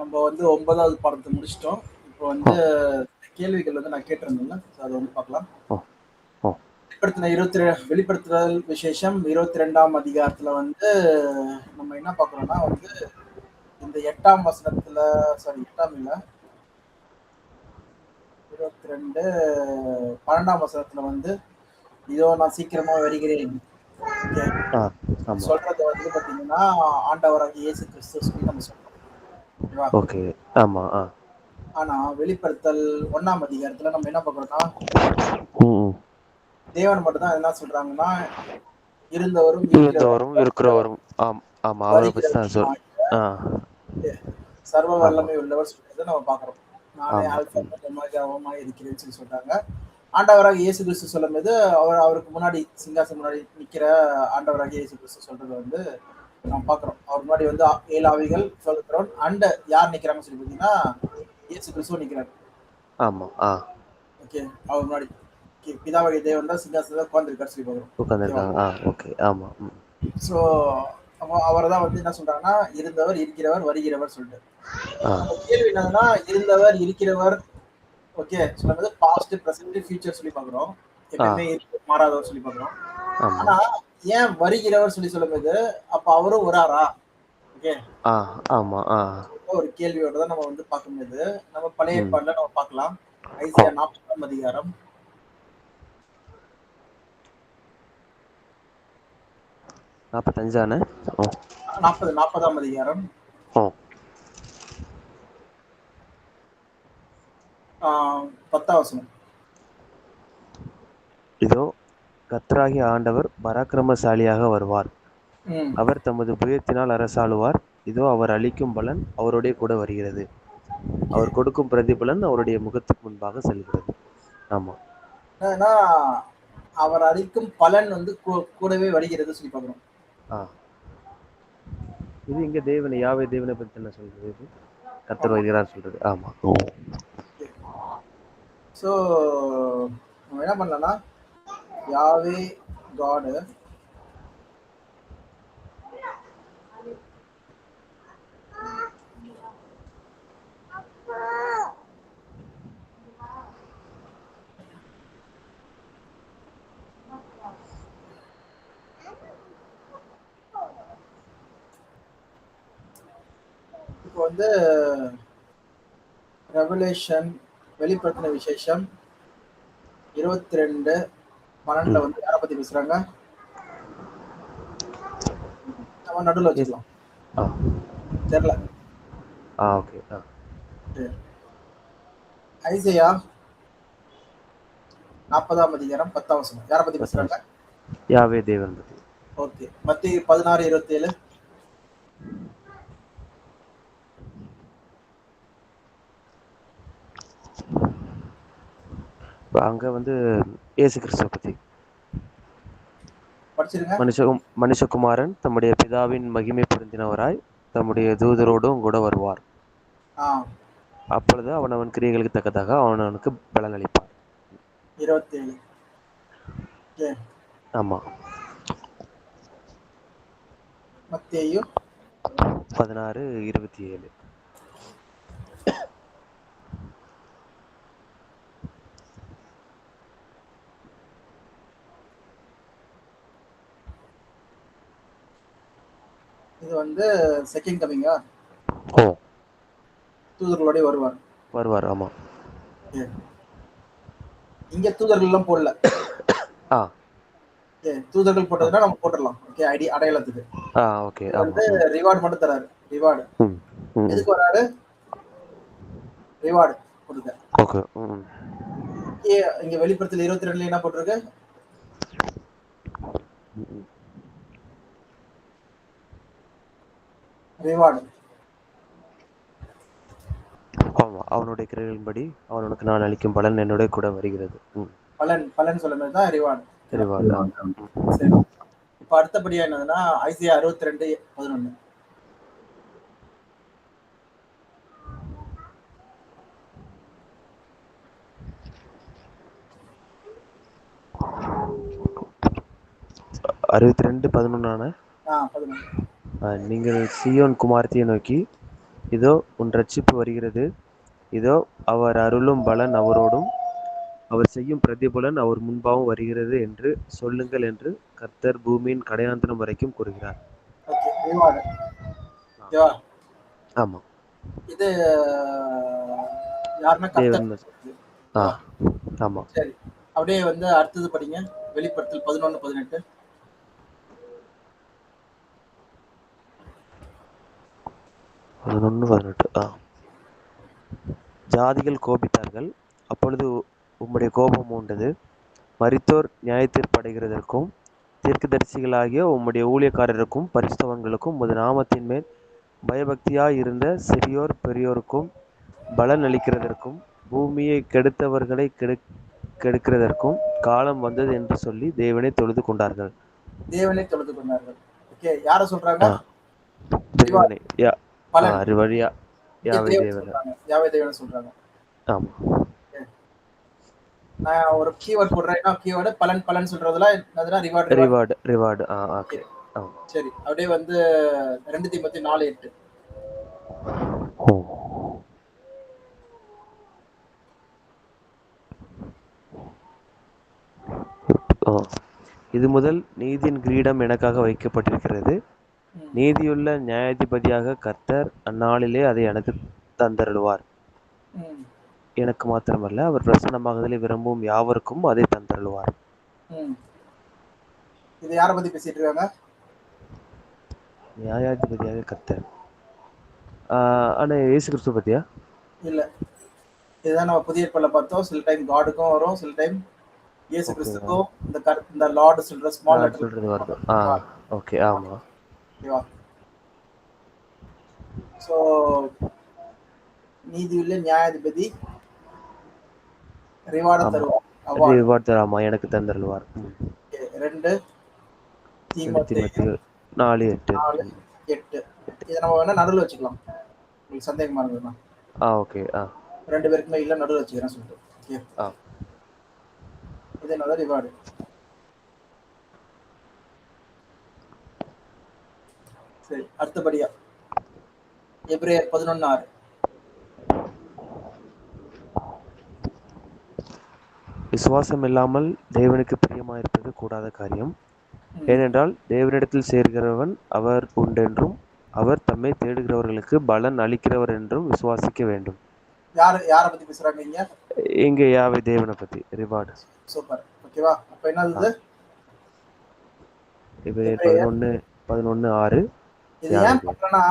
நம்ம வந்து 9வது பாடத்தை முடிச்சிட்டோம். இப்போ வந்து ஓ கேள்விகள் வந்து நான் கேட்டிருந்தேன்ல, ஸோ அதை வந்து பார்க்கலாம். ஓ ஓ வெளிப்படுத்துதல் விசேஷம் 22ஆம் அதிகாரத்துல வந்து நம்ம என்ன பார்க்குறோம்னா வந்து இந்த 8ஆம் வசனத்துல, சாரி 8ஆம் இல்ல, 22 12ஆம் வசனத்துல வந்து இதோ நான் சீக்கிரமா வருகிறேன். ஓகே, ஆ இது ஆமாம். சொல்றது வந்து பாத்தீங்கன்னா ஆண்டவராகிய இயேசு கிறிஸ்து சொல்லி நம்ம சொல்றோம். ஓகேவா? ஓகே. ஆமாம். ஆ ஆனா வெளிப்படுத்தல் 1ஆம் அதிகாரத்துல நம்ம என்ன பார்க்குறோம்னா ம் தேவன் மட்டும் தான் என்ன சொல்றாங்கன்னா இருந்தவரும் இருந்தவரும் இருக்கிறவரும் இருக்கிறவரும். ஆமாம், அவரை பற்றி தான் சொல். வருகிறவரும் ஆ சர்வ ஆமாம் வல்லமை உள்ளவர் சொல்றதை நம்ம பார்க்குறோம். நானே ஆமாம். ஆல்பா ஒமேகாவுமாய் இருக்கிறேன்னு சொல்லி சொல்றாங்க. ஆண்டவராக இயேசு கிறிஸ்து சொல்லும்போது அவருக்கு முன்னாடி சிங்காசனம் முன்னாடி நிக்கிற ஆண்டவராக இயேசு கிறிஸ்து சொல்றது வந்து நம்ம பார்க்குறோம். அவர் முன்னாடி வந்து 7 ஆவிகள் சொல்லுகிறோம். அண்ட் யார் நிக்கிறாங்கன்னு சொல்லி பார்த்தீங்கன்னா இயேசு கிறிஸ்துவ நிக்கிறார். ஆமாம். ஆ ஓகே, அவர் முன்னாடி பிதாவாகிய தேவன் தான் சிங்காசனத்தில் உட்கார்ந்துருக்காரு சொல்லி பார்க்குறோம். ஓகேவா? உட்காந்துருக்காங்க. ஓகே. ஆமாம். ஸோ அவரை தான் வந்து என்ன சொல்றாங்கன்னா இருந்தவர் இருக்கிறவர் வருகிறவர் சொல்லிட்டு. ஆ நம்ம கேள்வி என்னதுன்னா இருந்தவர் இருக்கிறவர் ஓகே சொல்லும்போது பாஸ்ட் பிரசன்ட் ஃபியூச்சர் சொல்லி பார்க்குறோம். ஆ எப்பயுமே மாறாதவர் சொல்லி பார்க்குறோம். ஆனா ஆமாம். ஏன் வருகிறவர் சொல்லி சொல்லும்போது அப்ப அவரும் வராரா? ஓகே, ஆ ஆமாம். ஆ ஒரு கேள்வியோட தான் நம்ம வந்து பார்க்கும்போது நம்ம பழைய ம் ஏற்பாடுல நம்ம பார்க்கலாம். ஓ ஐசியா 40ஆம் அதிகாரம் 45 ஓ 40ஆம் அதிகாரம் ஓ 10ஆம் வசனம். இதோ கர்த்தராகிய ஆண்டவர் பராக்கிரமசாலியாக வருவார். ம். அவர் தமது புயத்தினால் அரசாளுவார். இதோ அவர் அளிக்கும் பலன் அவருடைய கூட வருகிறது. ஓகே, அவர் கொடுக்கும் பிரதிபலன் அவருடைய முகத்துக்கு முன்பாக செல்கிறது. ஆமா. என்னன்னா அவர் அளிக்கும் பலன் வந்து கூடவே வருகிறது சொல்லி பார்க்குறோம். ஆ இது இங்க தேவனை யாவே தேவனை பத்தி என்ன சொல்றது? இது கர்த்தர் ஆமா. வருகிறார் சொல்றது. ஆமா. ஓ ஸோ நம்ம என்ன பண்ணலாம்னா யாவே காடு இப்போ வந்து ரெவலேஷன் வெளிப்படுத்தின விசேஷம் 22:12 ம் வந்து யாரை பத்தி பேசுறாங்க? நம்ம நடுவில் எஸ். வச்சுக்கலாம். ஆ தெரியல. ஓகே. ஐசையா 40ஆம் அதிகாரம் 10ஆம் வசனம் யாரை பத்தி 10 பேசுறாங்க? யாவே தேவன் பத்தி. ஓகே, மத்திய 16:27 இப்ப அங்க வந்து இயேசு கிறிஸ்துவ பத்தி. படிச்சிருங்க. மனுஷகுமாரன் தம்முடைய பிதாவின் மகிமை பொருந்தினவராய் தம்முடைய தூதரோடும் கூட வருவார். ஆ அப்பொழுது அவனவன் கிரியைகளுக்கு தக்கதாக அவனவனுக்கு பலன் அளிப்பார். 27. ஓகே, ஆமா. மத்தேயு 16:27. இது வந்து செகண்ட் கமிங்கா? ஓ தூதர்களோட வருவார். வருவார். ஆமா. ஓகே, இங்க தூதர்கள் எல்லாம் போடல. ஆ ஓகே, தூதர்கள் ஆ போட்டதுன்னா நம்ம போட்டுடலாம். ஓகே, ஐடி அடையாளத்துக்கு. ஓகே. இது ஆமா. வந்து ரிவார்டு மட்டும் தராரு. ரிவார்டு ம் ம் ம் எதுக்கு வராரு? ரிவார்டு கொடுக்க. ஓகே. ம் இங்க வெளிப்படுத்தல் 22 என்ன போட்டிருக்கு? ம் ம் ரிவார்டு. ஆமா. அவனுடைய கிரியைகளின்படி அவனுக்கு நான் அளிக்கும் பலன் என்னுடைய கூட வருகிறது. பலன் பலன் சொல்லும் தான் ரிவார்டு. ரிவார்டு. சரி, இப்ப அடுத்தபடியா என்னதுன்னா ஐசியா 62:11 62:11. 11. நீங்கள் சீயோன் குமாரத்தியை நோக்கி இதோ உன் இரட்சிப்பு வருகிறது, இதோ அவர் அருளும் பலன் அவரோடும், அவர் செய்யும் பிரதிபலன் அவர் முன்பாகவும் வருகிறது என்று சொல்லுங்கள் என்று கர்த்தர் பூமியின் கடையாந்தரம் வரைக்கும் கூறுகிறார். Okay, reward. ஓகேவா? ஆமா, இது யாருன்னா கர்த்தர். தேவன் தான். ஆ, ஓகேவா? ஆமா. சரி, அப்படியே வந்து அடுத்தது படிங்க. வெளிப்படுத்தல் 11:18. 11:18. ஜாதிகள் கோபித்தார்கள், அப்பொழுது உம்முடைய கோபம் மூண்டது. மரித்தோர் நியாயத்தீர்ப்படைகிறதற்கும் தீர்க்கதரிசிகளாகிய உம்முடைய ஊழியக்காரருக்கும் பரிசுத்தவான்களுக்கும் உமது நாமத்தின் மேல் பயபக்தியாய் இருந்த சிறியோர் பெரியோருக்கும் பலன் அளிக்கிறதற்கும் பூமியை கெடுத்தவர்களை கெடுக்கிறதற்கும் காலம் வந்தது என்று சொல்லி தேவனை தொழுது கொண்டார்கள். தேவனை தொழுது கொண்டார்கள். ஓகே, யாரை சொல்றாங்க? ஆ, தேவனை. பலன். அறிவழியா இங்க யாவை தேவனை தேவனை. சொல்றாங்க, யாவே தேவனை சொல்றாங்க. ஆமா. நான் ஒரு கீவேர்ட் போடுறேன். கீவேர்டு பலன். பலன் சொல்றதுல என்னதுன்னா ரிவார்டு. ரிவார்டு. ஓகே. சரி, அப்படியே வந்து 2 தீமோத்தேயு 4:8. ஓ. இது முதல் நீதியின் கிரீடம் எனக்காக வைக்கப்பட்டிருக்கிறது. நீதியுள்ள நியாயாதிபதியாக கர்த்தர் அந்நாளிலே அதை எனக்கு தந்தருளுவார். எனக்கு மாத்திரமல்ல, அவர் பிரசன்னமாகுதலை விரும்பும் யாவருக்கும் அதை தந்தருளுவார். இது யாரை பத்தி பேசிட்டு இருக்காங்க? நியாயாதிபதியாக கர்த்தர். ஆனா இயேசு கிறிஸ்து பத்தியா? இல்ல, இதுதான் நம்ம புதிய ஏற்பாடுல பார்த்தோம். சில டைம் காடுக்கும் வரும், சில டைம் இயேசு கிறிஸ்துக்கும் இந்த லார்ட் சொல்ற ஸ்மால் லெட்டர் சொல்றது வருது. ஓகே, ஆமா. ஓகேவா? சோ நீதியுள்ள நியாயாதிபதி ரிவார்டு தருவார். ஆமா, எனக்கு தந்தருளுவார். 2 தீமோத்தேயு 4:8. இதை நம்ம வேணா நடுவில் வச்சுக்கலாம், உங்களுக்கு சந்தேகமா இருந்ததுன்னா. ஓகே. 2 பேருக்குமே இல்ல, நடுவில் வச்சுக்கிறேன் சொல்லிட்டு. ஓகே, இது என்னோட ரிவார்டு. சரி, அடுத்தபடியா எபிரேயர் 11:6. விசுவாசம் இல்லாமல் தேவனுக்கு பிரியமாயிருப்பது கூடாத காரியம். ஏனென்றால் தேவனிடத்தில் சேர்கிறவன் அவர் உண்டென்றும் அவர் தம்மை தேடுகிறவர்களுக்கு பலன் அளிக்கிறவர் என்றும் விசுவாசிக்க வேண்டும். யாரை பத்தி பேசுறாங்க இங்க யாவே தேவனை பத்தி. ரிவார்டு. சூப்பர். ஓகேவா? அப்ப என்னது? எபிரேயர் 11:6. இது ஏன் பண்றேன்னா,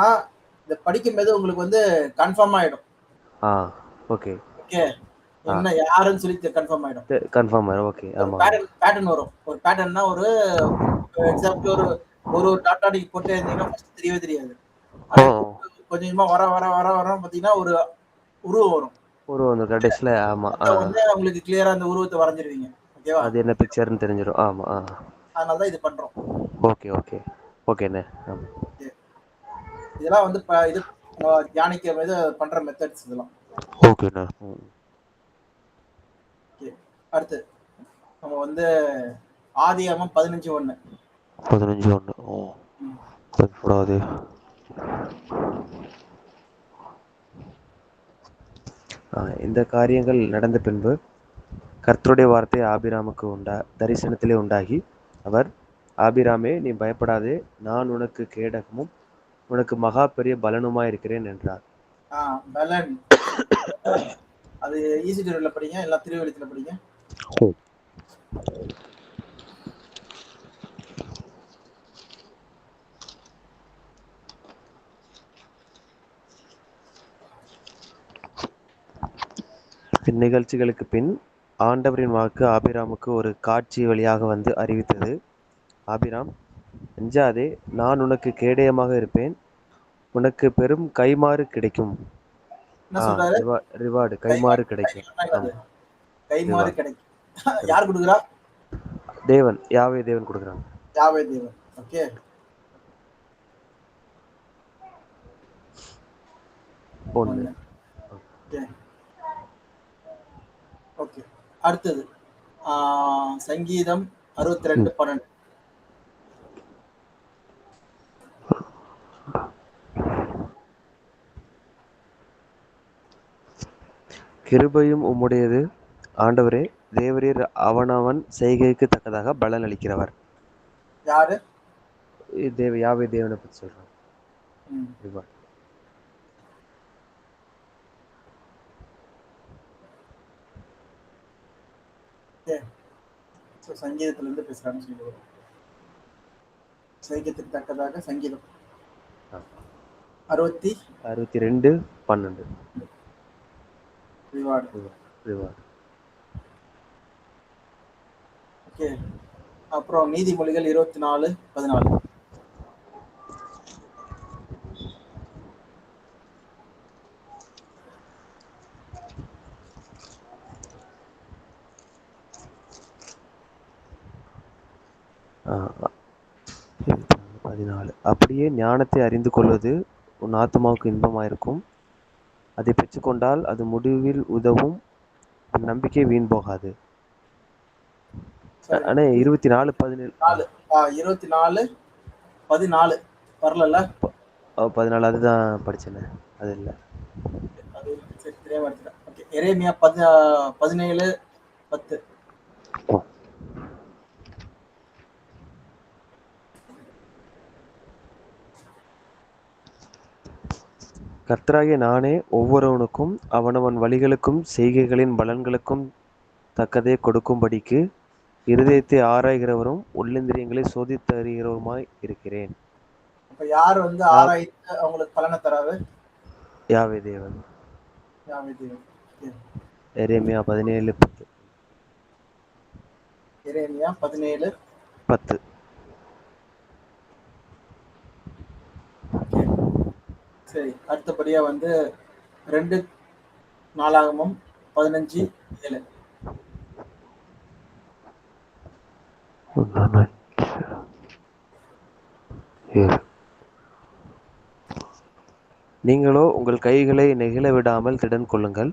இத படிக்கும்போது உங்களுக்கு வந்து கன்ஃபார்ம் ஆயிடும். ஓகே. ஓகே, என்ன யாருன்னு சொல்லி கன்ஃபார்ம் ஆயிடும். கன்ஃபார்ம் ஆயிடும். ஓகே, ஆமா. பேட்டர்ன் வரும். ஒரு பேட்டர்ன்னா ஒரு எக்ஸாம்பிள் ஒரு டாட்டா நீங்க போட்டே இருந்தீங்கன்னா ஃபர்ஸ்ட் தெரியவே தெரியாது. கொஞ்சமா வர வர வர வர பாத்தீங்கன்னா ஒரு உருவம் வரும். உருவம் கடைசில. ஆமா, வந்து உங்களுக்கு கிளியரா அந்த உருவத்தை வரைஞ்சிருவீங்க. ஓகேவா? அது என்ன பிக்சர்னு தெரிஞ்சிரும். ஆமா. அதனால தான் இது பண்றோம். ஓகேண்ணே. இதெல்லாம் வந்து இது தியானிக்க இது பண்ற மெத்தட்ஸ் இதெல்லாம். ஓகேண்ணே. அடுத்து நம்ம வந்து ஆதியாகமம் 15:1. 15:1. கூடாது. இந்த காரியங்கள் நடந்த பின்பு கர்த்தருடைய வார்த்தை ஆபிராமுக்கு தரிசனத்திலே உண்டாகி, அவர், ஆபிராமே, நீ பயப்படாதே, நான் உனக்கு கேடகமும் உனக்கு மகா பெரிய பலனுமா இருக்கிறேன் என்றார். பலன் அது ஈஸி டெரிவ்ல படிங்க, இல்ல திருவெளித்துல படிங்க. இந்நிகழ்ச்சிகளுக்கு பின் ஆண்டவரின் வாக்கு ஆபிராமுக்கு ஒரு காட்சி வழியாக வந்து அறிவித்தது. ஆபிராம், அஞ்சாதே, நான் உனக்கு கேடயமாக இருப்பேன், உனக்கு பெரும் கைமாறு கிடைக்கும். ரிவார்டு, கைமாறு கிடைக்கும். கைமாறு கிடைக்கும். யார் கொடுக்குறா? தேவன், யாவே தேவன் கொடுக்குறாங்க. யாவே தேவன். ஓகே. ஓகே, அடுத்தது சங்கீதம் 62:12. கிருபையும் உம்முடையது ஆண்டவரே, தேவரீர் அவனவன் செய்கைக்கு தக்கதாக பலன் அளிக்கிறவர். யாரு? யாவே தேவனை பற்றி சொல்றான். ம். ரிவார்ட். ஓகே. ஸோ சங்கீதத்திலிருந்து பேசுறான்னு சொல்லி வரும். சங்கீதத்துக்கு தக்கதாக சங்கீதம் 62:12 ரிவார்டு. ரிவார்ட். ஓகே. அப்புறம் நீதிமொழிகள் 24:14. ஆ, 14. அப்படியே ஞானத்தை அறிந்து கொள்வது உன் ஆத்மாவுக்கு இன்பமாயிருக்கும். அதை பெற்றுக்கொண்டால் அது முடிவில் உதவும். உன் நம்பிக்கை வீண் போகாது. சரி. ஆனா 24:17. 24:14 வரல. 14 அதுதான் படிச்சேனே, அது இல்லை. அது சரி தெரியாம எடுத்துட்டேன். ஓகே. எரேமியா 17:10. கர்த்தராகிய நானே ஒவ்வொருவனுக்கும் அவனவன் வழிகளுக்கும் செய்கைகளின் பலன்களுக்கும் தக்கதை கொடுக்கும்படிக்கு இருதயத்தை ஆராய்கிறவரும் உள்ளிந்திரியங்களை சோதித்தறிகிறவருமாய் இருக்கிறேன். அப்ப யார் வந்து ஆராய்ந்து அவங்களுக்கு பலனை தராரு? யாவே தேவன். யாவே தேவன். எரேமியா 17:10. எரேமியா 17:10. ஓகே. சரி. அடுத்தபடியா வந்து 2 நாளாகமம் 15:7. நீங்களோ உங்கள் கைகளை நெகிழ விடாமல் திடன் கொள்ளுங்கள்,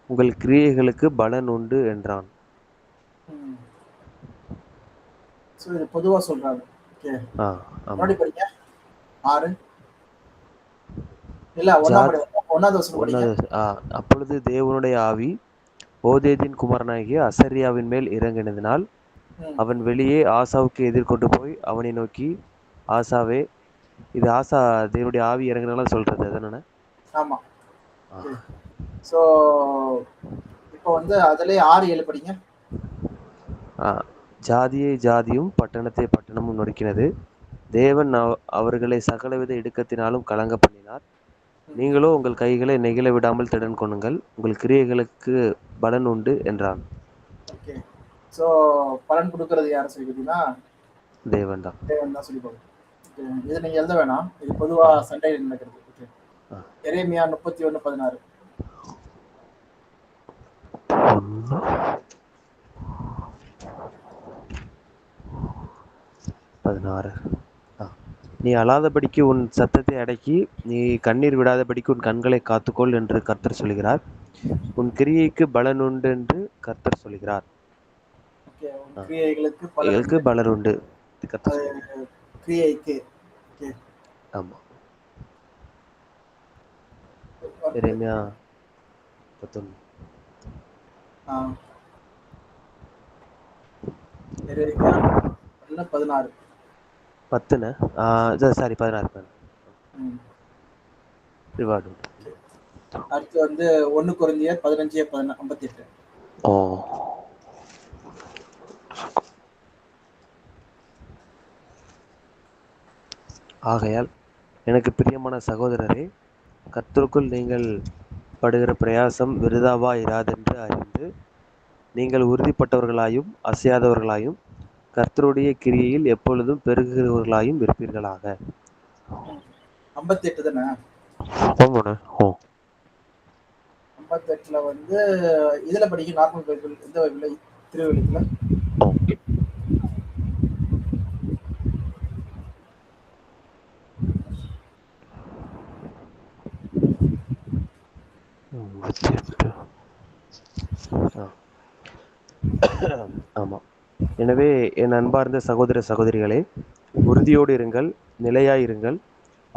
உங்கள் கிரியைகளுக்கு பலன் உண்டு என்றான். ஸோ இது பொதுவா சொல்றாங்க. ஓகே. முன்னாடி படிங்க. 6 இல்ல 1வது வசனம் படிங்க. அப்பொழுது தேவனுடைய ஆவி ஓதேதின் குமாரனாகிய அசரியாவின் மேல் இறங்கினதினால் அவன் வெளியே ஆசாவுக்கு எதிர்கொண்டு போய் அவனை நோக்கி, ஆசாவே, இது ஆசா தேவனுடைய ஆவி இறங்கினாலும் சொல்றது அதுதானே? ஆமா. ஸோ இப்போ வந்து அதிலே 6:7 படிங்க. ஜாதியை ஜாதியும் பட்டணத்தை பட்டணமும் நொறுக்கினது. தேவன் அவர்களை சகலவித இடுக்கத்தினாலும் கலங்க பண்ணினார். நீங்களோ உங்கள் கைகளை நெகிழ விடாமல் திடன் கொள்ளுங்கள், உங்கள் கிரியைகளுக்கு பலன் உண்டு என்றான். ஓகே. ஸோ பலன் கொடுக்கறது யாரை சொல்லி பார்த்தீங்கன்னா தேவன் தான். தேவன் தான் சொல்லி போகுது. இது நீங்க எழுத வேணாம், இது பொதுவா சண்டையில் நடக்கிறது. ஓகே. எரேமியா 31:16. 16. நீ அழாதபடிக்கு உன் சத்தத்தை அடக்கி, நீ கண்ணீர் விடாதபடிக்கு உன் கண்களை காத்துக்கொள் என்று கர்த்தர் சொல்கிறார். உன் கிரியைக்கு பலன் உண்டு என்று கர்த்தர் சொல்கிறார். கிரியைகளுக்கு பலன் உண்டு. கிரியைக்கு. ஆமா. எரேமியா 11. எரேமியா 16. 10ன சாரி 16. ரிவார்டு. அடுத்து வந்து 1 கொரிந்தியர் 15:58. ஆகையால் எனக்கு பிரியமான சகோதரரே, கர்த்தருக்குள் நீங்கள் படுகிற பிரயாசம் விருதாவா இராதென்று அறிந்து நீங்கள் உறுதிப்பட்டவர்களாயும் அசையாதவர்களாயும் கர்த்தருடைய கிரியையில் எப்பொழுதும் பெருகுகிறவர்களாயும் இருப்பீர்களாக. 58 தானே? 58ல வந்து இதுல படிக்க நார்மல் பைபிள், எந்த பைபிள்? திருவெளிக்குல. ஆமா. எனவே என் அன்பார்ந்த சகோதர சகோதரிகளே, உறுதியோடு இருங்கள், நிலையாயிருங்கள்,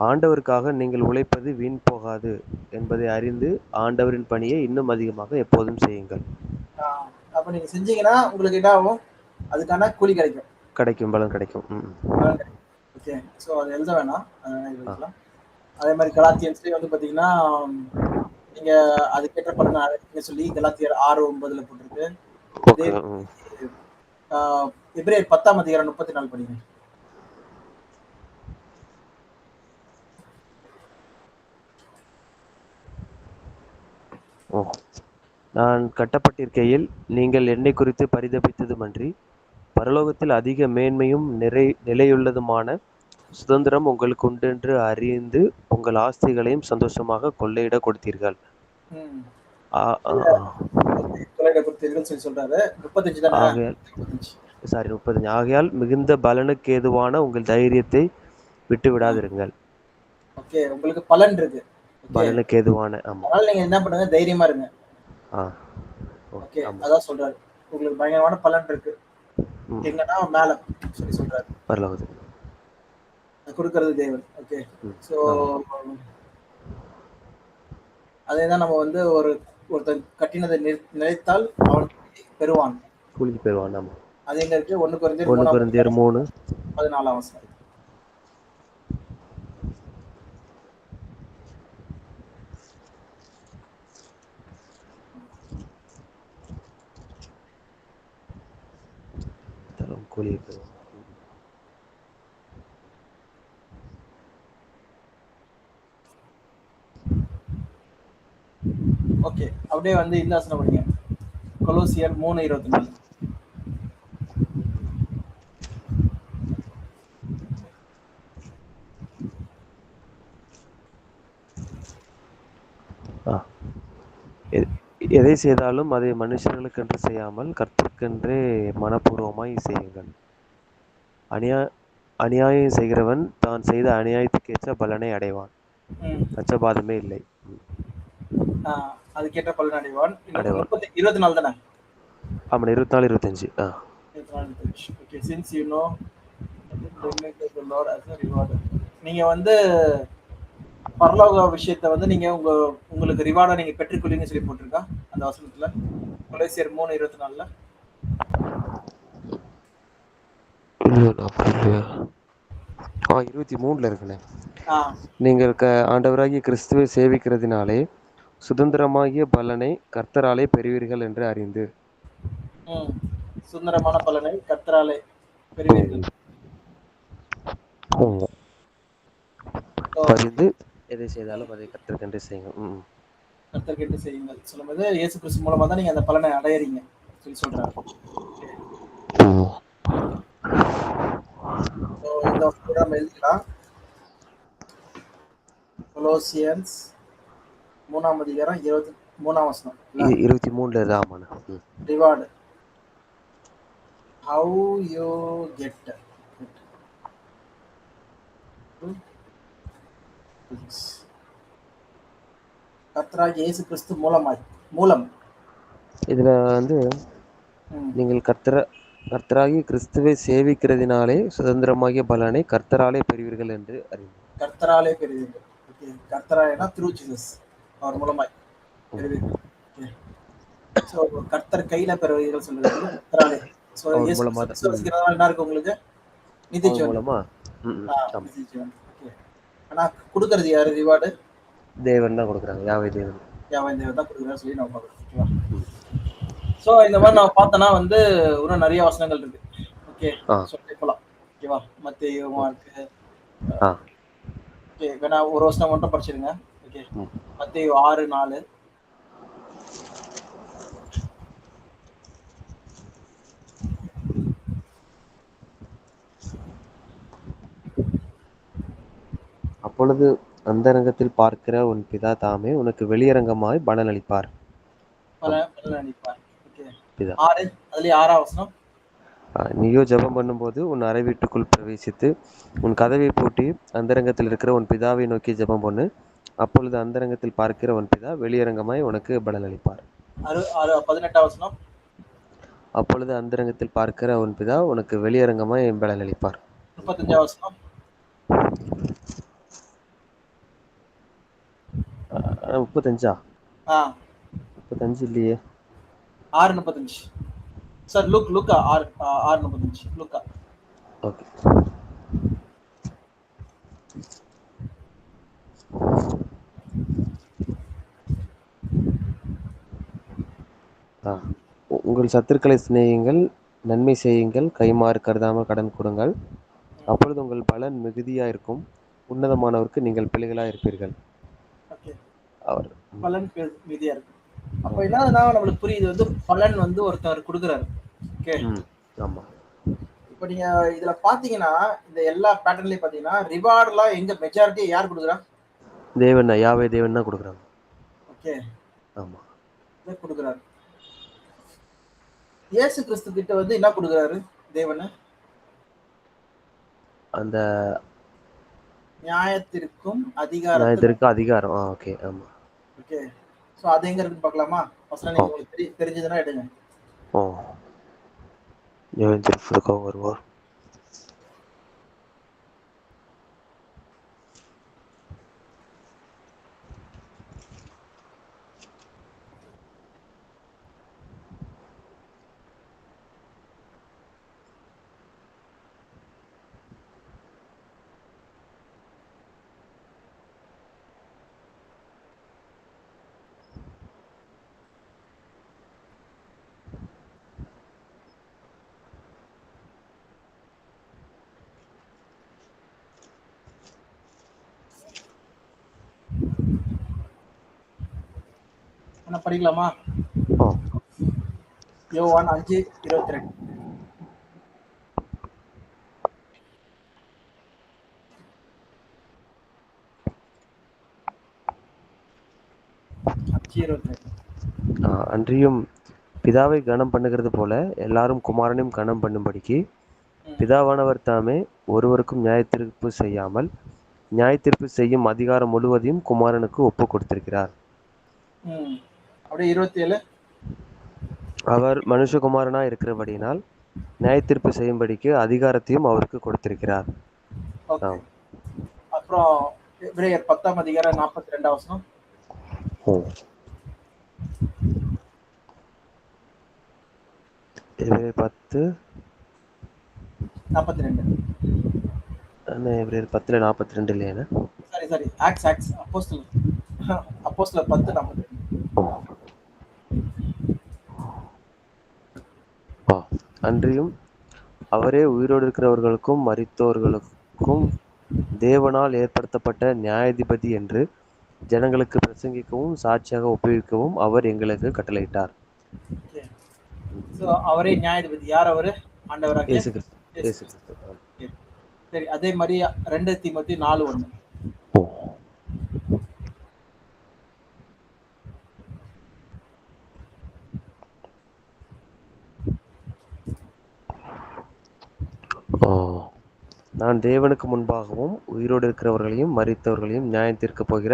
ஆண்டவருக்காக நீங்கள் உழைப்பது வீண் போகாது என்பதை அறிந்து ஆண்டவரின் பணியை இன்னும் அதிகமாக எப்போதும் செய்யுங்கள். அப்ப நீங்க செஞ்சீங்கன்னா உங்களுக்கு என்ன ஆகும்? அதுக்கான கூலி கிடைக்கும். கிடைக்கும், பலன் கிடைக்கும். பலன் கிடைக்கும். ஓகே. ஸோ அது எழுத வேணாம். ஆ, எழுதிக்கலாம். அதே மாதிரி கலாத்தியன்ஸ்லேயே வந்து பார்த்தீங்கன்னா, நீங்க அதுக்கேற்ற பலனை அடைவீங்கன்னு சொல்லி கலாத்தியர் 6:9 போட்டிருக்கு. அதே ஓகே. எபிரேயர் 10ஆம் அதிகாரம் 34 படிங்க. ஓ. நான் கட்டப்பட்டிருக்கையில் நீங்கள் என்னை குறித்து பரிதபித்ததுமன்றி பரலோகத்தில் அதிக மேன்மையும் நிலையுள்ளதுமான சுதந்திரம் உங்களுக்கு உண்டென்று அறிந்து உங்கள் ஆஸ்திகளையும் சந்தோஷமாக கொள்ளையிட கொடுத்தீர்கள். ம். ஆ, ஆ, இல்ல, ஆ. கொள்ளையிட கொடுத்தீர்கள் சொல்லி சொல்றாரு. 35 தானே? ஆகையால் 35. 35. ஆகையால் மிகுந்த பலனுக்கு ஏதுவான உங்கள் தைரியத்தை விட்டு ஆ, விடாதிருங்கள். ஓகே. உங்களுக்கு பலன் இருக்கு. ஓகே. பலனுக்கு ஏதுவான, ஆமா. அதனால நீங்க என்ன பண்ணுங்க, தைரியமா இருங்க. ஆ, ஓகே. ஆமா. அதான் சொல்றாரு. உங்களுக்கு பயங்கரமான பலன் இருக்கு. ம். எங்கன்னா மேல சொல்லி சொல்றாரு. பரலோகத்தில். அது கொடுக்கறது தேவன். ஓகே. ம். ஸோ ஆமா. அதே தான் நம்ம வந்து ஒருத்தன் கட்டினதை நினைத்தால் அவன் பெறுவான். கூலிக்கு பெறுவான், ஆமா. அது எங்க இருக்கு? 1 கொரிந்தியர் 1 3ஆம் கொரிந்தியர் அதிகாரம் 3. 14ஆம் வசனம். தரும் கூலியை பெறுவான். ஓகே. அப்படியே வந்து இந்த வசனம் படிங்க. கொலோசியர் 3:24. ஆ. எதை செய்தாலும் அதை மனுஷர்களுக்கென்று செய்யாமல் கர்த்தருக்கென்றே மனப்பூர்வமாய் செய்யுங்கள். அநியாயம் செய்கிறவன் தான் செய்த அநியாயத்துக்கேற்ற பலனை அடைவான். ம். பட்சபாதமே இல்லை. அதுக்கேற்ற பலன் அடைவான். அடைவான். 24 தானே? ஆமா, 24, 25. 24. Okay. Since you know the Lord as a reward. நீங்க வந்து பரலோக விஷயத்தை வந்து நீங்க உங்களுக்கு ரிவார்டா நீங்க பெற்றுக்கொள்வீங்கன்னு சொல்லி போட்டிருக்கா அந்த வசனத்துல. கொலோசியர் 3:24. 23 இருக்குண்ணே. ஆ, நீங்கள் ஆண்டவராகிய கிறிஸ்துவை சேவிக்கிறதினாலே சுதந்திரமாகிய பலனை கர்த்தராலே பெறுவீர்கள் என்று அறிந்து. சுந்தரமான பலனை கர்த்தராலே பெறுவீர்கள். பரிந்து எதை செய்தாலும் அதை கர்த்தருக்கென்று செய்யுங்கள். கர்த்தருக்கு செய்யுங்கள் சொல்லும்போது இயேசு கிறிஸ்து மூலமா தான் நீங்க அந்த பலனை அடையறீங்க சொல்லி சொல்றாரு. இந்த வசனத்தை நம்ம எழுதிக்கலாம். கொலோசியன்ஸ் 3ஆம் அதிகாரம் 23ஆம் வசனம். 23 ஆமாண்ணா. ரிவார்டு. ஹவு யூ கெட் கர்த்தராகிய இயேசு கிறிஸ்து மூலம். இதுல வந்து நீங்கள் கர்த்தராகிய கிறிஸ்துவை சேவிக்கிறதினாலே சுதந்திரமாகிய பலனை கர்த்தராலே பெறுவீர்கள் என்று அறிந்து. கர்த்தராலே பெறுவீர்கள். ஓகே. கர்த்தராயனா த்ரூ ஜீசஸ் அவர் மூலமாய் பெறுவீர்கள். ஓகே. சோ கர்த்தர் கையில பெறுவீர்கள் சொல்றது கர்த்தராலே. சோ இயேசு விசுவாசிக்கிறதால என்ன இருக்கு உங்களுக்கு? நித்தியஜீவன் மூலமா. நித்தியஜீவன். ஓகே. ஆனா கொடுக்கிறது யாரு ரிவார்டு? தேவன் தான் கொடுக்குறாங்க. யாவே தேவன் தான் கொடுக்குறாரு சொல்லி நம்ம பார்க்கறோம். ஸோ இந்த மாதிரி நம்ம பார்த்தோன்னா வந்து இன்னும் நிறைய வசனங்கள் இருக்கு. ஓகே. சொல்லிட்டு போகலாம். ஓகேவா? மத்தேயு, மார்க்கு. ஓகே. வேணா ஒரு வசனம் மட்டும் படிச்சிருங்க. ஓகே. மத்தேயு 6:4. அப்பொழுது அந்தரங்கத்தில் பார்க்கிற உன் பிதா தாமே உனக்கு வெளியரங்கமாய் பலனளிப்பார். நீயோ ஜெபம் பண்ணும்போது உன் அறை வீட்டுக்குள் பிரவேசித்து உன் கதவை பூட்டி அந்தரங்கத்தில் இருக்கிற உன் பிதாவை நோக்கி ஜெபம் பண்ணு. அப்பொழுது அந்தரங்கத்தில் பார்க்கிற உன் பிதா வெளியரங்கமாய் உனக்கு பலனளிப்பார். 18ஆம் வசனம். அப்பொழுது அந்தரங்கத்தில் பார்க்கிற உன் பிதா உனக்கு வெளியரங்கமாய் பலனளிப்பார். 35ஆம் வசனம். 35 ஆ 35 இல்லையே. 6:35. சார் லுக்கா 6:35 லுக்கா. ஓகே. ஆ உங்கள் சத்துருக்களை சிநேகியுங்கள், நன்மை செய்யுங்கள், கைமாறு கருதாமல் கடன் கொடுங்கள். அப்பொழுது உங்கள் பலன் மிகுதியாயிருக்கும், உன்னதமானவருக்கு நீங்கள் பிள்ளைகளாக இருப்பீர்கள். ஓகே, அவர் பலன் மீதியா இருக்கு. அப்ப என்னன்னா நம்மளுக்கு புரியுது வந்து பலன் வந்து ஒருத்தர் கொடுக்குறாரு. ஓகே, ஆமா. இப்போ நீங்க இதுல பாத்தீங்கன்னா இந்த எல்லா பேட்டர்ன்லயும் பாத்தீங்கன்னா ரிவார்ட்லாம் எங்க மெஜாரிட்டி யார் கொடுக்குறா? தேவன், யாவே தேவன் தான் கொடுக்குறாங்க. ஓகே, ஆமா. கொடுக்குறாரு. இயேசு கிறிஸ்து கிட்ட வந்து என்ன கொடுக்குறாரு தேவன்? அந்த நியாயத்திற்கும் அதிகாரம். ஓகே. ஆமா. ஓகே, சோ அது எங்க இருக்குன்னு பார்க்கலாமா? ஃபர்ஸ்ட் நீங்க உங்களுக்கு தெரிஞ்சதுன்னா எடுங்க. வருவார். என்ன படிக்கலாமா? யோவான் 5:22. அன்றியும் பிதாவை கனம் பண்ணுகிறது போல எல்லாரும் குமாரனையும் கனம் பண்ணும்படிக்கு பிதாவானவர் தாமே ஒருவருக்கும் நியாயத்தீர்ப்பு செய்யாமல் நியாயத்தீர்ப்பு செய்யும் அதிகாரம் முழுவதையும் குமாரனுக்கு ஒப்பு கொடுத்திருக்கிறார். அப்படியே 27. அவர் மனுஷகுமாரனா இருக்கிறபடியினால் நியாயத்தீர்ப்பு செய்யும்படிக்கு அதிகாரத்தையும் அவருக்கு கொடுத்திருக்கிறார். அப்புறம் எபிரேயர் 10:42. எபிரேயர் 10:42. எபிரேயர் 10:42 இல்லையா? சாரி ஆக்ட்ஸ் அப்போஸ்தலர் 10:42. அன்றியும் அவரே உயிரோடு இருக்கிறவர்களுக்கும் மரித்தோர்களுக்கும் தேவனால் ஏற்படுத்தப்பட்ட நியாயாதிபதி என்று ஜனங்களுக்கு பிரசங்கிக்கவும் சாட்சியாக ஒப்புவிக்கவும் அவர் எங்களுக்கு கட்டளையிட்டார். அவரே நியாயாதிபதி. யார் அவரு? ஆண்டவராகிய இயேசு கிறிஸ்து. சரி, அதே மாதிரி 2 தீமோத்தேயு 4:1. நான் தேவனுக்கு முன்பாகவும் உயிரோடு இருக்கிறவர்களையும் மரித்தவர்களையும் நியாயம் தீர்க்கப் போகிற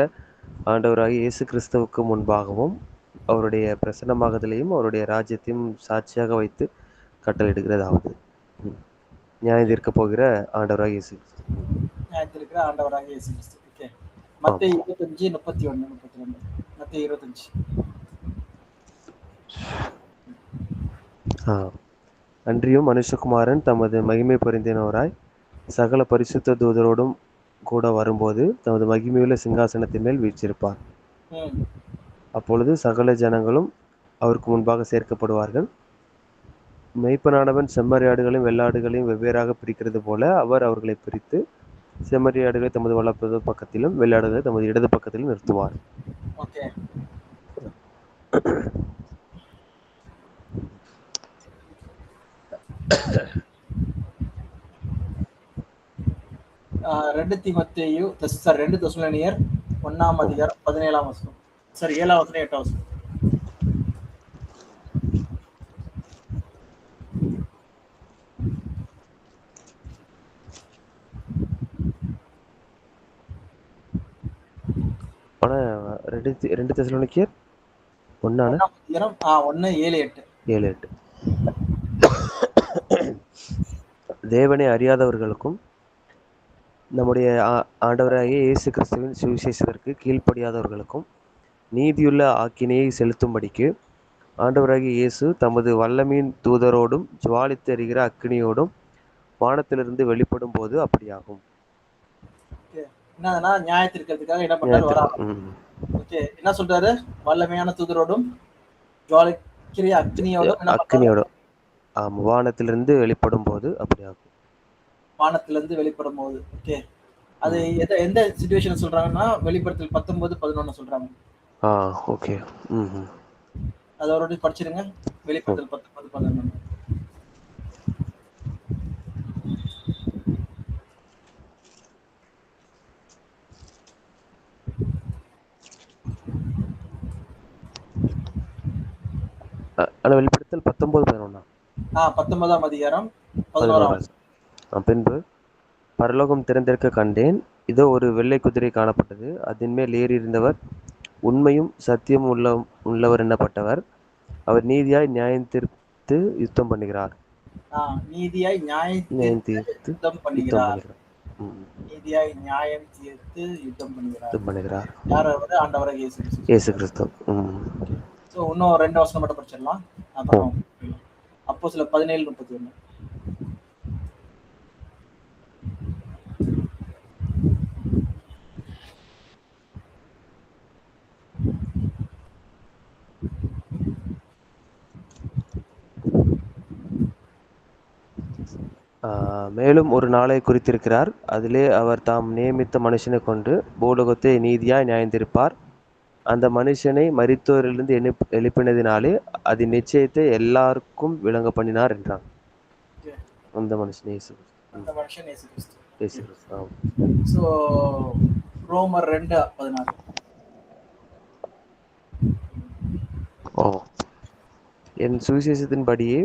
ஆண்டவராகிய இயேசு கிறிஸ்துவுக்கு முன்பாகவும் அவருடைய பிரசன்னமாகுதலையும் அவருடைய ராஜ்யத்தையும் சாட்சியாக வைத்து கட்டளையிடுகிறதாவது. நியாயம் தீர்க்கப் போகிற ஆண்டவராகிய இயேசு கிறிஸ்து. நியாயம் தீர்க்கிற ஆண்டவராகிய இயேசு கிறிஸ்து. ஓகே, மத்தேயு 25:31-32. மத்தேயு 25. அன்றியும் மனுஷகுமாரன் தமது மகிமை பொருந்தினவராய் சகல பரிசுத்த தூதரோடும் கூட வரும்போது தமது மகிமையுள்ள சிங்காசனத்தின் மேல் வீற்றிருப்பார். அப்பொழுது சகல ஜனங்களும் அவருக்கு முன்பாக சேர்க்கப்படுவார்கள். மெய்ப்பனானவன் செம்மறியாடுகளையும் வெள்ளாடுகளையும் வெவ்வேறாக பிரிக்கிறது போல அவர் அவர்களை பிரித்து செம்மறியாடுகளை தமது வலது பக்கத்திலும் வெள்ளாடுகளை தமது இடது பக்கத்திலும் நிறுத்துவார். ரெண்டு தீமோத்தேயு 2 தெசலோனியர் 1:17. சரி, 7 8. ஆனா 2 தெசலோனிக்கேயர் 1:7-8. தேவனை அறியாதவர்களுக்கும் நம்முடைய ஆண்டவராகிய இயேசு கிறிஸ்துவின் சுவிசேஷத்திற்கு கீழ்ப்படியாதவர்களுக்கும் நீதியுள்ள ஆக்கினையை செலுத்தும்படிக்கு ஆண்டவராகிய இயேசு தமது வல்லமையின் தூதரோடும் ஜுவாலித்து எரிகிற அக்கினியோடும் வானத்திலிருந்து வெளிப்படும் போது அப்படியாகும். ஓகே, என்னதுன்னா நியாயத்திற்கிறதுக்காக என்ன பண்றாரு? வரா. ஓகே, என்ன சொல்றாரு? வல்லமையான தூதரோடும் ஜுவாலிக்கிற அக்னியோடும் என்ன பண்றாரு? அக்கினியோடும் வானத்திலிருந்து வெளிப்படும் போது அப்படியாகும். வானத்திலிருந்து வெளிப்படும் போது. ஓகே, அது எந்த சிச்சுவேஷன் சொல்றாங்கன்னா வெளிப்படுத்தல் 19:11 சொல்றாங்க. ஓகே. அது ஒரு படிச்சிருங்க. வெளிப்படுத்தல் 19:11. வெளிப்படுத்தல் 19:11. 19ஆம் அதிகாரம் 11ஆம். பின்பு பரலோகம் திறந்திருக்க கண்டேன், இதோ ஒரு வெள்ளை குதிரை காணப்பட்டது. அதன் மேல் ஏறியிருந்தவர் உண்மையும் சத்தியமும் உள்ளவர் என்னப்பட்டவர். அவர் நீதியாய் நியாயம் தீர்த்து யுத்தம் பண்ணுகிறார். நீதியாய் நியாயம் தீர்த்து யுத்தம் பண்ணுகிறார். நீதியாய் நியாயம் தீர்த்து யுத்தம் பண்ணுகிறார். யார் அவர்? ஆண்டவராகிய இயேசு கிறிஸ்து. சோ இன்னும் 2 வசனம் மட்டும் படிச்சிடலாம். அப்புறம் அப்போஸ்தலர் 17:31. மேலும் ஒரு நாளை குறித்திருக்கிறார். அதிலே அவர் தாம் நியமித்த மனுஷனை கொண்டு பூலோகத்தை நீதியாய் நியாயந்திருப்பார். அந்த மனுஷனை மரித்தோரிலிருந்து எழுப்பினதினாலே அதன் நிச்சயத்தை எல்லாருக்கும் விளங்க பண்ணினார் என்றான். அந்த மனுஷன் இயேசு கிறிஸ்து. சோ ரோமர் 2:16. என் சுவிசேஷத்தின்படியே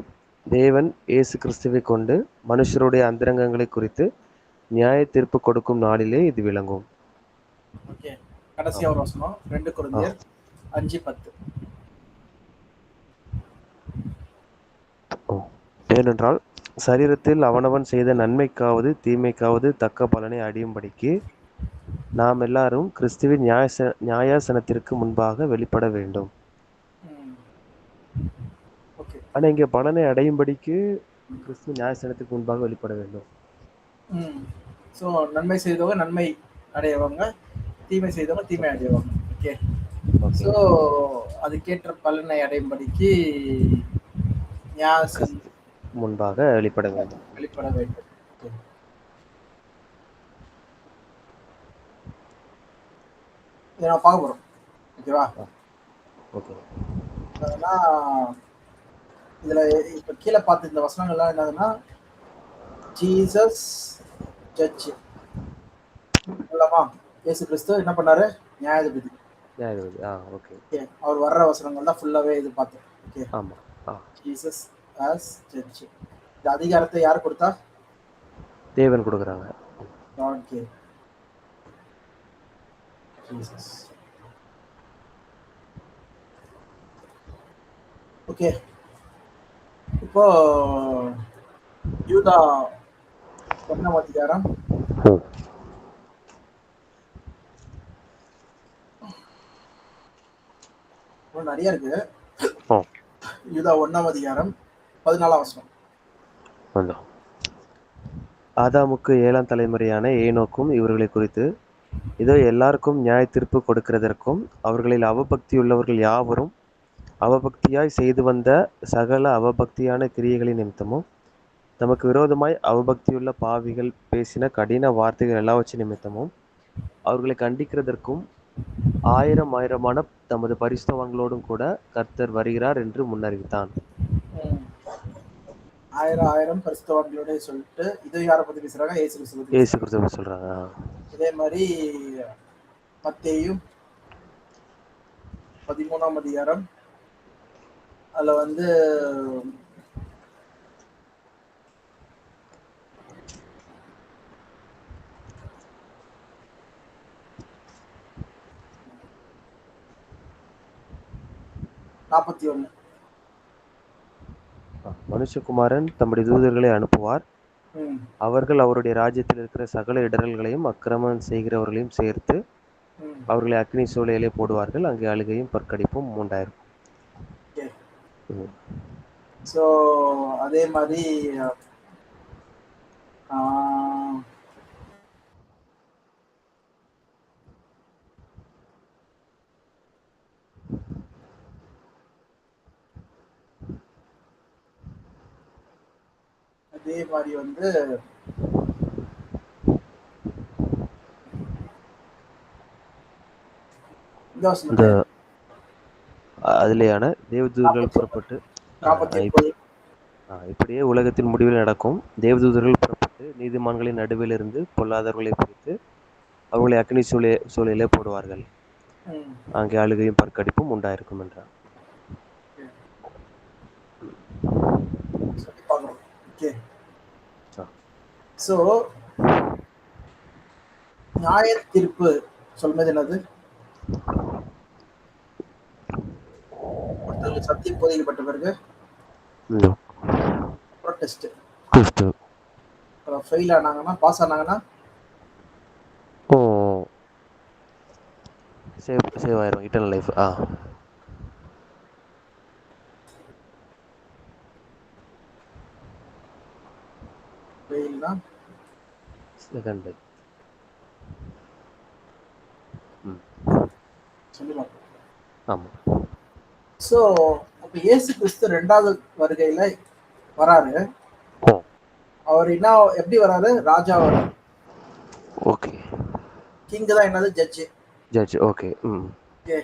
தேவன் இயேசு கிறிஸ்துவை கொண்டு மனுஷருடைய அந்தரங்கங்களை குறித்து நியாய தீர்ப்பு கொடுக்கும் நாளிலே இது விளங்கும். ஓகே, கடைசியா ஒரு வசனம் 2 கொரிந்தியர் 5:10. ஏனென்றால் சரீரத்தில் அவனவன் செய்த நன்மைக்காவது தீமைக்காவது தக்க பலனை அடையும்படிக்கு நாம் எல்லாரும் கிறிஸ்துவின் நியாயாசனத்திற்கு முன்பாக வெளிப்பட வேண்டும். ஆனா இங்க பலனை அடையும்படிக்கு கிறிஸ்து நியாயாசனத்துக்கு முன்பாக வெளிப்பட வேண்டும். சோ நன்மை செய்தவங்க நன்மை அடையவங்க, தீமை செய்தவங்க தீமை அடையவங்க. ஓகே, சோ அதுக்கேற்ற பலனை அடையும்படிக்கு நியாயாசனத்துக்கு முன்பாக வெளிப்பட வேண்டும். இதை நான் பார்க்க போறோம். ஓகேவா? ஓகே. இதுல இப்ப கீழே பார்த்து இந்த வசனங்கள்லாம் என்னதுன்னா ஜீசஸ் ஜட்ஜ் இல்லமா, இயேசு கிறிஸ்து என்ன பண்ணாரு? நியாயாதிபதி. ஓகே. அவர் வர்ற வசனங்கள் தான் ஃபுல்லாவே இது பார்த்தோம். ஓகே. ஆமா. Jesus as judge. இந்த அதிகாரத்தை யார் கொடுத்தா? தேவன் கொடுக்கறாங்க. God gave Jesus. ஓகே, இப்போ யூதா 1ஆம் அதிகாரம் நிறைய இருக்கு. யூதா 1ஆம் அதிகாரம் 14ஆம் வசனம். ஆதாமுக்கு 7ஆம் தலைமுறையான ஏனோக்கும் இவர்களை குறித்து இதோ எல்லாருக்கும் நியாய தீர்ப்பு கொடுக்கிறதற்கும் அவர்களில் அவபக்தியுள்ளவர்கள் யாவரும் அவபக்தியாய் செய்து வந்த சகல அவபக்தியான கிரியைகளின் நிமித்தமும் தமக்கு விரோதமாய் அவபக்தியுள்ள பாவிகள் பேசின கடின வார்த்தைகள் எல்லாவற்றின் நிமித்தமும் அவர்களை கண்டிக்கிறதற்கும் ஆயிரமான தமது பரிசுத்தவான்களோடும் கூட கர்த்தர் வருகிறார் என்று முன்னறிவித்தான். 1000 பரிசுத்தவான்களோட சொல்லிட்டு இது யாரை பத்தி பேசுறாங்க? இயேசு கிறிஸ்துவை சொல்றாங்க. இதே மாதிரி மத்தேயு 13ஆம் அதிகாரம் அதுல வந்து மனுஷகுமாரன் தம்முடைய தூதர்களை அனுப்புவார். அவர்கள் அவருடைய ராஜ்யத்தில் இருக்கிற சகல இடரல்களையும் அக்கிரமம் செய்கிறவர்களையும் சேர்த்து ம். அவர்களை அக்னி சூளையிலே போடுவார்கள். அங்கே அழுகையும் பற்கடிப்பும் உண்டாயிருக்கும். ஓகே. ம். ஸோ அதே மாதிரி ஆ, அதே மாதிரி வந்து இந்த வசனம் இந்த அதிலேயான தேவதூதர்கள் புறப்பட்டு நாற்பத்தி இப்ப- ஒன்பது. இப்படியே உலகத்தின் முடிவில் நடக்கும். தேவதூதர்கள் புறப்பட்டு நீதிமான்களின் நடுவிலிருந்து பொல்லாதவர்களை பிரித்து அவர்களை அக்னி சூளையிலே போடுவார்கள். ம். அங்கே அழுகையும் பற்கடிப்பும் உண்டாயிருக்கும் என்றார். சொல்லி பார்க்குறோம். ஓகே. ஆ. ஸோ நியாய தீர்ப்பு சொல்வது என்னது? ஒருத்தருக்கு சத்தியம் போதிக்கப்பட்ட பிறகு ம். அப்புறம் டெஸ்ட். கிறிஸ்து. ஃபெயில் ஆனாங்கன்னா, பாஸ் ஆனாங்கன்னா ஓ சேவ் ஆயிரும். Eternal life. ஃபெயில்னா செகண்ட் லைஃப். சொல்லி பார்ப்போம். ஆமாம். ஸோ அப்போ இயேசு கிறிஸ்து 2வது வருகையில வராரு. ஓ அவர் என்ன எப்படி வராரு? ராஜா வராரு. ஓகே. கிங் தான் என்னது? ஜட்ஜு. ஜட்ஜ். ஓகே. ம். ஓகே.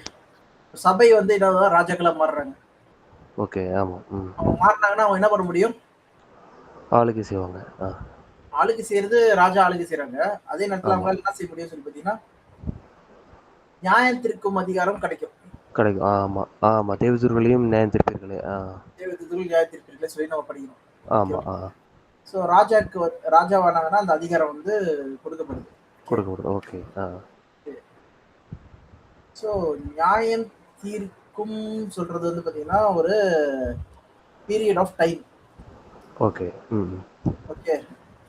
சபை வந்து என்ன ராஜாக்களா மாறுறாங்க. ஓகே. ஆமாம். ம். அவங்க மாறினாங்கன்னா அவங்க என்ன பண்ண முடியும்? ஆளுக்கு செய்வாங்க. ஆளுக்கு செய்யறது ராஜா ஆளுக்கு செய்யறாங்க. அதே நேரத்தில் ஆமா. அவங்க என்ன செய்ய முடியும் சொல்லி பார்த்தீங்கன்னா, நியாயத்திற்கும் அதிகாரம் கிடைக்கும். கிடைக்கும். ஆமாம் ஆமாம். தேவதூர்களையும் நியாயம் தீர்ப்பீர்களே. தேவதூதர்கள் நியாயத்திற்கு சொல்லி நம்ம படிக்கணும். ஆமாம். ஸோ ராஜாவானாங்கன்னா அந்த அதிகாரம் வந்து கொடுக்கப்படுது. கொடுக்கப்படுது. ஓகே. ஸோ நியாயம் தீர்க்கும் சொல்றது வந்து பார்த்தீங்கன்னா ஒரு பீரியட் ஆஃப் டைம். ஓகே. ம். ஓகே.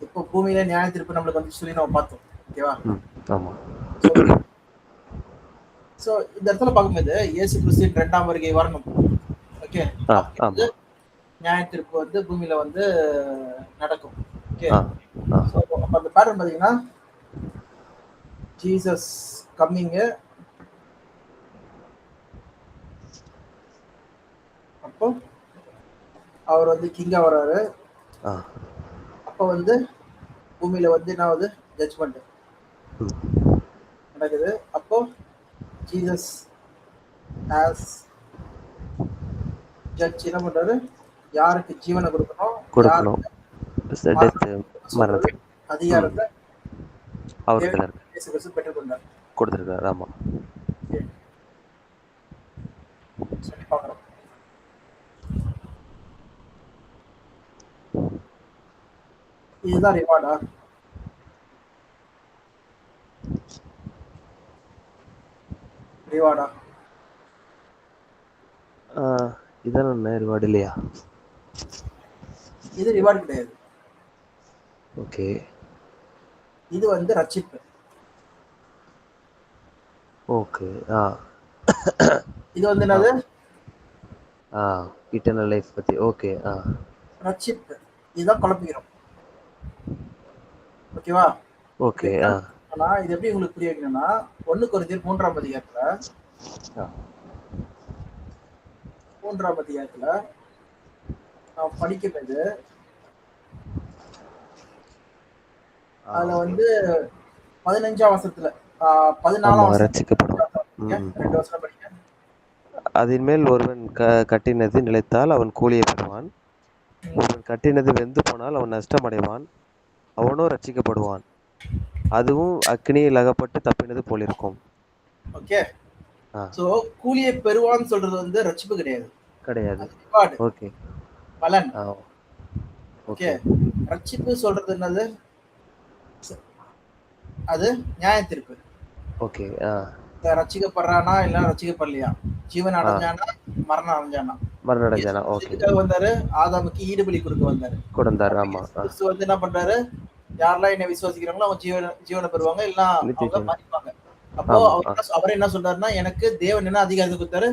இப்போ பூமியில நியாய தீர்ப்பு நம்மளுக்கு வந்து சொல்லி நம்ம பார்த்தோம். ஓகேவா? ம். ஆமாம். ஸோ இந்த இடத்துல பார்க்கும்போது இயேசு கிறிஸ்துவின் 2ஆம் வருகை வரணும். ஓகே. ஆமாம். நியாய தீர்ப்பு வந்து பூமியில வந்து நடக்கும். ஓகே. ஆ ஸோ அப்போ அந்த பேட்டர்ன் பார்த்தீங்கன்னா ஜீசஸ் கம்மிங்கு, அப்போ அவர் வந்து கிங்கா வர்றாரு. அப்போ வந்து பூமியில வந்து என்ன ஆகுது? ஜட்ஜ்மெண்ட் நடக்குது. அப்போ ஜீசஸ் ஆஸ் ஜட்ஜ் என்ன பண்றாரு? யாருக்கு ஜீவனை கொடுக்கணும், மரணத்தை அதிகாரத்தை அவர்கிட்ட இயேசு கிறிஸ்து பெற்றுக்கொண்டார். கொடுத்திருக்காரு. ஆமாம். சொல்லி பார்க்குறோம். இதுதான் ரிவார்டா? ரிவார்டா? இதான் ரிவார்டு இல்லையா? இது ரிவார்டு கிடையாது. ஓகே. இது வந்து ரட்சிப்பு. ஓகே. இது வந்து என்னது? இட்டர்னல் லைஃப் பத்தி. ஓகே. ரட்சிப்பு. இதுதான் குழப்பிக்கிறோம். ஓகேவா? ஓகே. ஆனா இது எப்படி உங்களுக்கு புரிய வைக்கணும்னா 1 கொரிந்தியர் 3ஆம் அதிகாரத்துல நான் படிக்கிறது அதுல வந்து 15ஆம் வசனத்துல 14ஆம் ரட்சிக்கப்படும். 2 வசனம் படிங்க. அதன் மேல் ஒருவன் கட்டினது நிலைத்தால் அவன் கூலியை பெறுவான். ஒருவன் கட்டினது வெந்து போனால் அவன் நஷ்டமடைவான். அவனோ ரட்சிக்கப்படுவான். அதுவும் அக்னியில் அகப்பட்டு தப்பினது போல் இருக்கும். ஓகே. சோ கூலியை பெறுவான்னு சொல்றது வந்து ரட்சிப்பு கிடையாது. ஓகே. பலன். ஓகே. ரட்சிப்பு சொல்றது என்னது? அது நியாய தீர்ப்பு. ஓகே. ரட்சிக்கப்படுறானா இல்ல ரட்சிக்கப்படலையா, ஜீவன் அடைஞ்சானா மரணம் அடைஞ்சானா. ஓகே. வந்தாரு ஆதாமுக்கு ஈடுபலி கொடுக்க வந்தாரு. ஆமா. கிறிஸ்து வந்து என்ன பண்றாரு? யாரெல்லாம் என்ன விசுவாசிக்கிறாங்களோ அவங்க ஜீவனை பெறுவாங்க, இல்ல அவங்க மரிப்பாங்க. அப்போ ஆமா. அவர் என்ன சொல்றாருன்னா, எனக்கு தேவன் என்ன அதிகாரத்தை கொடுத்தாரு?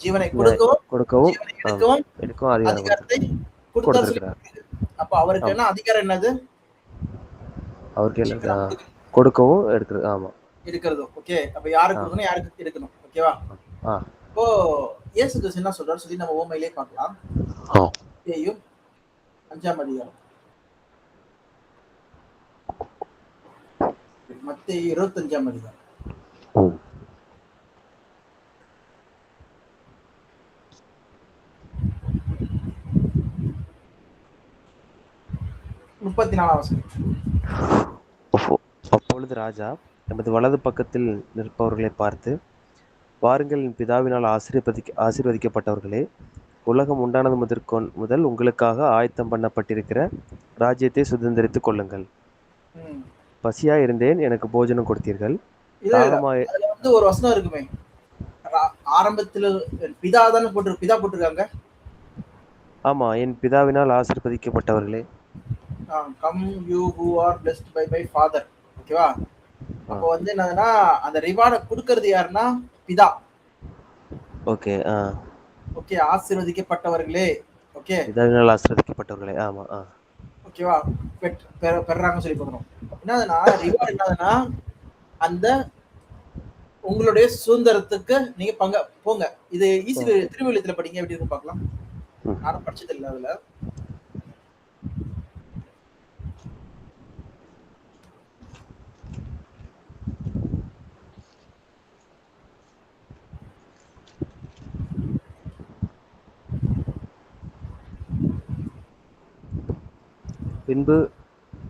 ஜீவனை நியாய கொடுக்கவும், கொடுக்கவும் ஜீவனை ஆமா எடுக்கவும் எனக்கும் அதிகாரம் அதிகாரத்தை கொடுத்தாரு சொல்லி. கொடுத்திருக்கிறார். அப்ப அவருக்கு ஆமா. என்ன அதிகாரம் என்னது? அவருக்கு என்ன ஜீவனை கொடுக்கிறது, கொடுக்கவும் எடுக்கிறது. ஆமா. இருக்கிறதும். ஓகே. அப்ப யாருக்கு ஆ. கொடுக்கணும், யாருக்கு எடுக்கணும். ஓகேவா? ஆ. இப்போ இயேசு கிறிஸ்து என்ன சொல்றாரு சொல்லி நம்ம ஓமையிலே பார்க்கலாம். ஆ. மத்தேயு 5ஆம் அதிகாரம். மத்தேயு 25ஆம் அதிகாரம். ம். 34ஆம் வசனம். அப்பொழுது ராஜா தமது வலது பக்கத்தில் நிற்பவர்களை பார்த்து, வாருங்கள், என் பிதாவினால் ஆசீர்வதிக்கப்பட்டவர்களே, உலகம் உண்டானது முதல் உங்களுக்காக ஆயத்தம் பண்ணப்பட்டிருக்கிற ராஜ்யத்தை சுதந்திரித்துக் கொள்ளுங்கள். ம். பசியா இருந்தேன், எனக்கு போஜனம் கொடுத்தீர்கள். இல்ல, இல்ல. தாகமாய் அதுல வந்து ஒரு வசனம் இருக்குமே. ஆரம்பத்துல பிதா தானே பிதா போட்டிருக்காங்க. ஆமா, என் பிதாவினால் ஆசீர்வதிக்கப்பட்டவர்களே. Come you who are blessed by my father. ஓகேவா? அப்போ வந்து என்னதுன்னா, அந்த ரிவார்டை கொடுக்கறது யாருன்னா பிதா. ஓகே. ஓகே, ஆசீர்வதிக்கப்பட்டவர்களே. ஓகே, பிதாவினால் ஆசீர்வதிக்கப்பட்டவர்களே. ஆமா. ஓகேவா? பெறாங்கன்னு சொல்லி பார்க்கணும். என்னதுன்னா, ரிவார்டு என்னதுன்னா, அந்த உங்களுடைய சுதந்திரத்துக்கு நீங்க போங்க. இது ஈஸி. திருவள்ளுவத்துல படிங்க, எப்படி இருக்கு பார்க்கலாம். நானும் படிச்சது இல்லை அதுல. பின்பு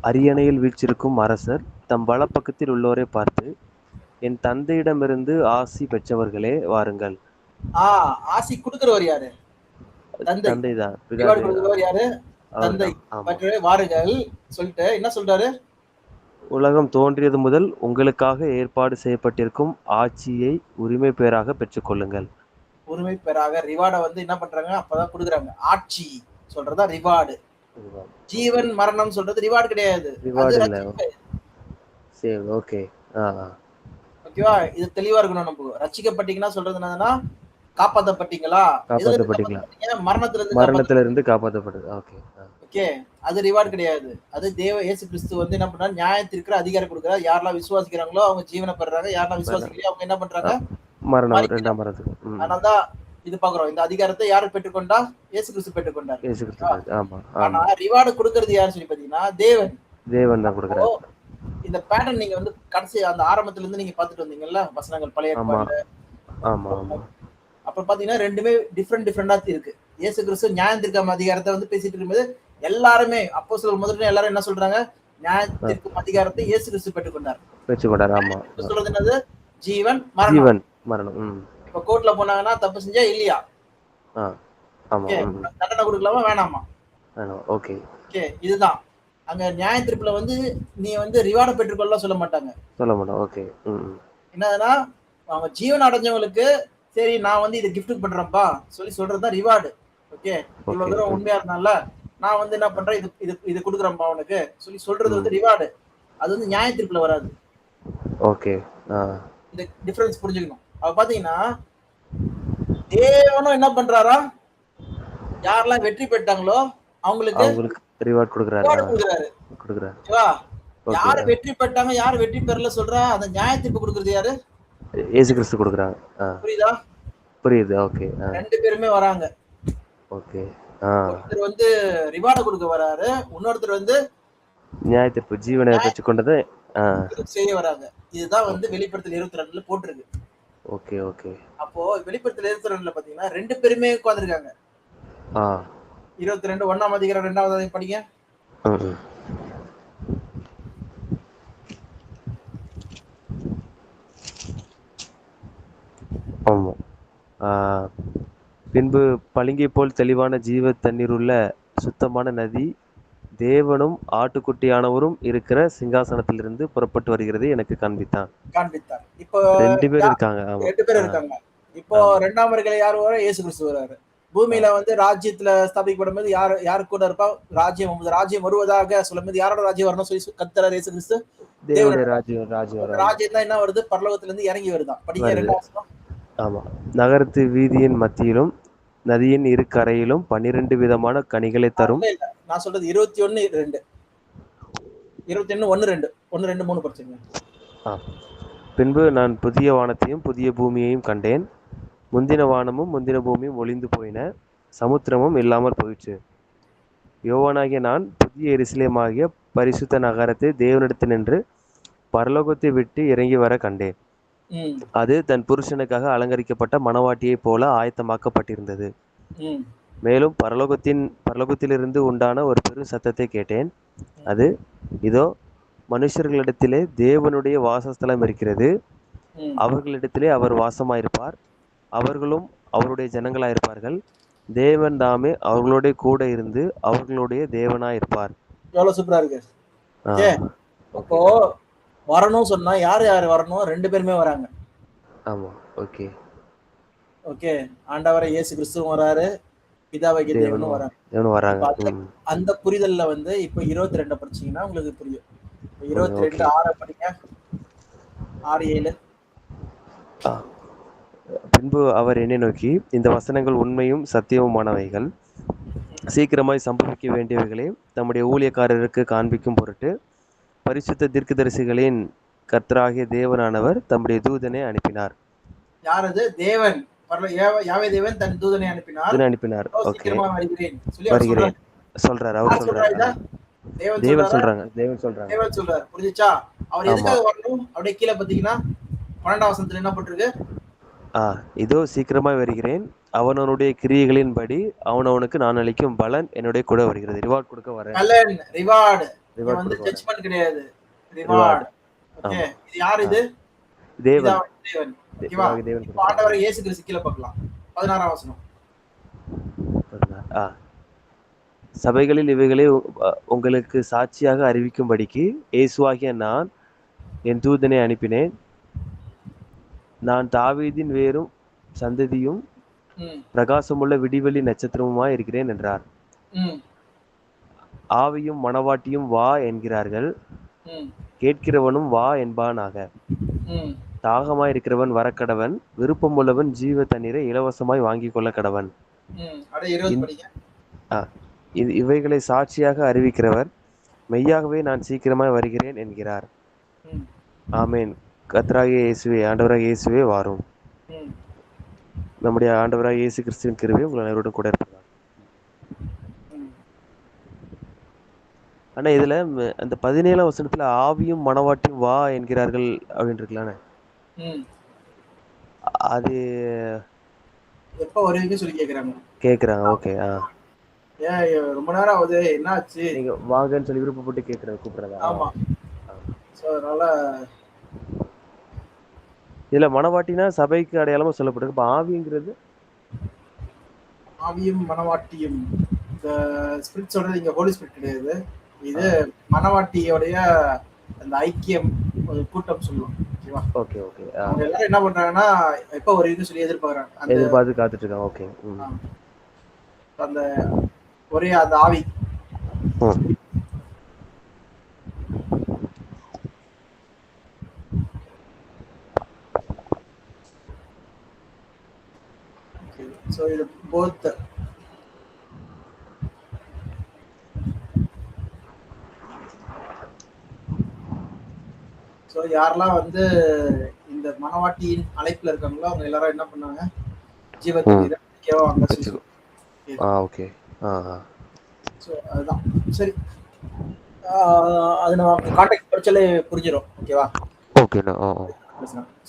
அரியணையில் வீற்றிருக்கும் அரசர் தம் வலப்பக்கத்தில் உள்ளோரை பார்த்து, என் தந்தையிடமிருந்து ஆசி பெற்றவர்களே, வாருங்கள். ஆசி கொடுக்கிறவர் யாரு? தந்தைதான். ரிவார்டு கொடுக்கிறவர் யாரு? தந்தை. மற்றவரே வாருங்கள் சொல்லிட்டு என்ன சொல்றாரு? உலகம் தோன்றியது முதல் உங்களுக்காக ஏற்பாடு செய்யப்பட்டிருக்கும் ஆட்சியை உரிமை பேராக பெற்றுக்கொள்ளுங்கள். உரிமை பேராக ரிவார்டை வந்து என்ன பண்றாங்க? அப்பதான் கொடுக்குறாங்க. ஆட்சி சொல்றதா ரிவார்டு. ஜீவன் மரணம் சொல்றது ரிவார்டு கிடையாது. ஓகேவா? இது தெளிவா இருக்கணும். நம்ம ரட்சிக்கப்பட்டீங்கன்னா சொல்றது என்னன்னா, காப்பாற்றப்பட்டீங்களா? மரணத்துல இருந்து காப்பாற்றப்படுது. ஓகே, அது ரிவார்டு கிடையாது. அது இயேசு கிறிஸ்து வந்து என்ன பண்றாரு? நியாயத்திற்கு அதிகாரம் கொடுக்குறாரு. யாரெல்லாம் விசுவாசிக்கிறாங்களோ அவங்க ஜீவனை பெறாங்க. யாரெல்லாம் விசுவாசிக்கலையோ அவங்க என்ன பண்றாங்க? அதனாலதான் இது பாக்குறோம். இந்த அதிகாரத்தை யாரு பெற்றுக்கொண்டா? இயேசு கிறிஸ்து பெற்றுக்கொண்டார். ஆனா ரிவார்டு கொடுக்கறது யாரு சொல்லி பாத்தீங்கன்னா, தேவன் தான் கொடுக்குறாரு. இந்த பேட்டர்ன் நீங்க வந்து கடைசி அந்த ஆரம்பத்துல இருந்து நீங்க பாத்துட்டு வந்தீங்கல்ல வசனங்கள், பழைய ஏற்பாடு. அப்புறம் பாத்தீங்கன்னா ரெண்டுமே டிஃப்ரெண்டா இருக்கு. இயேசு கிறிஸ்து நியாயத்திற்கும் அதிகாரத்தை வந்து பேசிட்டு இருக்கும்போது எல்லாருமே அப்போஸ்தலர் முதல்ல எல்லாரும் என்ன சொல்றாங்க? நியாயத்திற்கும் அதிகாரத்தை இயேசு கிறிஸ்து பெற்றுக்கொண்டார். சொல்றது என்னது? ஜீவன் மரணம். இப்ப கோர்ட்ல போனாங்கன்னா தப்பு செஞ்சா இல்லையா? தண்டனை கொடுக்கலாமா வேணாமா? ஓகே, இதுதான். அங்க நியாய தீர்ப்புல வந்து நீ வந்து ரிவார்டை பெற்றுக்கொள்ள சொல்ல மாட்டாங்க. ஓகே. என்னதுன்னா, அவங்க ஜீவன் அடைஞ்சவங்களுக்கு சரி நான் வந்து இதை கிஃப்ட் பண்றேன்ப்பா சொல்லி சொல்றதுதான் ரிவார்டு. ஓகே, இவ்வளவு தூரம் உண்மையா இருந்தால நான் வந்து என்ன பண்றேன், இது கொடுக்குறேன்ப்பா அவனுக்கு சொல்லி சொல்றது வந்து ரிவார்டு. அது வந்து நியாய தீர்ப்புல வராது. ஓகே, இந்த டிஃபரன்ஸ் புரிஞ்சுக்கணும். அவ பாத்தீங்கன்னா தேவனும் என்ன பண்றாரா, யாரெல்லாம் வெற்றி பெற்றாங்களோ அவங்களுக்கு ரிவார்ட் கொடுக்குறாரு. யாரு வெற்றி பெற்றாங்க யாரு வெற்றி பெறல சொல்றா, அந்த நியாய தீர்ப்பு கொடுக்கறது யாரு? இயேசு கிறிஸ்து கொடுக்குறாங்க. புரியுதா? புரியுது. ஓகே, ரெண்டு பேருமே வராங்க. ஓகே. ஒருத்தர் வந்து ரிவார்டை கொடுக்க வராரு, இன்னொருத்தர் வந்து நியாய தீர்ப்பு ஜீவனை பெற்றுக்கொண்டதை செய்ய வராங்க. இதுதான் வந்து வெளிப்படுத்தல் 22ல போட்டிருக்கு. Okay, okay. அப்போ வெளிப்படுத்தல் 22ல பாத்தீங்கன்னா ரெண்டு பேருமே உட்கார்ந்திருக்காங்க. 22 1ஆம் அதிகாரம் 2வது அதிகாரம் படிங்க. ஆமா. பின்பு பளிங்கை போல் தெளிவான ஜீவ தண்ணீர் உள்ள சுத்தமான நதி தேவனும் ஆட்டுக்குட்டியானவரும் இருக்கிற சிங்காசனத்திலிருந்து புறப்பட்டு வருகிறது எனக்கு காண்பித்தார். இப்போ 2 பேர் இருக்காங்க. இப்போ 2ஆம் வருகையில யார் வர? இயேசு கிறிஸ்து வராரு. பூமியில வந்து ராஜ்யத்துல ஸ்தாபிக்கப்படும் போது யாரு கூட இருப்பா? ராஜ்யம் வருவதாக சொல்லும் போது யாரோட ராஜ்யம் வரணும் சொல்லி கர்த்தர் இயேசு கிறிஸ்து தேவனுடைய தேவனோட ராஜ்யம் அந்த வரும். ராஜ்யம் தான் என்ன வருது? பரலோகத்துல இருந்து இறங்கி வருதான். படிங்க வருது. 2ஆம் வசனம். ஆமா. நகரத்து வீதியின் மத்தியிலும் நதியின் இரு கரையிலும் 12 விதமான கனிகளை தரும். இல்ல நான் சொல்றது 21:2 21:1 2 3 படிச்சுங்க. பின்பு நான் புதிய வானத்தையும் புதிய பூமியையும் கண்டேன். முந்தின வானமும் முந்தின பூமியும் ஒளிந்து போயின, சமுத்திரமும் இல்லாமல் போயிற்று. யோவானாகிய நான் புதிய எருசலேமாகிய பரிசுத்த நகரத்தை தேவனிடத்தினின்று பரலோகத்தை விட்டு இறங்கி வர கண்டேன். அது தன் புருஷனுக்காக அலங்கரிக்கப்பட்ட மணவாட்டியைப் போல ஆயத்தமாக்கப்பட்டிருந்தது. மேலும் பரலோகத்திலிருந்து உண்டான ஒரு பெரும் சத்தத்தை கேட்டேன். அது, இதோ மனுஷர்களிடத்திலே தேவனுடைய வாசஸ்தலம் இருக்கிறது, அவர்களிடத்திலே அவர் வாசமாயிருப்பார், அவர்களும் அவருடைய ஜனங்களாயிருப்பார்கள், தேவன் தாமே அவர்களோட கூட இருந்து அவர்களுடைய தேவனாயிருப்பார். எவ்வளவு சூப்பரா இருக்கு. அப்போ வரணும் சொன்னா யாரு வரணும்? 2 பேருமே வராங்க. ஆமா. Okay okay. ஆண்டவரை இயேசு கிறிஸ்துவும் வராரு, பிதாவாகிய தேவனும் வராங்க. அந்த புரிதல்ல வந்து இப்ப 22 படிச்சீங்கன்னா உங்களுக்கு புரியும். 22 6 படிங்க. 6 7. பின்பு அவர் என்னை நோக்கி, இந்த வசனங்கள் உண்மையும் சத்தியமுமானவைகள், சீக்கிரமாய் சம்பவிக்க வேண்டியவைகளே தம்முடைய ஊழியக்காரருக்கு காண்பிக்கும் பொருட்டு பரிசுத்த தீர்க்கதரிசிகளின் கர்த்தராகிய தேவனானவர் தம்முடைய தூதனை அனுப்பினார். யார் அது? தேவன். யாவே தேவன் தன் தூதனை அனுப்பினார். ஓகே. வருகிறேன் சொல்றாரு. அவர் சொல்றாரு. தேவன் சொல்றாங்க. புரிஞ்சுச்சா? அவர் எதுக்காக வரணும்? அப்படியே கீழே பாத்தீங்கன்னா 12ஆம் வசனத்துல என்ன போட்டிருக்கு? இதோ சீக்கிரமாய் வருகிறேன், அவனவனுடைய கிரியைகளின்படி அவனவனுக்கு நான் அளிக்கும் பலன் என்னுடைய கூட வருகிறது. ரிவார்ட் கொடுக்க வரேன். பலன், ரிவார்ட். இது வந்து ஜட்ஜ்மென்ட் கிடையாது, ரிவார்ட். ஓகே. இது யார்? இது தேவன். ஓகேவா? இப்போ ஆண்டவரை இயேசு கிறிஸ்து கீழே பார்க்கலாம். 16ஆம் வசனம். சபைகளில் இவைகளை உங்களுக்கு சாட்சியாக அறிவிக்கும்படிக்கு இயேசுவாகிய நான் என் தூதனை அனுப்பினேன். நான் தாவீதின் வேரும் சந்ததியும் பிரகாசமுள்ள விடிவெளி நட்சத்திரமுமாய் இருக்கிறேன் என்றார். ஆவியும் மணவாட்டியும் வா என்கிறார்கள், கேட்கிறவனும் வா என்பானாக. தாகமாய் இருக்கிறவன் வரக்கடவன், விருப்பம் உள்ளவன் ஜீவ தண்ணீரை இலவசமாய் வாங்கி கொள்ள கடவன். இவைகளை சாட்சியாக அறிவிக்கிறவர் மெய்யாகவே நான் சீக்கிரமாய் வருகிறேன் என்கிறார். ஆமேன். கர்த்தராகிய இயேசுவே, ஆண்டவராகிய இயேசுவே வாரும். நம்முடைய ஆண்டவராகிய இயேசு கிறிஸ்துவின் கிருபை உங்கள் அனைவரோடும் கூட இருப்பார். ஆனா இதுல அந்த 17ஆம் வசனத்துல ஆவியும் மணவாட்டியும் வா என்கிறார்கள் அப்படின்னு இருக்கலானே, அது எப்ப வருவீங்க சொல்லி கேக்குறாங்க. ஓகே. ரொம்ப நேரம் ஆகுது, என்ன ஆச்சு? நீங்க வாங்கன்னு சொல்லி விருப்பப்பட்டு கூப்பிடுறதா? ஆமா. சோ அதனால இதுல மணவாட்டினா சபைக்கு அடையாளமா சொல்லப்படுது. இப்ப ஆவிங்கிறது ஆவியும் மணவாட்டியும் ஸ்பிரிட் சொல்றது இங்க ஹோலி ஸ்பிரிட் கிடையாது. இது மணவாட்டியோடைய அந்த ஐக்கியம் கூட்டம் சொல்லுவோம். ஓகே. அவங்க எல்லாரும் என்ன பண்றாங்கன்னா எப்ப ஒரு இது சொல்லி எதிர்பார்த்து காத்துட்டு இருக்காங்க. ஓகே. அந்த ஒரே அந்த ஆவி. So இது both. ஸோ யாரெல்லாம் வந்து இந்த மணவாட்டியின் அழைப்புல இருக்காங்களோ அவங்க எல்லாரும் என்ன பண்ணாங்க? ஜீவத்தண்ணீரை குடிக்கவாங்க. ஓகே. ஸோ அதுதான் சரி. அது நம்ம கான்டாக்ட் படிச்சாலே புரிஞ்சிடும். ஓகேவா? ஓகேண்ணா.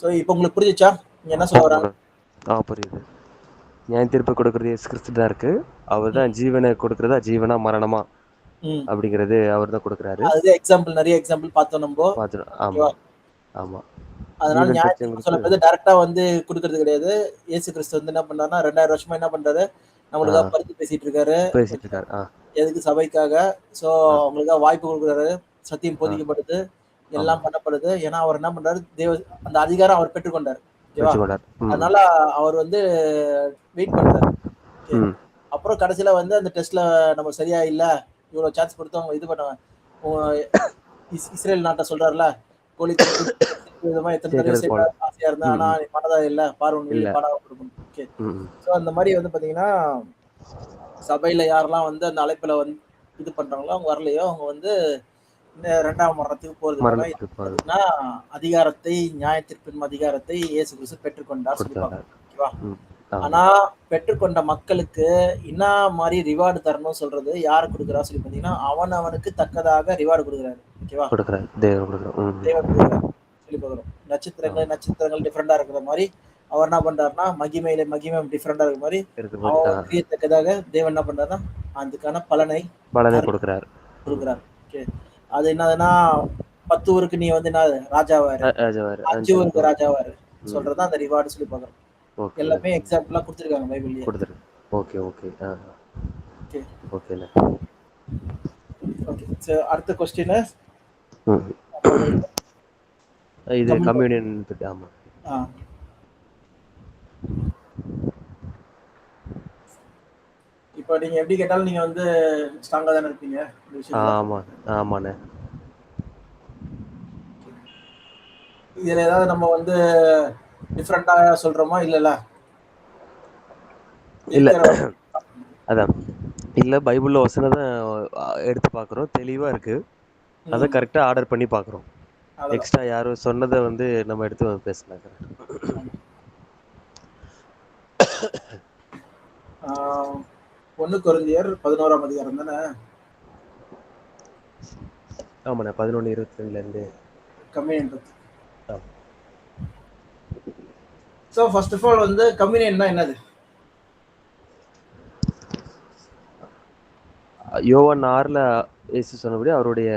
ஸோ இப்போ உங்களுக்கு புரிஞ்சிச்சா நீங்க என்ன சொல்ல வராங்க? புரியுது. நியாய தீர்ப்பு கொடுக்கறது இயேசு கிறிஸ்து தான் இருக்கு. அவர் தான் ஜீவனை கொடுக்கறதா, ஜீவனா மரணமா அப்படிங்கிறது அவர் தான் கொடுக்குறாரு. அது எக்ஸாம்பிள், நிறைய எக்ஸாம்பிள் பார்த்தோம் நம்ம. ஆமா. அதனால நியாய தீர்ப்பு சொல்லும்போது டைரக்டா வந்து கொடுக்கறது கிடையாது. இயேசு கிறிஸ்து வந்து என்ன பண்ணாருன்னா 2000 வருஷமா என்ன பண்றாரு? நம்மளுக்காக பரிந்து பேசிட்டு இருக்காரு. எதுக்கு? சபைக்காக. சோ அவங்களுக்காக வாய்ப்பு கொடுக்குறாரு. சத்தியம் போதிக்கப்படுது, எல்லாம் பண்ணப்படுது. ஏன்னா அவர் என்ன பண்றாரு? அந்த அதிகாரம் அவர் பெற்றுக்கொண்டார். அதனால அவர் வந்து வெயிட் பண்றாரு. ம் அப்புறம் கடைசியில வந்து அந்த டெஸ்ட்ல நம்ம சரியா இல்ல, இவ்வளவு சான்ஸ் கொடுத்து அவங்க இது பண்ணுவாங்க. இஸ்ரேல் நாட்டை சொல்றாருல, கோழி தூக்கி விதமா எத்தனை தடவை சேர்க்கறது போல. செய்ய ஆசையா இருந்தேன், ம் ஆனா ம் நீ பண்ணதா இல்ல, பாரு உன் இல்ல. வேலை பாடாம கொடுக்கும். ஓகே. ம் ம் ஸோ அந்த மாதிரி வந்து பாத்தீங்கன்னா, சபையில யாரெல்லாம் வந்து அந்த அழைப்புல வந்து இது பண்றாங்களோ அவங்க வரலையோ அவங்க வந்து இந்த 2ஆம் மரணத்துக்கு போறதுக்கான மரணத்துக்கு போறது பாத்தீங்கன்னா அதிகாரத்தை, நியாய தீர்ப்பின் அதிகாரத்தை இயேசு கிறிஸ்து பெற்றுக்கொண்டார் சொல்லி கொடுத்தாரு. பார்க்கிறோம். ஓகேவா? ம் ஆமா. ஆனா பெற்றுக்கொண்ட மக்களுக்கு என்ன மாதிரி ரிவார்டு தரணும்னு சொல்றது யாரு கொடுக்குறா சொல்லி பாத்தீங்கன்னா, அவனுக்கு தக்கதாக ரிவார்டு கொடுக்குறாரு. ஓகேவா? கொடுக்குறாரு. தேவன் கொடுக்குறாரு. ம் தேவன் கொடுக்குறாரு சொல்லி பார்க்கிறோம். ஆமா. நட்சத்திரங்கள் டிஃப்ரெண்டா இருக்கிற மாதிரி அவர் என்ன பண்றாருன்னா, மகிமை டிஃப்ரெண்டா இருக்கிற மாதிரி இருக்கும்போது அவன் கிரியத்தக்கதாக தேவன் என்ன பண்றாருன்னா, அதுக்கான பலனை பலனை கொடுக்குறாரு. கொடுக்குறாரு. ஓகே. அது என்னதுன்னா 10 ஊருக்கு நீ வந்து என்ன ராஜாவாரு, ராஜாவாரு 5 ஊருக்கு அஞ்சு. ராஜாவாரு ம் சொல்றதுதான் அந்த ரிவார்டு சொல்லி பார்க்கிறோம். ஓகே எல்லாமே எக்ஸாம்பிளா கொடுத்துருக்காங்க பைபிள்லயே. கொடுத்துரு. Okay okay okay. ஓகேண்ணே. ஓகே. சோ அடுத்த கொஸ்டின் ம் இது கம்யூனியன் பத்தி. ஆமா. இப்போ நீங்க எப்படி கேட்டாலும் நீங்க வந்து ஸ்ட்ராங்கா தானே இருப்பீங்க இந்த விஷயத்துல. ஆமா ஆமாண்ணே. இதுல ஏதாவது நம்ம வந்து டிஃப்ரெண்டா சொல்றோமா இல்லல? இல்ல அதான் இல்ல, பைபிள்ல வசனத்தை எடுத்து பார்க்குறோம், தெளிவா இருக்கு. அதை கரெக்டா ஆர்டர் பண்ணி பார்க்குறோம். எக்ஸ்ட்ரா யாரும் சொன்னதை வந்து நம்ம எடுத்து பேசலாம். 1 கொரிந்தியர் 11ஆம் அதிகாரம் தானே? ஆமாண்ணே. 11:22 இருந்து கம்யூனியன் பத்தி. சோ ஃபர்ஸ்ட் ஆஃப் ஆல் வந்து கம்யூனியன்னா என்னது? யோவான் 6ல இயேசு சொன்னபடி அவருடைய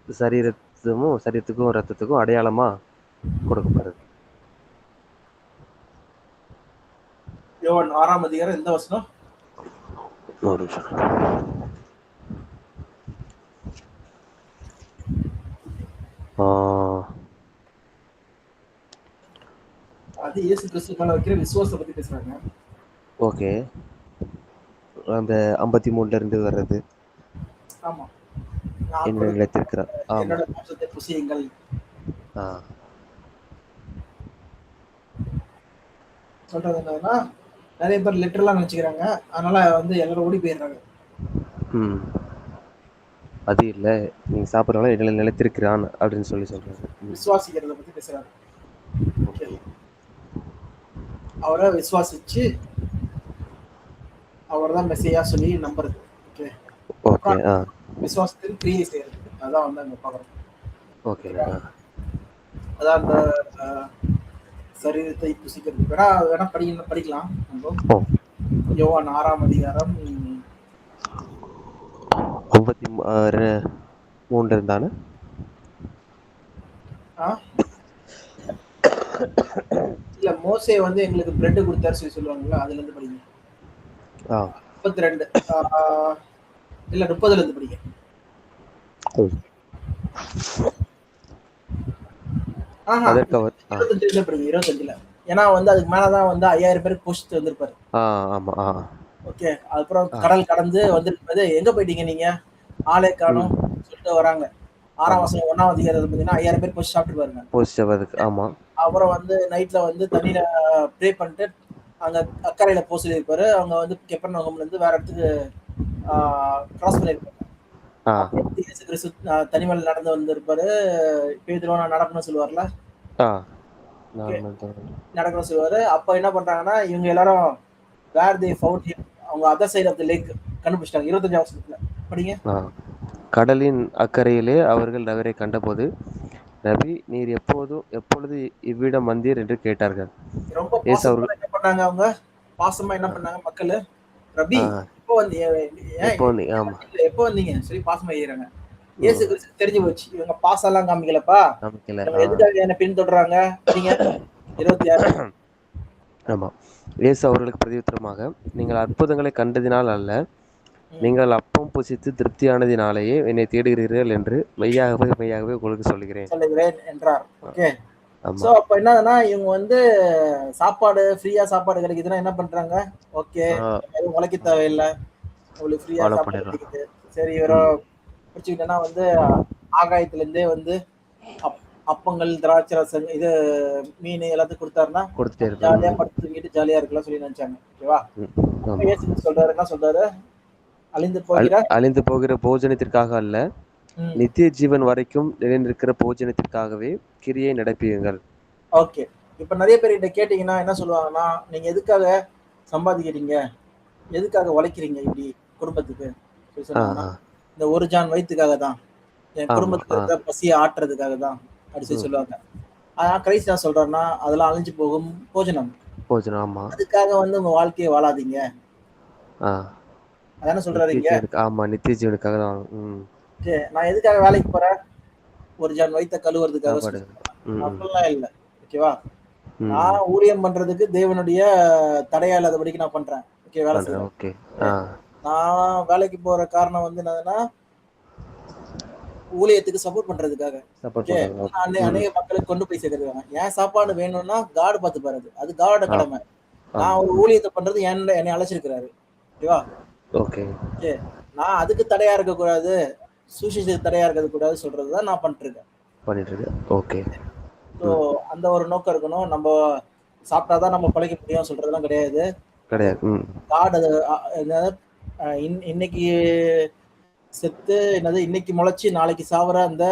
சரீரத்துக்கும் ரத்தத்துக்கும் அடையாளமா கொடுக்கப்படுது. யோவான் 6ஆம் அதிகாரம் எந்த வசனம்? ஒரு நிமிஷம். அது இயேசு கிறிஸ்து மேல வைக்கிற விசுவாசத்தை பத்தி பேசுறாங்க. ஓகே. அந்த 53ல இருந்து வர்றது. ஆமா. என்ன நிலைத்திருக்கிறார். என்னோட மாம்சத்தை புசியுங்கள். சொல்றது என்னன்னா, நிறைய பேர் லிட்டரலா நினைச்சுக்கிறாங்க, அதனால வந்து எல்லாரும் ஓடி போயிடுறாங்க. அது இல்ல, நீங்க சாப்பிடறவங்க என்னல நிலைத்திருக்கிறான் அப்படின்னு சொல்றாரு. விசுவாசிக்கிறத பத்தி பேசுறாரு. அவரை விசுவாசிச்சு அவர்தான் மெசியா சொல்லி நம்புறது. ஓகே. ஓகே. விசுவாசத்தின் கிரியை செய்யறது, அதான் வந்து அங்க பார்க்கறோம். ஓகே. அதான் அந்த சரீரத்தை புசிக்கிறது வேணா படிக்கலாம். யோவான் 6ஆம் அதிகாரம் 53 இருந்தானே. இல்ல, மோசே வந்து எங்களுக்கு பிரெட் கொடுத்தாரு சொல்லி சொல்லுவாங்கல்ல, அதுல இருந்து படிங்க. 32 இல்ல 30ல இருந்து படிங்க. அதற்கு அவர் 25ல படிங்க. 25ல. ஏன்னா வந்து அதுக்கு மேலதான் வந்து 5000 பேருக்கு போஸ்ட் வந்திருப்பாரு. ஆமா. ஓகே. அப்புறம் கடல் கடந்து வந்திருப்பது, எங்க போயிட்டீங்க நீங்க, ஆளே காணோம் சொல்லிட்டு வராங்க. 6ஆம் வசனம் 1ஆம் அதிகாரத்துல பாத்தீங்கன்னா 5000 பேர் போஸ்ட் சாப்பிட்டு பாருங்க. போஸ்ட். ஆமா. அப்புறம் வந்து நைட்ல வந்து தண்ணியில ப்ரே பண்ணிட்டு அங்க அக்கறையில போக சொல்லியிருப்பாரு. அவங்க வந்து கெப்பர்நகம்ல இருந்து வேற இடத்துக்கு கிராஸ் பண்ணிருப்பாங்க. இயேசு கிறிஸ்து தனிமலையில் நடந்து வந்திருப்பாரு. பேதுரு நான் நடக்கணும்னு சொல்லுவார்ல, நடக்கணும்னு சொல்லுவாரு. அப்ப என்ன பண்றாங்கன்னா இவங்க எல்லாரும் வேர் தே ஃபவுண்ட் ஹிம், அவங்க other side of the lake கண்டுபிடிச்சிட்டாங்க. 25ஆம் வசனத்துல படிங்க. கடலின் அக்கறையிலே அவர்கள் நகரை கண்டபோது, ரவி நீர் எப்பொழுது இவ்விடம் வந்தீர் என்று கேட்டார்கள். ரொம்ப பாசமா என்ன பண்ணாங்க, அவங்க பாசமா என்ன பண்ணாங்க மக்கள், ரபி எப்போ வந்தீங்க சொல்லி பாசமா ஏறாங்க. இயேசு கிறிஸ்து தெரிஞ்சு போச்சு, இவங்க பாசம் எல்லாம் காமிக்கலப்பா, எதுக்காக என்ன பின்தொடர்றாங்க. நீங்க 26. ஆமா. இயேசு அவர்களுக்கு பிரதியுத்தரமாக, நீங்கள் அற்புதங்களை கண்டதினால் அல்ல, நீங்கள் அப்பம் புசித்து திருப்தியானதினாலேயே என்னை தேடுகிறீர்கள் என்று மெய்யாகவே உங்களுக்கு சொல்லுகிறேன் என்றார். ஓகே. ஆமா. ஸோ அப்ப என்னதுன்னா, இவங்க வந்து சாப்பாடு ஃப்ரீயா சாப்பாடு கிடைக்குதுன்னா என்ன பண்றாங்க? ஓகே. ஆ எதுவும் உழைக்க ம். தேவையில்ல. உங்களுக்கு ஃப்ரீயா ஃபாலோ சாப்பாடு பண்ணிடுறோம். கிடைக்குது. சரி இவர ம். பிடிச்சுக்கிட்டோன்னா வந்து ஆகாயத்திலேருந்தே வந்து அப் அப்பங்கள், திராட்சை ரசம், இது மீன் எல்லாத்தையும் குடுத்தாருன்னா, குடுத்துட்டே நம்ம இருப்பேன். ஜாலியா ம். படுத்து தூங்கிட்டு ஜாலியா இருக்கலாம்னு சொல்லி நெனச்சாங்க. ஓகேவா? ம். அப்ப ஆமா. இயேசு கிறிஸ்து சொல்றாரு, என்ன சொல்றாரு? அழிந்து போகிற அழிந்து போகிற போஜனத்திற்காக அல்ல, ம். நித்திய ஜீவன் வரைக்கும் நிலைநிற்கிற போஜனத்திற்காகவே கிரியை நடப்பியுங்கள். ஓகே. இப்ப நெறைய பேர்கிட்ட கேட்டீங்கன்னா என்ன சொல்லுவாங்கன்னா, "நீங்க எதுக்காக சம்பாதிக்கிறீங்க? எதுக்காக உழைக்கிறீங்க இப்படி குடும்பத்துக்கு?" சொல்லி ஆ, சொன்னாங்கன்னா, ஆ. "இந்த ஒரு ஜான் வயித்துக்காக தான். என் ஆமா. குடும்பத்துல ஆ. இருக்கிற பசிய ஆற்றுறதுக்காக தான்." அப்படி சொல்லி ம். சொல்லுவாங்க. ஆனா கிறிஸ்து என்ன சொல்றாருன்னா, "அதெல்லாம் அழிஞ்சு போகும் போஜனம். போஜனம். ஆமா. அதுக்காக வந்து உங்க வாழ்க்கைய வாழாதீங்க." ஆ. அதானே சொல்றாரு நித்திய இங்க. ஜீவனுக்கு ஆமா. நித்திய ஜீவனுக்காக தான். ம். ஓகே. நான் எதுக்காக வேலைக்கு போறேன்? ஒரு ஜான் வயித்த கழுவுறதுக்காக சாப்பாடு. சொல்லி சொல்றாங்க. ம், ம். அப்படிலாம் இல்ல. ஓகேவா? ம், ம். நான் ஊழியம் பண்றதுக்கு தேவனுடைய தடையா இல்லாதபடிக்கு நான் பண்றேன். ஓகே, வேலை பண்றேன். செய்றேன். ஓகே. ஓகே. ஆ. நான் வேலைக்கு போற காரணம் வந்து என்னதுன்னா, ஊழியத்துக்கு சப்போர்ட் பண்றதுக்காக. Support okay. பண்றாங்க. ஓகே. நான் ம், ம். அநேக மக்களுக்கு கொண்டு போய் சேர்க்கறதுக்காக. என் சாப்பாடு வேணும்னா காட் பார்த்துப்பாரு அது. அது காடோட ஆ. கடமை. நான் ஆமா. ஒரு ம். ஊழியத்த பண்றது என்னை அழைச்சிருக்கிறாரு. ஓகேவா? ஓகே. ஓகே. நான் அதுக்கு தடையா இருக்கக்கூடாது. சுவிசேஷத்துக்கு தடையா இருக்கக்கூடாது சொல்றது தான் நான் பண்ணிட்டுருக்கேன். பண்ணிட்டு இருக்கு. ஓகே. ஸோ ம். அந்த ஒரு நோக்கம் இருக்கணும். நம்ப சாப்பிட்டா தான் நம்ம பொழைக்க முடியும் சொல்றதெல்லாம் கிடையாது. அது கிடையாது. ம். காட் அது என்னது இன்னைக்கு செத்து என்னது இன்னைக்கு முளைச்சு நாளைக்கு சாவற அந்த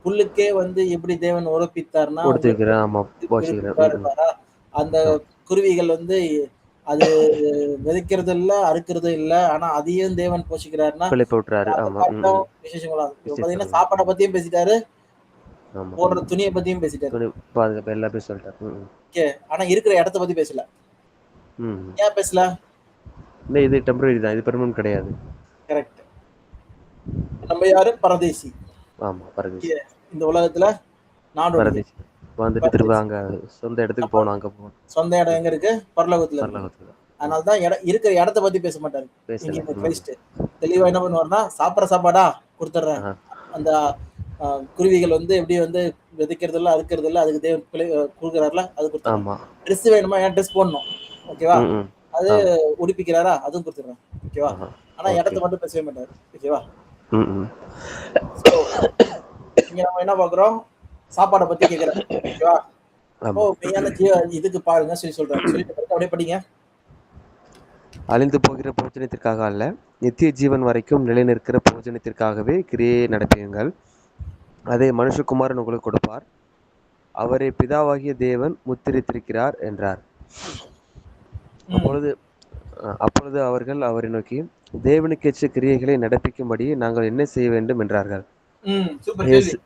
புல்லுக்கே வந்து எப்படி தேவன் உரப்பித்தார்னா, கொடுத்து உங்களுக்கு வைக்கிறேன். ஆமா. போஷிக்கிறேன். ம், உரப்பிப்பாரு ம். பாரா, அந்த ஆ. குருவிகள் வந்து அது விதைக்கிறதும் இல்ல, அறுக்கிறதும் இல்ல. ஆனா அதையும் தேவன் போஷிக்கிறார்னா, பிழைப்பு விட்டுறாரு. அந்த ஆமா. ம், காட்டும் ம். விசேஷங்களா இப்ப பாத்தீங்கன்னா விசேஷம். சாப்பாட பத்தியும் பேசிட்டாரு, ஆமா. போடுற துணிய பத்தியும் பேசிட்டாரு. துணி பாதுகாப்பு எல்லாமே சொல்லிட்டாரு. ம், ம். ஓகே. ஆனா இருக்கிற இடத்த பத்தி பேசல. ம். ஏன் பேசல? இல்ல இது டெம்பரரி தான். இது பெர்மனன்ட் கிடையாது. கரெக்ட். நம்ம யாரு? பரதேசி. ஆமா. பரதேசி. ஓகே. இந்த உலகத்துல நாடோடிகள். பரதேசி. வந்துட்டு திரும்ப பரதேசி. அங்க சொந்த இடத்துக்கு நம்ம போணும். அங்க போணும். சொந்த இடம் ம். எங்க இருக்கு? பரலோகத்துல இருக்கு. பரலோகத்துல. ம். அதனால தான் இருக்கிற இடத்த பத்தி பேச மாட்டாரு. பேசல. எங்கேயுமே ம். கிறிஸ்து. தெளிவா என்ன பண்ணுவாருன்னா, சாப்பிடுற சாப்பாடா குடுத்துடுறேன். ஆ. அந்த குருவிகள் வந்து எப்படி வந்து விதைக்கிறதில்ல, அறுக்கிறதில்ல, அதுக்கு தேவன் குடுக்குறார்ல, அது குடுத்துடுறேன். ஆமா. ட்ரெஸ் வேணுமா? ஏன் ட்ரெஸ் போடணும். ஓகேவா? ம், ம். அது ஆமா. உடுப்பிக்கிறாரா? அதுவும் குடுத்துடுறேன். ஓகேவா? ஆஹா. ஆனா ஓகே. இடத்த மட்டும் பேசவே மாட்டாரு. ஓகேவா? ம், ம். ஸோ இங்க நம்ம என்ன பார்க்குறோம்? சாப்பாட பத்தி கேட்கிறாரு. ஓகேவா? அப்போ ஆமா. மெய்யான இதுக்கு பாருங்க சொல்லி சொல்றாரு. சொல்லிட்டு பிறகு அப்படியே படிங்க. அழிந்து போகிற போஜனத்திற்காக அல்ல, நித்திய ஜீவன் வரைக்கும் நிலைநிற்கிற போஜனத்திற்காகவே கிரியை நடப்பியுங்கள். அதை மனுஷகுமாரன் உங்களுக்கு கொடுப்பார். அவரை பிதாவாகிய தேவன் முத்திரித்திருக்கிறார் என்றார். ம். அப்பொழுது அப்பொழுது அவர்கள் அவரை நோக்கி, தேவனுக்கேற்ற கிரியைகளை நடப்பிக்கும்படி நாங்கள் என்ன செய்ய வேண்டும் என்றார்கள். ம். சூப்பர் கேள்வி. இயேசு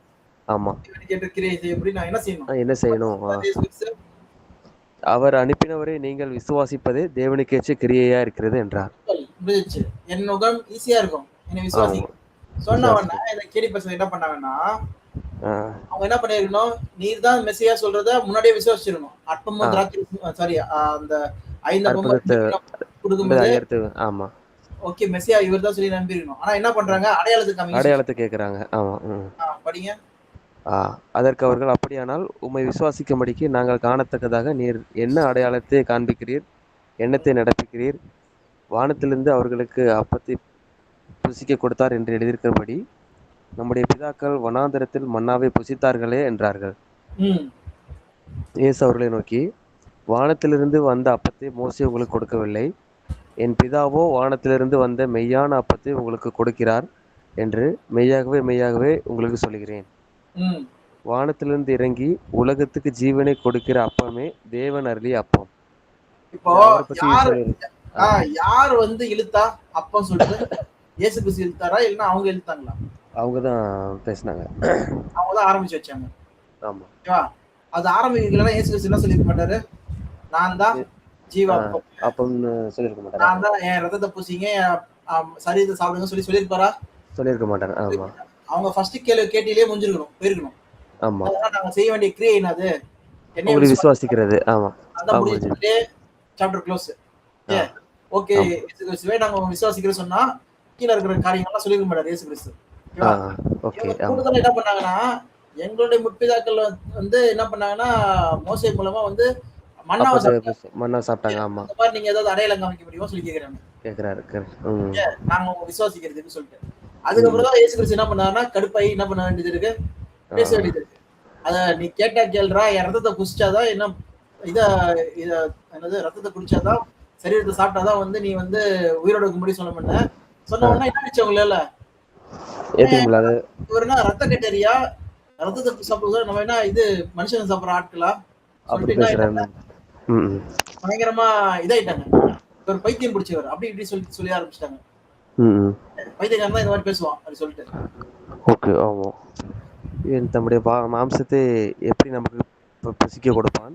ஆமா. இவனுக்கு கேட்ட கிரியை செய்யும்படி நான் என்ன செய்யணும்? என்ன செய்யணும்? இயேசு கிறிஸ்து அவர் அனுப்பினவரை நீங்கள் விசுவாசிப்பதே தேவனுக்கேற்ற கிரியையா இருக்கிறது என்றார். முடிஞ்சிச்சு. என் நுகம் ஈஸியா இருக்கும். என்னை ஆமா. விசுவாசிங்க. சொன்ன உடனே விசுவாசிக்க. இந்த கேடி பசங்க என்ன பண்ணாங்கன்னா, ஆ. அவங்க என்ன பண்ணியிருக்கணும், நீர் தான் மெஸ்ஸியா சொல்றத முன்னாடியே விசுவாசிச்சிரணும். அப்பமும் ஆ. திராட்சை சாரி அந்த 5 அப்பமும் அற்புதத்தை 2 மீனும் குடுக்கும்போது, 5000 ஆமா. ஓகே மெஸ்ஸியா இவர் தான் சொல்லி நம்பியிருக்கணும். ஆனா என்ன ம். பண்றாங்க? அடையாளத்துக்கு காமிக்க சொல்லி அடையாளத்தை கேட்குறாங்க. ஆமா. ம். படிங்க. ஆ. அதற்கு அவர்கள், அப்படியானால் உம்மை விசுவாசிக்கும்படிக்கு நாங்கள் காணத்தக்கதாக நீர் என்ன அடையாளத்தை காண்பிக்கிறீர்? எண்ணத்தை நடப்பிக்கிறீர்? வானத்திலிருந்து அவர்களுக்கு அப்பத்தை புசிக்கக் கொடுத்தார் என்று எழுதியிருக்கிறபடி, நம்முடைய பிதாக்கள் வனாந்தரத்தில் மன்னாவை புசித்தார்களே என்றார்கள். ம். இயேசு அவர்களை நோக்கி, வானத்திலிருந்து வந்த அப்பத்தை மோசே உங்களுக்கு கொடுக்கவில்லை. என் பிதாவோ வானத்திலிருந்து வந்த மெய்யான அப்பத்தை உங்களுக்கு கொடுக்கிறார் என்று மெய்யாகவே மெய்யாகவே உங்களுக்கு சொல்கிறேன். ம். வானத்திலிருந்து இறங்கி உலகத்துக்கு ஜீவனை கொடுக்கிற அப்பமே தேவன் அருளிய அப்பம். இப்போ இது அவரை பத்தி யாரு சொல்லியிருக்கு. ஆ. யார் வந்து இழுத்தா அப்பம் சொல்லிட்டு? இயேசு கிறிஸ்து இழுத்தாரா? இல்லன்னா அவங்க இழுத்தாங்களா? அவங்க தான் பேசினாங்க. அவங்க தான் ஆரம்பிச்சு வச்சாங்க. ஆமா. ஓகேவா? அது ஆரம்பிக்கலன்னா இயேசு கிறிஸ்து என்ன சொல்லிருக்க மாட்டாரு? நான் தான் இது- ஜீவ ஆ, அப்பம். அப்பம்னு சொல்லியிருக்க மாட்டாரு. நான் தான் என் ரத்தத்தை பூசிங்க, என் சரீரத்தை சாப்பிடுங்க சொல்லி சொல்லியிருப்பாரா? சொல்லியிருக்க மாட்டாரு. ஆமா. அவங்க ஃபர்ஸ்ட் கேள்வியிலேயே முடிஞ்சிருக்கணும், போயிருக்கணும். ஆமா. அதனால நாங்க செய்ய வேண்டிய கிரியை என்னது? என்னைய உங்களை விசுவாசி, விசுவாசிக்கிறது. ஆமா. அதான் முடிஞ்சது. முடிஞ்சு. Chapter close. ஆ. ஓகே, ஆமா. இயேசு கிறிஸ்துவே நாங்க விசுவாசிக்கிறோம் சொன்னா, கீழ இருக்கிற காரியங்கள்லாம் சொல்லிருக்க மாட்டாரு இயேசு கிறிஸ்து. ஆ. ஓகேவா? ஓகே. இவங்க ஆமா. கூடுதலா என்ன பண்ணாங்கன்னா, எங்களுடைய முற்பிதாக்கள் வந்து என்ன பண்ணாங்கன்னா மோசே மூலமா வந்து மன்னாவை அப்பத்தை மன்னா சாப்பிட்டாங்க. ஆமா, அந்த மாதிரி நீங்க ஏதாவது அடையாளம் காமிக்க முடியுமா சொல்லி கேக்குறாங்க. கேக்குறாரு. நாங்க உங்க விசுவாசிக்கிறதுன்னு சொல்லிட்டு அதுக்கப்புறம் தான் இயேசு கிறிஸ்து என்ன பண்ணாருன்னா கடுப்பாயி என்ன பண்ண வேண்டியது இருக்கு, பேச வேண்டியது இருக்கு. அத நீ கேட்டா கேள்றா, என் ரத்தத்தை குடிச்சாதான் என்ன இத இத என்னது ரத்தத்தை குடிச்சாதான் சரீரத்தை சாப்பிட்டாதான் வந்து நீ வந்து உயிரோட முடி சொல்ல பண்ண சொன்ன உடனே என்ன ஆயிடுச்சவங்கள இல்ல இவருனா ரத்த கட்டறியா ரத்தத்தை சாப்பிடுறது நம்ம என்ன இது மனுஷன் சாப்பிடுற ஆட்களா அப்படி சொல்லிட்டு பேசுறாரு. பயங்கரமா இதாயிட்டாங்க. இவர் பைத்தியம் பிடிச்சவர் அப்படி இப்படி சொல்லி ஆரம்பிச்சிட்டாங்க. பைத்தியக்காரன் தான் இந்த மாதிரி பேசுவான் அப்படி சொல்லிட்டு. ஓகே, ஆமா. தம்முடைய மாம்சத்தை எப்படி நமக்கு பசிக்க கொடுப்பான்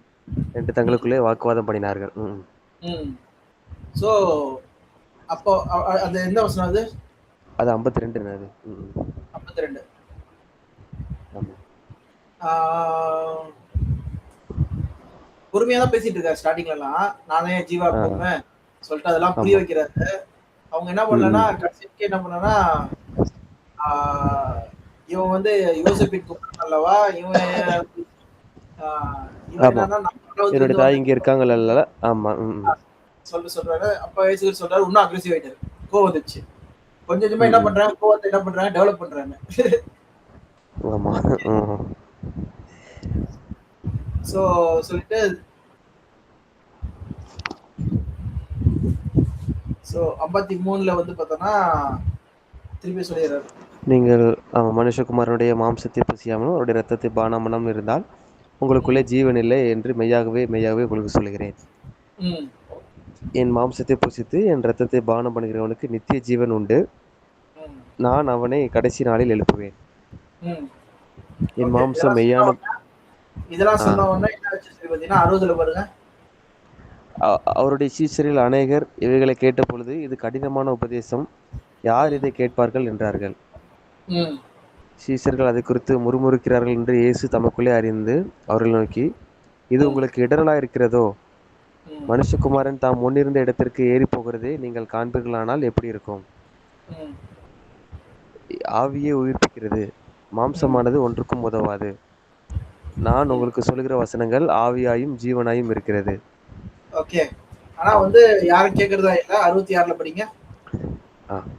என்று தங்களுக்குள்ளே வாக்குவாதம் பண்ணினார்கள். சோ அப்போ அது எந்த வசனம் அது? அது 52 அது. 52. பொறுமையா தான் பேசிட்டு இருக்காரு ஸ்டார்டிங்ல எல்லாம். நானே ஜீவா பொறுமை சொல்லிட்டு அதெல்லாம் புரிய வைக்கிறாரு. அவங்க என்ன பண்ணலன்னா கடைசிக்கு என்ன பண்ணனா இவன் வந்து யோசேப்பின் குமாரன் அல்லவா, இவன் என்னுடைய தாய் இங்க இருக்காங்கல்ல. ஆமா, சொல்றாரு. அப்ப இயேசு சொல்றாரு, இன்னும் அக்ரெசிவ் ஆயிட்டாரு, கோவம் வந்துச்சு. கொஞ்சம் கொஞ்சமா என்ன பண்றாங்க, கோவத்தை என்ன பண்றாங்க, டெவலப் பண்றாங்க. ஆமா. சோ சொல்லிட்டு சோ 53ல வந்து பார்த்தோம்னா திருப்பி சொல்லிடுறாரு, நீங்கள் மனுஷகுமாரனுடைய மாம்சத்தை பசியாமலும் அவருடைய ரத்தத்தை பானமனம் இருந்தால் உங்களுக்குள்ளே ஜீவன் இல்லை என்று மெய்யாகவே மெய்யாகவே உங்களுக்கு சொல்லுகிறேன். என் மாம்சத்தை புசித்து என் ரத்தத்தை பானம் பண்ணுகிறவனுக்கு நித்திய ஜீவன் உண்டு. நான் அவனை கடைசி நாளில் எழுப்புவேன். என் மாம்சம் மெய்யான இதெல்லாம் சொன்ன உடனே என்ன ஆச்சு பாத்தீங்கன்னா 60ல பாருங்க, அவருடைய சீஷரில் அநேகர் இவைகளை கேட்ட பொழுது இது கடினமான உபதேசம், யார் இதை கேட்பார்கள் என்றார்கள். சீஷர்கள் அதை குறித்து முறுமுறுக்கிறார்கள் என்று இயேசு தமக்குள்ளே அறிந்து அவர்கள் நோக்கி, இது உங்களுக்கு இடரலா இருக்கிறதோ? மனுஷகுமாரன் தாம் முன்னிருந்த இடத்திற்கு ஏறி போகிறதே நீங்கள் காண்பீர்களானால் எப்படி இருக்கும்? ஆவியே உயிர்ப்பிக்கிறது, மாம்சமானது ஒன்றுக்கும் உதவாது. நான் உங்களுக்கு சொல்லுகிற வசனங்கள் ஆவியாயும் ஜீவனாயும் இருக்கிறது. ஓகே, ஆனா வந்து யாரும் கேக்குறதா இல்ல. 66ல படிங்க.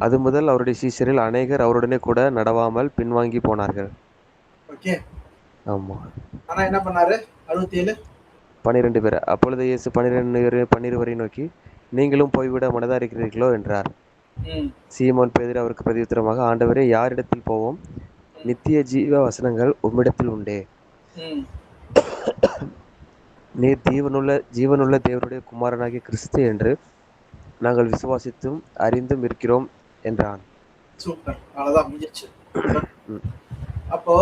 அது முதல் அவருடைய சீஷரில் அநேகர் அவருடனே கூட நடவாமல் பின்வாங்கி போனார்கள். ஓகே, ஆமா. ஆனா என்ன பண்ணாரு? 67 12 பேர். அப்பொழுது இயேசு 12 நோக்கி, நீங்களும் போய்விட மனதா இருக்கிறீர்களோ என்றார். சீமோன் பேதுரு அவருக்கு பிரதியுத்தரமாக, ஆண்டவரே, யாரிடத்தில் போவோம்? நித்திய ஜீவ வசனங்கள் உம்மிடத்தில் உண்டே. நீர் ஜீவனுள்ள தேவனுடைய குமாரனாகிய கிறிஸ்து என்று நாங்கள் விசுவாசித்தும் அறிந்தும் இருக்கிறோம் என்றான். சூப்பர், அவ்வளவுதான் முடிஞ்சிச்சு. அப்போ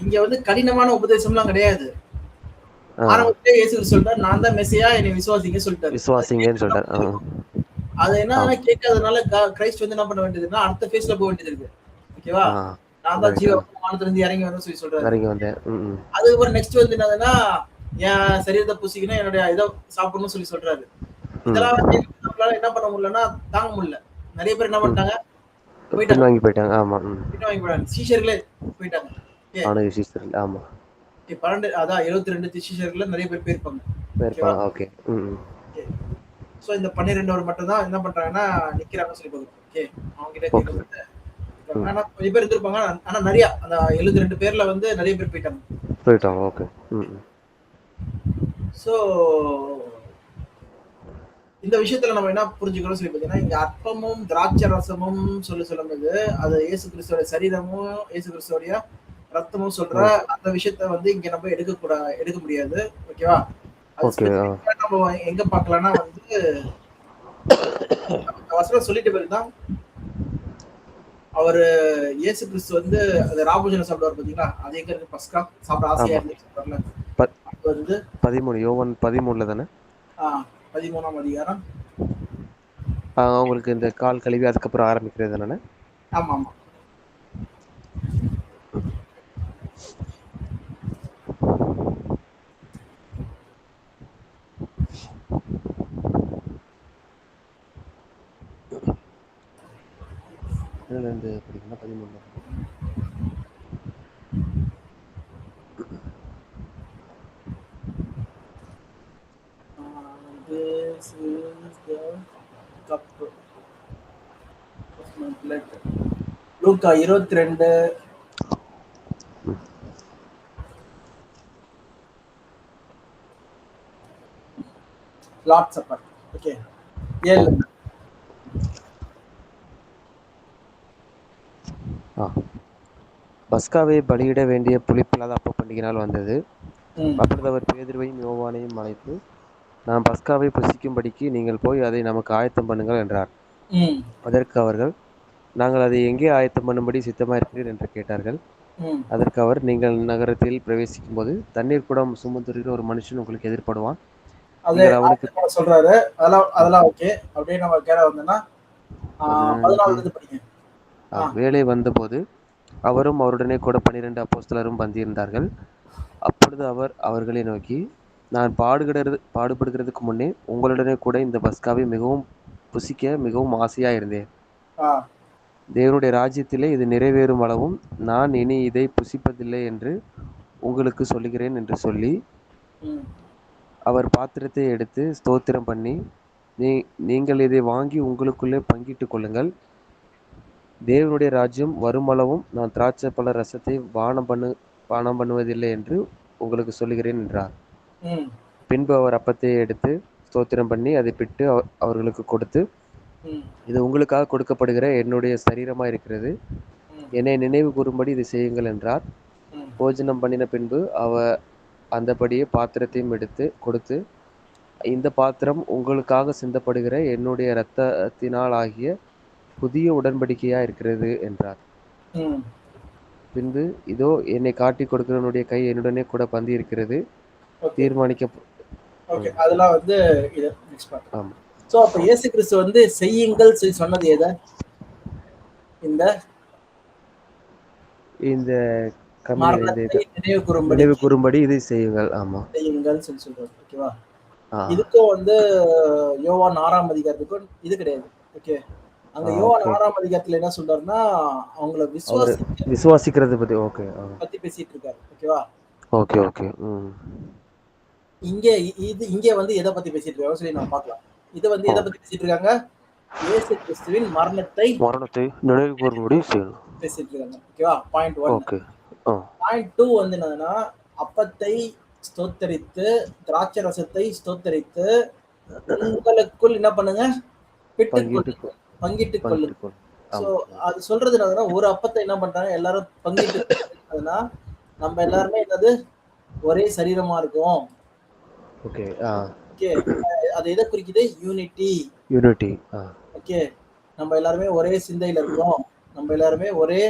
இங்க வந்து கடினமான உபதேசம்லாம் கிடையாது. ஆரம்பத்திலே இயேசு சொல்றாரு, நான் தான் மெசியா, என்னை விசுவாசிங்க சொல்லிட்டாரு. விசுவாசிங்கன்னு சொல்றாரு. அது என்ன கேட்காதனால கிரைஸ்ட் வந்து என்ன பண்ண வேண்டியதுன்னா அடுத்த ஃபேஸ்ல போக வேண்டியது இருக்கு. ஓகேவா? நான் தான் ஜீவ வானத்துல இருந்து இறங்கி வந்து சொல்லி சொல்றாரு. இறங்கி வந்தேன். அதுக்கப்புறம் நெக்ஸ்ட் வந்து என்னதுன்னா என் சரீரத்தை புசிக்கணும், என்னுடைய இதை சாப்பிடணும்னு சொல்லி சொல்றாரு. இதெல்லாம் நம்மளால என்ன பண்ண முடியலன்னா தாங்க முடியல. நிறைய பேர் என்ன பண்ணிட்டாங்க, போயிட்டாங்க. ஆமா, சீஷர்களே போயிட்டாங்க. 12 அதான் 72 சீஷர்கள்ல நிறைய பேர் போயிருப்பாங்க. ஓகே. சோ இந்த 12 மட்டும் தான் என்ன பண்றாங்கன்னா நிக்கிறாங்கன்னு சொல்லி பாக்குறோம். ஓகே, அவங்க கிட்ட கேட்கறது ஆனா கொஞ்சம் பேர் இருந்திருப்பாங்க. ஆனா நிறைய அந்த 72 பேர்ல வந்து நிறைய பேர் போயிட்டாங்க. ஓகே. சோ இந்த விஷயத்துல நம்ம என்ன புரிஞ்சுக்கணும் சொல்லி பாத்தீங்கன்னா, இங்க அப்பமும் திராட்சை ரசமும் சொல்லும்போது அது இயேசு கிறிஸ்துவோட சரீரமும் இயேசு கிறிஸ்துவோடைய ரத்தமும் சொல்ற அந்த விஷயத்த வந்து இங்க நம்ம எடுக்க முடியாது. ஓகேவா? நம்ம எங்க பாக்கலாம்னா வந்து வசனம் சொல்லிட்டு பிறகுதான் அவரு இயேசு கிறிஸ்து வந்து அந்த ராபோஜனம் சாப்பிடுவார் பாத்தீங்களா, அது எங்க இருக்கு? பஸ்கா சாப்பிட ஆசையா இருந்து வந்து 13 யோவான் 13ல தானே? 13ஆம் அதிகாரம். உங்களுக்கு இந்த கால் கழுவி அதுக்கப்புறம் ஆரம்பிக்கிறது தானே? ஆமா ஆமா. This is the cup of my blood. Luca 22 Lord supper. Okay 7. பஸ்காவை பலியிட வேண்டிய புளிப்பில்லாத அப்ப பண்டிகை நாள் வந்தது. ம் அப்பொழுது அவர் பேதுருவையும் யோவானையும் அழைத்து, நாம் பஸ்காவை புசிக்கும்படிக்கு நீங்கள் போய் அதை நமக்கு ஆயத்தம் பண்ணுங்கள் என்றார். ம் அதற்கு அவர்கள், நாங்கள் அதை எங்கே ஆயத்தம் பண்ணும்படி சித்தமாயிருக்கிறீர் என்று கேட்டார்கள். ம் அதற்கு அவர், நீங்கள் நகரத்தில் பிரவேசிக்கும் போது தண்ணீர் குடம் சுமந்துகிற ஒரு மனுஷன் உங்களுக்கு எதிர்படுவான். அதே நீங்கள் அவனுக்கு சொல்றாரு. அதெல்லாம் ஓகே. அப்படியே நம்ம கேர வந்தோம்னா 14 இருந்து படிங்க. வேலை வந்தபோது அவரும் அவருடனே கூட 12 அப்போஸ்தலரும் பந்தியிருந்தார்கள். அப்பொழுது அவர் அவர்களை நோக்கி, நான் பாடுபடுகிறதுக்கு முன்னே உங்களுடனே கூட இந்த பஸ்காவை மிகவும் புசிக்க மிகவும் ஆசையாயிருந்தேன். ஆ தேவனுடைய ராஜ்யத்திலே இது நிறைவேறும் அளவும் நான் இனி இதை புசிப்பதில்லை என்று உங்களுக்கு சொல்லுகிறேன் என்று சொல்லி, ம் அவர் பாத்திரத்தை எடுத்து ஸ்தோத்திரம் பண்ணி, நீங்கள் இதை வாங்கி உங்களுக்குள்ளே பங்கிட்டுக் கொள்ளுங்கள். தேவனுடைய ராஜ்யம் வருமளவும் நான் திராட்சை பழ ரசத்தை பானம் பண்ணுவதில்லை என்று உங்களுக்கு சொல்லுகிறேன் என்றார். ம் பின்பு அவர் அப்பத்தை எடுத்து ஸ்தோத்திரம் பண்ணி அதை பிட்டு அவர்களுக்கு கொடுத்து, ம் இது உங்களுக்காக கொடுக்கப்படுகிற என்னுடைய சரீரமாக இருக்கிறது, ம் என்னை நினைவு கூறும்படி இதை செய்யுங்கள் என்றார். ம் போஜனம் பண்ணின பின்பு அவர் அந்தபடியே பாத்திரத்தையும் எடுத்து கொடுத்து, இந்த பாத்திரம் உங்களுக்காக சிந்தப்படுகிற என்னுடைய இரத்தத்தினால் ஆகிய புதிய உடன்படிக்கையா இருக்கிறது என்றார். ம் பின்பு, இதோ என்னை காட்டி கொடுக்கிறவனுடைய கை என்னுடனே கூட பந்தி இருக்கிறது. ஓகே தீர்மானிக்க ஓகே. அதெல்லாம் வந்து இது நெக்ஸ்ட் பார்ட். ஆமா. சோ அப்ப இயேசு கிறிஸ்து வந்து செய்யுங்கள் சொன்னது எதை? இந்த இந்த மரணத்தை நினைவு கூறும்படி இதை செய்யுங்கள். ஆமா, செய்யுங்கள் சொல்றாரு. ஓகேவா? ஆ, இதுக்கும் வந்து யோவான் 6ஆம் அதிகாரத்துக்கும் இது கிடையாது. ஓகே. அங்க யோவான் 6ஆம் அதிகாரத்துல என்ன சொல்றாருன்னா, அவங்கள விசுவாசிக்கிறது பத்தி. ஓகே, பத்தி பேசிட்டு இருக்காரு. ஓகேவா? Okay, okay. இங்க வந்து எதை பத்தி பேசிட்டு இருக்காங்க சொல்லி நம்ம பார்க்கலாம். இது வந்து எதை பத்தி பேசிட்டு இருக்காங்க? இயேசு கிறிஸ்துவின் மரணத்தை நினைவு கூறும்படி செய்யணும் பேசிட்டு இருக்காங்க. ஓகேவா? பாயிண்ட் 1. ஓகே. பாயிண்ட் 2 வந்து என்னன்னா, அப்பத்தை ஸ்தோத்தரித்து திராட்சை ரசத்தை ஸ்தோத்தரித்து உங்களுக்குள் என்ன பண்ணுங்க? பங்கிட்டு கொள்ளுங்க. சோ அது சொல்றது என்னதுன்னா, ஒரு அப்பத்தை என்ன பண்றாங்க எல்லாரும் பங்கிட்டு கொள்ளுறதுன்னா, நம்ம எல்லாருமே என்னது ஒரே சரீரமா இருக்கும். ஓகே. ஓகே. அது எதை குறிக்குது? யூனிட்டி. ஓகே. நம்ம எல்லாருமே ஒரே சிந்தையில இருக்கிறோம், நம்ம எல்லாருமே ஒரே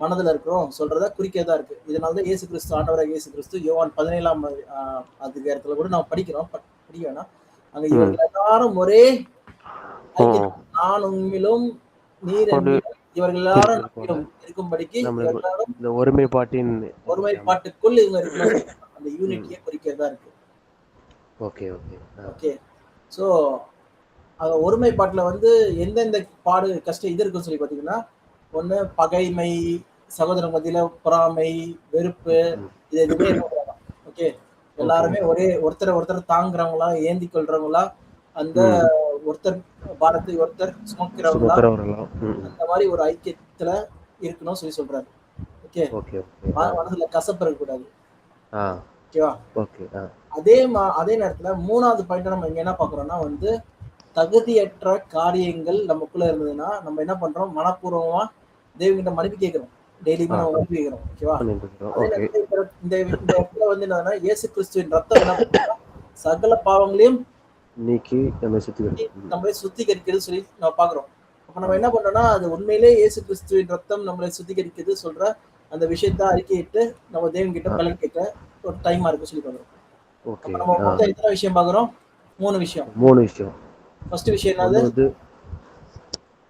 மனதுல இருக்கிறோம் சொல்றதா குறிக்கிறதா இருக்கு. இதனாலதான் இயேசு கிறிஸ்து, ஆண்டவராக இயேசு கிறிஸ்து யோவான் 17ஆம் அதிகாரத்துல கூட நம்ம படிக்கிறோம். படிக்க வேணாம். அங்க இவர்கள் எல்லாரும் ஒரே நான் உண்மையிலும் நீர் இவர்கள் எல்லாரும் இருக்கும்படிக்கு இந்த ஒருமைப்பாட்டுக்குள் இவங்க இருக்கணும். அந்த யூனிட்டியை குறிக்கிறதா இருக்கு. Okay okay. சோ அந்த ஒருமைப்பாட்டுல வந்து எந்தெந்த கஷ்டம் இது இருக்குன்னு சொல்லி பாத்தீங்கன்னா, ஒண்ணு பகைமை, சகோதர மத்தியில பொறாமை, வெறுப்பு, இது எதுவுமே இருக்கக்கூடாது. ஓகே. எல்லாருமே ஒருத்தர் தாங்குறவங்களா, ஏந்தி கொள்றவங்களா, அந்த ஒருத்தர் பாரத்தை ஒருத்தர் சுமக்கிறவங்களா, அந்த மாதிரி ஒரு ஐக்கியத்துல இருக்கணும் சொல்லி சொல்றாரு. ஓகே. மனசுல கசப்பு இருக்கக்கூடாது. ஓகேவா? அதே நேரத்துல 3வது பாயிண்ட் நம்ம இங்க என்ன பாக்குறோம்னா வந்து, தகுதியற்ற காரியங்கள் நமக்குள்ள இருந்ததுன்னா நம்ம என்ன பண்றோம்? மனப்பூர்வமா தேவகிட்ட மன்னிப்பு கேட்கிறோம். டெய்லியுமே நம்ம மன்னிப்பு கேட்கிறோம். ஓகேவா? இந்த இடத்துல வந்து என்னன்னா, இயேசு கிறிஸ்துவின் ரத்தம் என்ன பண்ணுறோம்? சகல பாவங்களையும் நீக்கி நம்மளை சுத்திகரிக்கிறது சொல்லி நம்ம பாக்குறோம். அப்ப நம்ம என்ன பண்றோம்னா, அது உண்மையிலே இயேசு கிறிஸ்துவின் ரத்தம் நம்மளை சுத்திகரிக்கிறது சொல்ற அந்த விஷயத்த அறிக்கையிட்டு நம்ம தேவன் கிட்ட பலன் கேட்க ஒரு டைமா இருக்கு சொல்லி பாக்குறோம். நம்ம மொத்தம் எத்தனை விஷயம் பாக்குறோம்? 3 விஷயம். ஃபர்ஸ்ட் விஷயம் என்னது?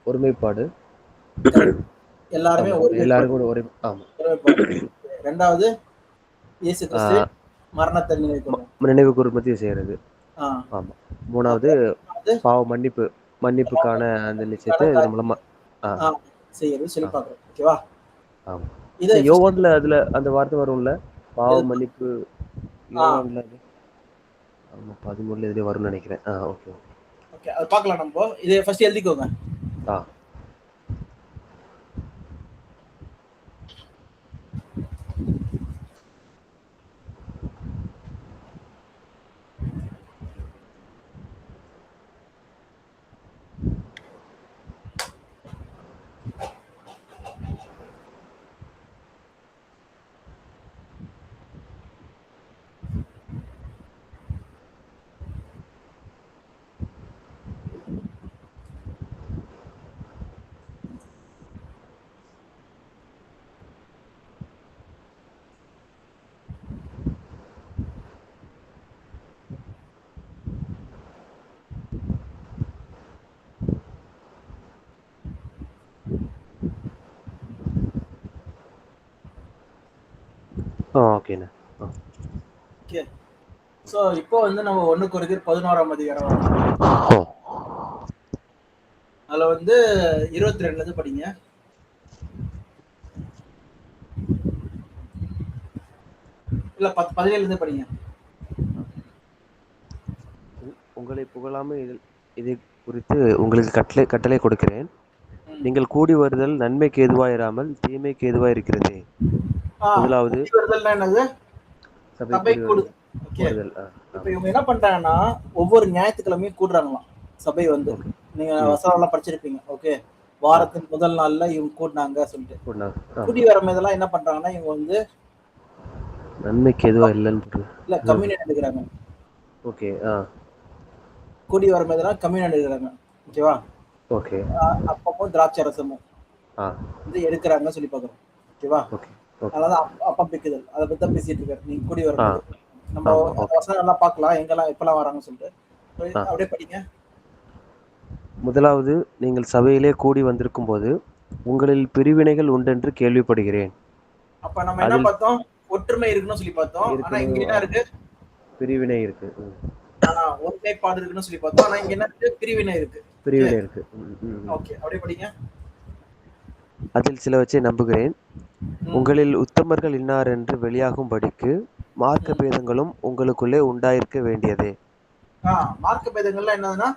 ஒருமைப்பாடு. எல்லாரும் ஒரே. ஆமா. இரண்டாவது இயேசு கிறிஸ்து மரணத்தை நினைவு கூறும்படி செய்யறது. ஆமா. மூணாவது பாவ மன்னிப்புக்கான அந்த நிச்சயத்தை இது மூலமா செய்யறது சொல்லி பாக்குறோம். ஓகேவா? ஆமா. இது யோவான்ல அதுல அந்த வார்த்தை வரும்ல, பாவ மன்னிப்பு. யோவான்ல அது 13ல இதுல வரும்னு நினைக்கிறேன். ஓகே. அது பார்க்கலாம் நம்ம. இதை ஃபர்ஸ்ட் எழுதிக்கோங்க. ஆ ஓகேண்ணா. ஓகே. ஸோ இப்போ வந்து நம்ம 1 கொரிந்தியர் 11ஆம் அதிகாரம் ஓ அதில் வந்து 22 படிங்க. இல்ல 17 படிங்க. உங்களை புகழாமல் இதை குறித்து உங்களுக்கு கட்டளை கொடுக்கிறேன். நீங்கள் கூடி வருதல் நன்மைக்கு ஏதுவாயிராமல் தீமைக்கு ஏதுவாய் இருக்கிறதே. முதலாவது என்னது? சபை கூடுதல். ஓகே. இப்போ இவங்க என்ன பண்றாங்கன்னா ஒவ்வொரு ஞாயிற்றுக்கிழமையும் கூடுறாங்களாம் சபை வந்து. நீங்க வசனம்லாம் படிச்சிருப்பீங்க. ஓகே. வாரத்தின் முதல் நாள்ல இவங்க கூடினாங்க சொல்லிட்டு கூடி வர இதெல்லாம் என்ன பண்றாங்கன்னா இவங்க வந்து நன்மைக்கு எதுவா இல்ல கம்யூனியன் எடுக்கிறாங்க. ஓகே. கூடி வர இதெல்லாம் கம்யூனியன் எடுக்கிறாங்க. ஓகேவா? ஓகே. அப்பமும் திராட்சை ரசமும் வந்து எடுக்கிறாங்கன்னு சொல்லி பார்க்குறோம். ஓகேவா? அதனாலதான் அப்பா பிக்குதல் அதை பத்தி தான் பேசிட்டு இருக்காரு. நீங்க கூடி வர நம்ம வசனம் எல்லாம் பார்க்கலாம் எங்கெல்லாம் எப்பெல்லாம் வராங்கன்னு சொல்லிட்டு அப்படியே படிங்க. முதலாவது, நீங்கள் சபையிலே கூடி வந்திருக்கும் போது உங்களில் பிரிவினைகள் உண்டென்று கேள்விப்படுகிறேன். அப்ப நம்ம என்ன பார்த்தோம்? ஒற்றுமை இருக்குன்னு சொல்லி பார்த்தோம். ஆனா இங்க என்ன இருக்கு? பிரிவினை இருக்கு. ஒருமைப்பாடு இருக்குன்னு சொல்லி பார்த்தோம். ஆனா இங்க என்ன இருக்கு? பிரிவினை இருக்கு. ஓகே, அப்படியே படிங்க. அதில் சிலவற்றை நம்புகிறேன். உங்களில் உத்தமர்கள் இன்னார் என்று வெளியாகும்படிக்கு மார்க்க பேதங்களும் உங்களுக்குள்ளே உண்டாயிருக்க வேண்டியதே. மார்க்க பேதங்கள்லாம் என்னதுன்னா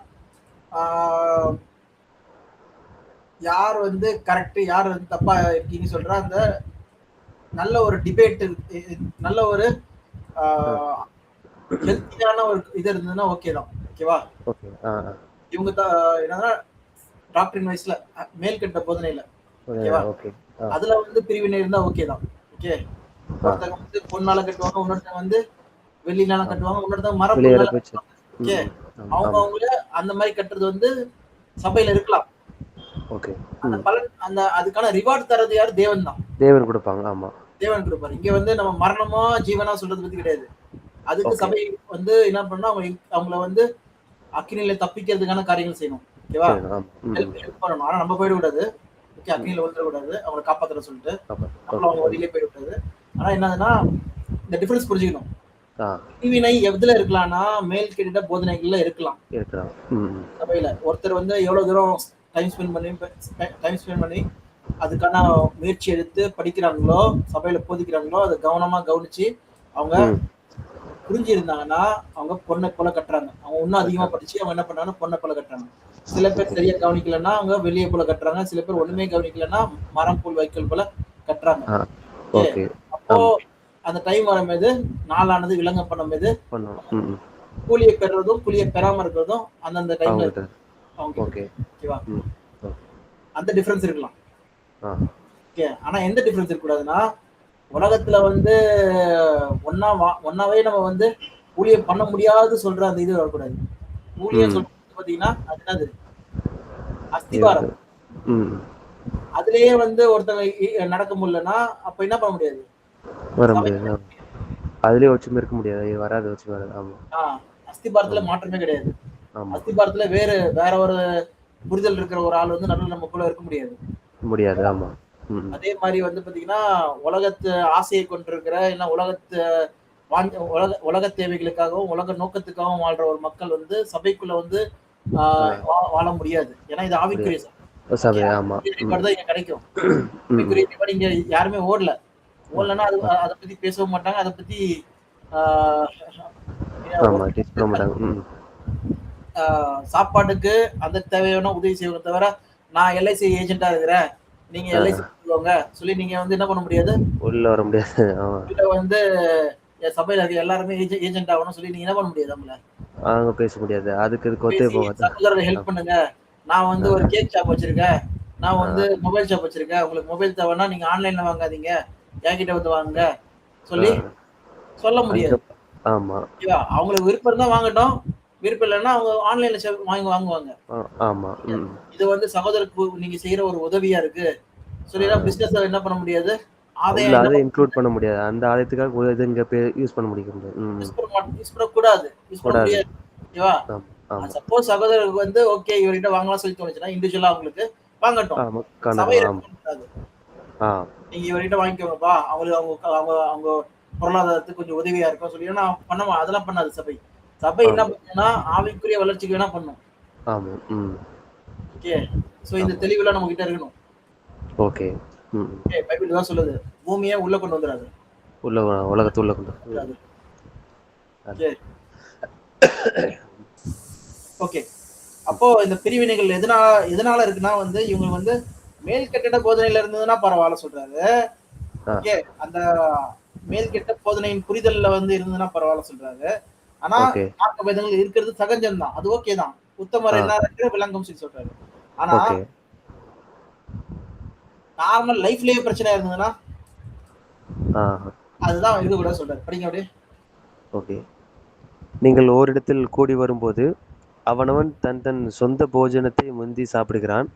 யார் வந்து கரெக்ட் யார் வந்து தப்பா இருக்கீங்கன்னு சொல்ற அந்த நல்ல ஒரு டிபேட், நல்ல ஒரு ஹெல்த்தியான ஒரு இது இருந்ததுன்னா ஓகே தான். ஓகேவா? இவங்க என்னன்னா டாக்டரின் வைஸ்ல மேல் கட்ட போதனையில ஓகேவா அதுல வந்து பிரிவினை இருந்தா ஓகே தான். ஓகே. ஒருத்தவங்க வந்து பொன்னால கட்டுவாங்க, இன்னொருத்தவங்க வந்து வெள்ளினால கட்டுவாங்க, இன்னொருத்தவங்க மரப்பொருளால கட்டுவாங்க. ஓகே. அவங்கள அந்த மாதிரி கட்டுறது வந்து சபையில இருக்கலாம். ஓகே. அந்த பலன் அந்த அதுக்கான ரிவார்ட் தரது யாரு? தேவன் தான். தேவன் கொடுப்பாங்க. ஆமா, தேவன் கொடுப்பாரு. இங்க வந்து நம்ம மரணமா ஜீவனா சொல்றது பத்தி கிடையாது. அதுக்கு சபை வந்து என்ன பண்ணா அவங்கள வந்து அக்கினியில தப்பிக்கிறதுக்கான காரியங்கள் செய்யணும். ஓகேவா? ஹெல்ப் பண்ணணும். ஆனா நம்ம போயிடக்கூடாது. ஓகே. அக்னியில விழுந்துடக்கூடாது. அவங்களை காப்பாத்துற சொல்லிட்டு நம்மளும் அவங்க வழியிலே போயிடக்கூடாது. ஆனா என்னதுன்னா இந்த டிஃபரன்ஸ் புரிஞ்சுக்கணும். பிரிவினை எதுல இருக்கலாம்னா மேல் கேட்ட போதனைகள்ல இருக்கலாம். சபையில ஒருத்தர் வந்து எவ்வளவு தூரம் டைம் ஸ்பெண்ட் பண்ணி அதுக்கான முயற்சி எடுத்து படிக்கிறாங்களோ, சபையில போதிக்கிறாங்களோ, அதை கவனமா கவனிச்சு அவங்க புரிஞ்சு இருந்தாங்கன்னா அவங்க பொண்ணை போல கட்டுறாங்க. அவங்க இன்னும் அதிகமா படிச்சு அவங்க என்ன பண்ணாங்கன்னா பொண்ணை போல கட்டுறாங்க. சில பேர் சரியா கவனிக்கலன்னா அவங்க வெளியே போல கட்டுறாங்க. சில பேர் ஒண்ணுமே கவனிக்கலன்னா மரம் போல் வைக்கல் போல கட்டுறாங்க. அப்போ அந்த டைம் வரும்போது நாளானது விளங்க பண்ணும்போது கூலியை பெறுறதும் கூலியை பெறாம இருக்கிறதும் அந்தந்த டைம்ல அவங்க ஓகேவா? அந்த டிஃபரன்ஸ் இருக்கலாம். ஓகே. ஆனா எந்த டிஃபரன்ஸ் இருக்கக்கூடாதுன்னா உலகத்துல வந்து ஒன்னாவே நம்ம வந்து ஊழியம் பண்ண முடியாது சொல்ற அந்த இது வரக்கூடாது. ஊழியம் சொல்றது பாத்தீங்கன்னா அது என்னது? அஸ்திவாரம். அதுலயே வந்து ஒருத்தவங்க நடக்க முடியலன்னா அப்ப என்ன பண்ண முடியாது? அதுலயே ஒற்றுமை இருக்க முடியாது. வராது ஒற்றுமை வராது. ஆமா. அஸ்திபாரத்துல மாற்றமே கிடையாது. அஸ்திபாரத்துல வேற ஒரு புரிதல் இருக்கிற ஒரு ஆள் வந்து நல்ல நம்ம போல இருக்க முடியாது. ஆமா. அதே மாதிரி வந்து பாத்தீங்கன்னா உலகத்து ஆசையை கொண்டிருக்கிற இல்ல உலக தேவைகளுக்காகவும் உலக நோக்கத்துக்காகவும் வாழ்ற ஒரு மக்கள் வந்து சபைக்குள்ள வந்து வாழ முடியாது. ஏன்னா இது ஆவிக்குரிய சபை. தான் இங்க கிடைக்கும். இங்க யாருமே ஓடலன்னா அதை பத்தி பேசவும் மாட்டாங்க. அதை பத்தி சாப்பாட்டுக்கு அந்த தேவையான உதவி செய்வதை தவிர நான் எல்ஐசி ஏஜென்ட்டா இருக்கிறேன், நீங்க எல்ஐசி போங்க சொல்லி நீங்க வந்து என்ன பண்ண முடியாது? உள்ள வர முடியாது. ஆமா. இல்ல வந்து சபையில இருக்க எல்லாருமே ஏஜென்ட் ஆகணும்னு சொல்லி நீங்க என்ன பண்ண முடியாது நம்மள? அவங்க பேச முடியாது. இதுக்கு ஒத்தே பேசி போகாது. சகோதரர் ஹெல்ப் பண்ணுங்க. நான் வந்து ஒரு கேக் ஷாப் வச்சிருக்கேன். நான் வந்து மொபைல் ஷாப் வச்சிருக்கேன். உங்களுக்கு மொபைல் தேவைன்னா நீங்க ஆன்லைன்ல வாங்காதீங்க. என்கிட்ட வந்து வாங்குங்க சொல்லி சொல்ல முடியாது. ஆமா. அவங்களுக்கு விருப்பம் இருந்தா வாங்கட்டும். விருப்பம் இல்லைன்னா அவங்க ஆன்லைன்ல வாங்குவாங்க. ஆமா. இது வந்து சகோதரருக்கு நீங்க செய்யற ஒரு உதவியா இருக்கு. சொல்லிதான் பிசினஸ் என்ன பண்ண முடியாது? ஆதாயம் அதை இன்க்ளூட் பண்ண முடியாது. அந்த ஆதாயத்துக்காக இது இங்க யூஸ் பண்ண முடியாது. யூஸ் பண்ணக்கூடாது. யூஸ் பண்ண முடியாது. ஓகேவா? சப்போஸ் சகோதரருக்கு வந்து ஓகே இவர்கிட்ட வாங்கலாம் சொல்லி தோணுச்சுன்னா இண்டிவிஜுவலா அவங்களுக்கு வாங்கட்டும். சபை நீங்க இவர்கிட்ட வாங்கிக்கோங்கப்பா. அவங்களுக்கு அவங்க பொருளாதாரத்துக்கு கொஞ்சம் உதவியா இருக்கும் சொல்லி பண்ண அதெல்லாம் பண்ணாது சபை. சபை என்ன பண்ணுன்னா ஆவிக்குரிய வளர்ச்சிக்கு வேணா பண்ணும். ஓகே. சோ இந்த தெளிவுலாம் நம்ம கிட்ட இருக்கணும். ஓகே. பைபிள் தான் சொல்லுது. பூமியை உள்ள கொண்டு வந்துறாது. உலகத்தை உள்ள கொண்டு வராது. ஓகே. அப்போ இந்த பிரிவினைகள் எதனால இருக்குன்னா வந்து இவங்க வந்து மேல் கட்டிட போதனையில இருந்ததுன்னா பரவாயில்ல சொல்றாரு. ஓகே. அந்த மேல் கெட்ட போதனையின் புரிதல்ல வந்து இருந்ததுன்னா பரவாயில்ல சொல்றாரு. ஆனா மார்க்க வேதங்கள் இருக்கிறது சகஜம் தான். அது ஓகே தான். உத்தமர் என்ன இருக்கிற விளங்கும் சொல்லி சொல்றாரு. ஆனா நார்மல் லைஃப்லயே பிரச்சனை இருந்ததுன்னா அதுதான் இது கூட சொல்றாரு. படிங்க அப்படியே. ஓகே. நீங்கள் ஓரிடத்தில் கூடி வரும்போது அவனவன் தன் சொந்த போஜனத்தை முந்தி சாப்பிடுகிறான்.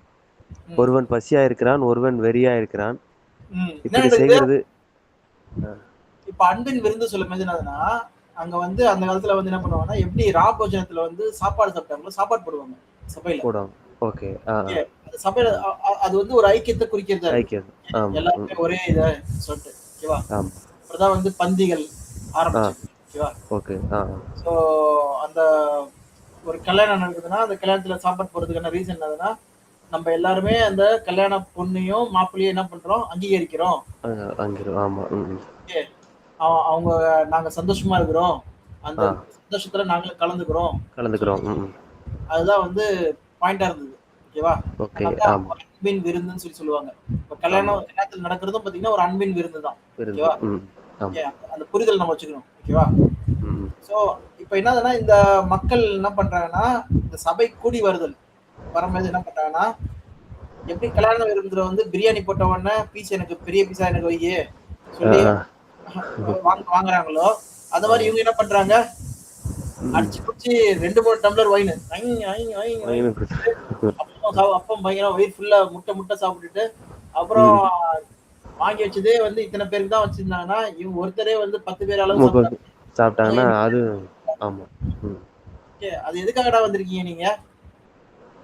ஒருவன் பசியா இருக்கிறான், ஒருவன் வெறியா இருக்கிறான். இப்படி செய்கிறது. இப்ப அன்பின் விருந்து சொல்லும் போது என்னதுன்னா அங்க வந்து அந்த காலத்துல வந்து என்ன பண்ணுவாங்கன்னா எப்படி போஜனத்துல வந்து சாப்பாடு சாப்பிட்டாங்களோ சாப்பாடு போடுவாங்க சபையில. ஓகே. சபையில அது வந்து ஒரு ஐக்கியத்தை குறிக்கிறது. எல்லாருமே ஒரே இதை சொல்லிட்டு ஓகேவா? அப்புறம் வந்து பந்திகள் ஆரம்பிச்சு ஓகேவா? ஓகே. சோ அந்த ஒரு கல்யாணம் நடக்குதுன்னா அந்த கல்யாணத்துல சாப்பாடு போறதுக்கான ரீசன் என்னதுன்னா நம்ம எல்லாருமே அந்த கல்யாண பொண்ணையும் மாப்பிள்ளையும் என்ன பண்றோம்? அங்கீகரிக்கிறோம். அவங்க நாங்க சந்தோஷமா இருக்கிறோம். அந்த சந்தோஷத்துல நாங்களும் கலந்துக்கிறோம். அதுதான் வந்து பாயிண்டா இருந்தது. ஓகேவா? அன்பின் விருந்துன்னு சொல்லி சொல்லுவாங்க. இப்ப கல்யாணத்துல நடக்கிறதும் பாத்தீங்கன்னா ஒரு அன்பின் விருந்து தான். ஓகேவா? அந்த புரிதல் நம்ம வச்சுக்கணும். ஓகேவா? சோ இப்ப என்னதுன்னா இந்த மக்கள் என்ன பண்றாங்கன்னா இந்த சபை கூடி வரும்போது என்ன பண்றாங்கன்னா எப்படி கல்யாண விருந்துல வந்து பிரியாணி போட்ட உடனே பீஸ் எனக்கு பெரிய பீஸா எனக்கு வையே சொல்லி வாங்குறாங்களோ அந்த மாதிரி இவங்க என்ன பண்றாங்க? அடிச்சு குடிச்சு 2-3 டம்ளர் வைன் அப்பம் பயங்கரம் வயிறு ஃபுல்லா முட்டை சாப்பிட்டுட்டு அப்புறம் வாங்கி வச்சதே வந்து இத்தனை பேருக்கு தான் வச்சிருந்தாங்கன்னா இவங்க ஒருத்தரே வந்து 10 பேர் அளவு சாப்பிட்டாங்கன்னா அது ஆமா. அது எதுக்காகடா வந்திருக்கீங்க நீங்க?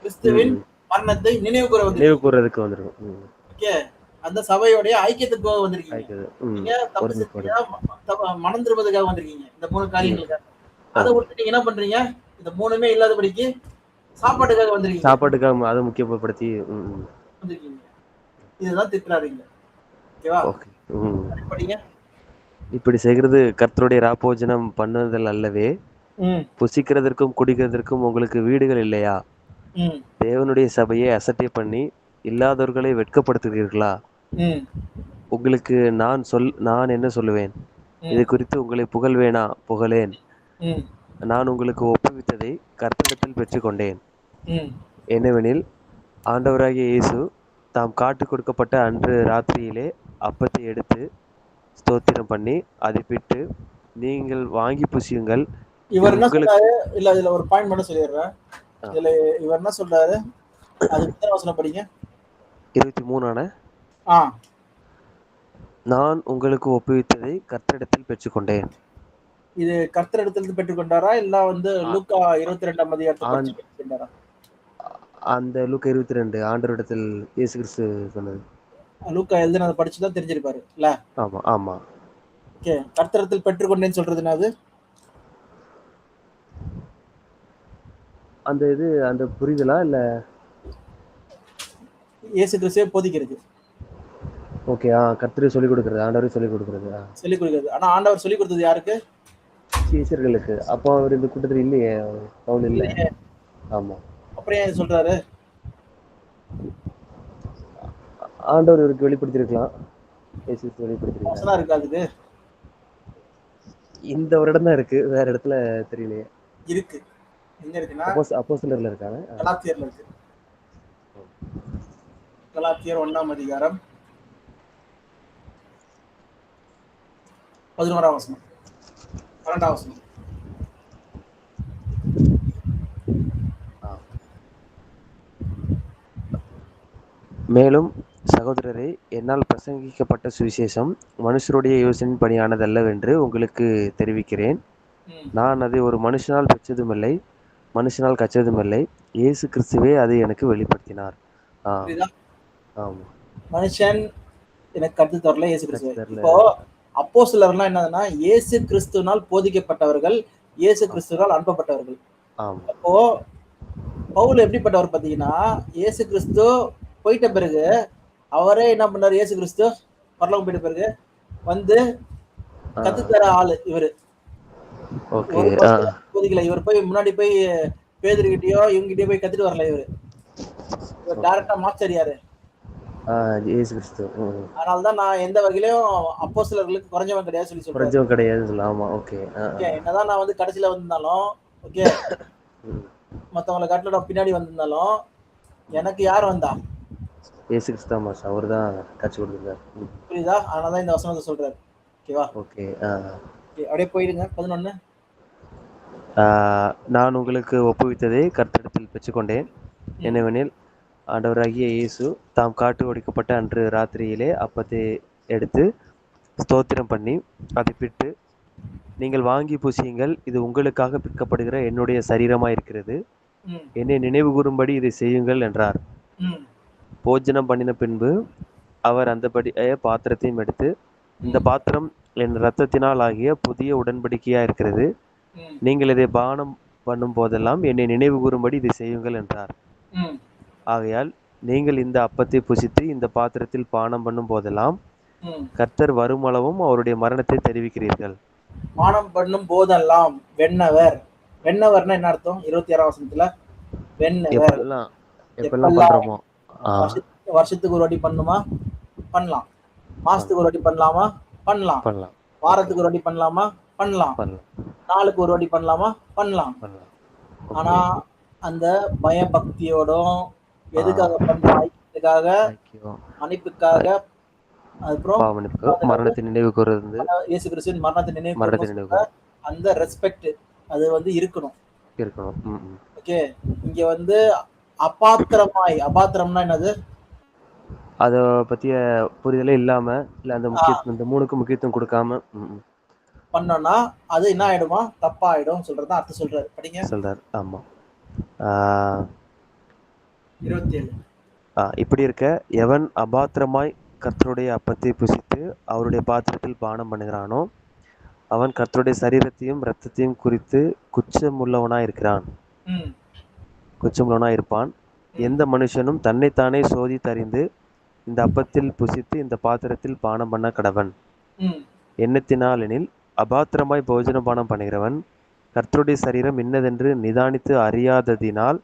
கிறிஸ்துவின் மரணத்தை நினைவு கூறதுக்கு வந்திருக்கோம். ஓகே. அந்த சபையோட ஐக்கியத்துக்கு வந்திருக்கீங்க. நீங்க மனம் திரும்பதுக்காக வந்திருக்கீங்க. இந்த 3 காரியங்களுக்காக. அதை விட்டு நீங்க என்ன பண்றீங்க? இந்த 3மே இல்லாதபடிக்கு சாப்பாட்டுக்காக வந்திருக்கீங்க. சாப்பாட்டுக்காக அதை முக்கியப்படுத்தி வந்திருக்கீங்க. இதுதான் திட்டுறாருங்க. ஓகேவா? படிங்க. இப்படி செய்கிறது கர்த்தருடைய ராப்போஜனம் பண்ணுதல் அல்லவே? புசிக்கிறதற்கும் குடிக்கிறதற்கும் உங்களுக்கு வீடுகள் இல்லையா? தேவனுடைய சபையை அசட்டை பண்ணி இல்லாதவர்களை வெட்கப்படுத்துகிறீர்களா? உங்களுக்கு நான் என்ன சொல்லுவேன்? இது குறித்து உங்களை புகழேன். நான் உங்களுக்கு ஒப்புவித்ததை கர்த்தரிடத்தில் பெற்றுக்கொண்டேன். என்னவெனில் ஆண்டவராகிய இயேசு தாம் காட்டி கொடுக்கப்பட்ட அன்று ராத்திரியிலே அப்பத்தை எடுத்து ஸ்தோத்திரம் பண்ணி அதை பிட்டு நீங்கள் வாங்கி புசியுங்கள். இவர் என்ன சொல்றாரு? இல்ல இதுல ஒரு பாயிண்ட் மட்டும் சொல்லிடுறேன். இதுல இவர் என்ன சொல்றாரு? அது எத்தனை வசனம் படிங்க? 23 நான் உங்களுக்கு ஒப்புவித்ததை கர்த்தரிடத்தில் பெற்றுக்கொண்டேன். இது கர்த்தரிடத்தில் பெற்றுக்கொண்டாரா இல்ல வந்து லூக்கா 22ஆம் அதிகாரத்துல பெற்றுக்கொண்டாரா? அந்த லூக்கா 22 ஆண்டவரிடத்தில் இயேசு கிறிஸ்து சொன்னது. லூக்கா எழுதினதை படிச்சுதான் தெரிஞ்சிருப்பாரு இல்ல? ஆமா. ஓகே. கர்த்தரிடத்தில் பெற்றுக்கொண்டேன்னு சொல்றது என்னது? அந்த புரிதலா இல்ல இயேசு கிறிஸ்துவே போதிக்கிறது. ஓகே. கர்த்தரே சொல்லிக் கொடுக்கிறது, ஆண்டவரே சொல்லிக் கொடுக்கிறது. ஆனா ஆண்டவர் சொல்லிக் கொடுத்தது யாருக்கு? சீஷர்களுக்கு. அப்போ அவர் இந்த கூட்டத்தில் இல்லையே, பவுல் இல்ல. ஆமா. அப்புறம் ஏன் இது சொல்றாரு? ஆண்டவர் இவருக்கு வெளிப்படுத்தியிருக்கலாம். இயேசு கிறிஸ்து வெளிப்படுத்தியிருக்கிறார். வசனம் இருக்கு அதுக்கு? இந்த வருடம் தான் இருக்கு, வேற இடத்துல தெரியலையே. இருக்கு. எங்க இருக்குன்னா அப்போஸ்தலர்ல இருக்காங்க. கலாத்தியர்ல இருக்கு. கலாத்தியர் 1ஆம் அதிகாரம் 11ஆம் வசனம், 12ஆம் வசனம். மேலும் சகோதரரே, என்னால் பிரசங்கிக்கப்பட்ட சுவிசேஷம் மனுஷருடைய யோசனையின் படியானதல்லவென்று உங்களுக்கு தெரிவிக்கிறேன். ம். நான் அதை ஒரு மனுஷனால் பெற்றதுமில்லை, மனுஷனால் கற்றதுமில்லை. இயேசு கிறிஸ்துவே அதை எனக்கு வெளிப்படுத்தினார். புரியுதா? ஆமா. மனுஷன் எனக்கு கற்று தரல, இயேசு கிறிஸ்து. கற்றுத் தரல. இப்போ அப்போஸ்தலர்னா என்னதுன்னா இயேசு கிறிஸ்துவினால் போதிக்கப்பட்டவர்கள், இயேசு கிறிஸ்துவால் அனுப்பப்பட்டவர்கள். ஆமா. அப்போ பவுல் எப்படிப்பட்டவர் பாத்தீங்கன்னா, இயேசு கிறிஸ்து போயிட்ட பிறகு அவரே என்ன பண்ணாரு? இயேசு கிறிஸ்து பரலோகம் போயிட்ட பிறகு வந்து கத்துத்தர ஆளு இவரு. ஓகே. ஒரு பவுல் போதிக்கல. இவர் போய் முன்னாடி போய் பேதுருகிட்டயோ இவங்கிட்டயோ போய் கத்துட்டு வரல இவரு. இவர் டைரக்டா மாஸ்டர் யாரு? இயேசு கிறிஸ்து. அதனாலதான் நான் எந்த வகையிலும் அப்போஸ்தலர்களுக்கு குறைஞ்சவன் கிடையாது சொல்லி சொல்றேன். குறைஞ்சவன் கிடையாது சொல்ல. ஆமா. ஓகே. என்னதான் நான் வந்து கடைசியில வந்திருந்தாலும், ஓகே, மத்தவங்களை காட்டில பின்னாடி வந்திருந்தாலும் எனக்கு யார் வந்தா? இயேசு கிறிஸ்து தான் மாஸ்டர். அவர் தான் கற்றுக் கொடுத்துருக்காரு. புரியுதா? அதனாலதான் இந்த வசனத்தை சொல்றாரு. ஓகேவா? ஓகே. அப்படியே போயிடுங்க 11. நான் உங்களுக்கு ஒப்புவித்ததை கர்த்தரிடத்தில் பெற்றுக்கொண்டேன். என்னவெனில், ஆண்டவராகிய இயேசு தாம் காட்டு ஒடிக்கப்பட்ட அன்று ராத்திரியிலே அப்பத்தை எடுத்து ஸ்தோத்திரம் பண்ணி அதை பிட்டு, நீங்கள் வாங்கி புசியுங்கள், இது உங்களுக்காக பிற்கப்படுகிற என்னுடைய சரீரமாய் இருக்கிறது, என்னை நினைவு கூறும்படி இதை செய்யுங்கள் என்றார். போஜனம் பண்ணின பின்பு அவர் அந்தபடியே பாத்திரத்தையும் எடுத்து, இந்த பாத்திரம் என் இரத்தத்தினால் ஆகிய புதிய உடன்படிக்கையா இருக்கிறது, நீங்கள் இதை பானம் பண்ணும் போதெல்லாம் என்னை நினைவு கூறும்படி இதை செய்யுங்கள் என்றார். ஆகையால் நீங்கள் இந்த அப்பத்தை புசித்து இந்த பாத்திரத்தில் பானம் பண்ணும் போதெல்லாம் கர்த்தர் வருமளவும் அவருடைய மரணத்தை தெரிவிக்கிறீர்கள். பானம் பண்ணும் போதெல்லாம், வெண்ணவர். வெண்ணவர்னா என்ன அர்த்தம்? 26ஆம் வசனத்துல வெண்ணவர் எப்பெல்லாம் பண்றோமோ. வருஷத்துக்கு ஒரு வாட்டி பண்ணுமா? பண்ணலாம். மாசத்துக்கு ஒரு வாட்டி பண்ணலாமா? பண்ணலாம். வாரத்துக்கு ஒரு வாட்டி பண்ணலாமா? பண்ணலாம். நாளுக்கு ஒரு வாட்டி பண்ணலாமா? பண்ணலாம். ஆனா அந்த பயபக்தியோடும் எதுக்காக பண்றோம்? ஐக்கியத்துக்காக, மன்னிப்புக்காக, அப்புறம் மரணத்தை நினைவு கூர்ந்து, இயேசு கிறிஸ்துவின் மரணத்தை நினைவு அந்த ரெஸ்பெக்ட் அது வந்து இருக்கணும். ஓகே. இங்க வந்து அபாத்திரமாய், அபாத்திரம்னா என்னது? அத பத்திய புரிதலே இல்லாம, இல்ல அந்த முக்கியத்துவம், இந்த மூணுக்கு முக்கியத்துவம் கொடுக்காம பண்ணோம்னா அது என்ன ஆயிடுமா? தப்பா ஆயிடும் சொல்றதா அர்த்தம் சொல்றாரு. படிங்க. சொல்றாரு. ஆமா. 27. இப்படி இருக்க, எவன் அபாத்திரமாய் கர்த்தருடைய அப்பத்தை புசித்து அவருடைய பாத்திரத்தில் பானம் பண்ணுகிறானோ அவன் கர்த்தருடைய சரீரத்தையும் இரத்தத்தையும் குறித்து குற்றமுள்ளவனாய் இருக்கிறான், குற்றமுள்ளவனாய் இருப்பான். எந்த மனுஷனும் தன்னைத்தானே சோதித்தறிந்து இந்த அப்பத்தில் புசித்து இந்த பாத்திரத்தில் பானம் பண்ண கடவன். எண்ணத்தினால் எனில், அபாத்திரமாய் போஜன பானம் பண்ணுகிறவன் கர்த்தருடைய சரீரம் இன்னதென்று நிதானித்து அறியாததினால்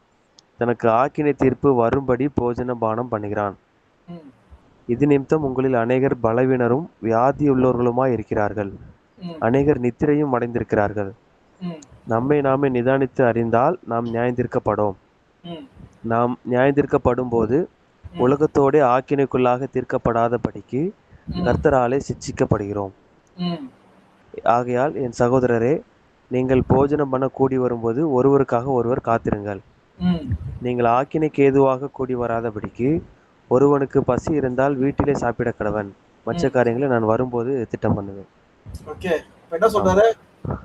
தனக்கு ஆக்கினை தீர்ப்பு வரும்படி போஜன பானம் பண்ணுகிறான். இது நிமித்தம் உங்களில் அநேகர் பலவீனரும் வியாதியுள்ளவர்களுமாய் இருக்கிறார்கள், அநேகர் நித்திரையும் அடைந்திருக்கிறார்கள். நம்மை நாமே நிதானித்து அறிந்தால் நாம் நியாயந்தீர்க்கப்படும். நாம் நியாயந்தீர்க்கப்படும் போது உலகத்தோட ஆக்கினைக்குள்ளாக தீர்க்கப்படாதபடிக்கு கர்த்தராலே சிட்சிக்கப்படுகிறோம். ஆகையால் என் சகோதரரே, நீங்கள் போஜனம் பண்ண கூடி வரும்போது ஒருவருக்காக ஒருவர் காத்திருங்கள். நீங்கள் ஆக்கினைக்கு ஏதுவாக கூடி வராதபடிக்கு ஒருவனுக்கு பசி இருந்தால் வீட்டிலே சாப்பிட கடவன். மற்ற காரியங்களை நான் வரும்போது திட்டம் பண்ணுவேன். ஓகே. இப்ப என்ன சொல்றாரு?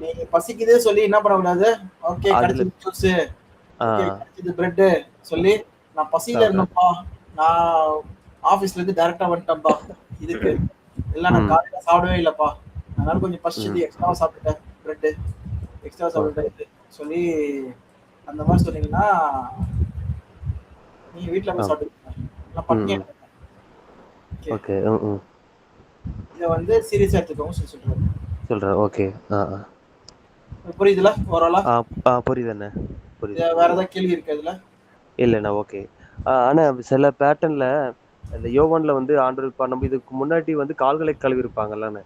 நீங்க பசிக்குதே சொல்லி என்ன பண்ண கூடாது? ஓகே, கிடைச்சது ஜூஸ், ஓகே, கிடைச்சது பிரெட் சொல்லி நான் பசியில இருந்தேன்ப்பா, நான் ஆபீஸ்ல இருந்து டைரக்டா வந்துட்டேன்ப்பா, இதுக்கு எல்லாம் நான் காலையில சாப்பிடவே இல்லப்பா, அதனால கொஞ்சம் பசிச்சது எக்ஸ்ட்ராவா சாப்பிட்டுட்டேன், பிரெட் எக்ஸ்ட்ரா சாப்பிட்டுட்டேன் சொல்லி அந்த மாதிரி சொன்னீங்கன்னா நீங்க வீட்டுல போய் சாப்பிடுங்க. நான் பட்டினி ஓகே. இத வந்து சீரியஸா எடுத்துக்கோங்க சொல்றேன். ஓகே. புரியுதுல? ஓரளா புரியுது அண்ணே. புரியுது வேற புரியுது. ஏதாவது கேள்வி இருக்கு அதுல? இல்லைண்ணா ஓகே. ஆனா சில பேட்டர்ன்ல இந்த யோவான்ல வந்து ஆண்டவர் இப்ப நம்ம இதுக்கு முன்னாடி வந்து கால்களை கழுவி இருப்பாங்கல்லண்ணே.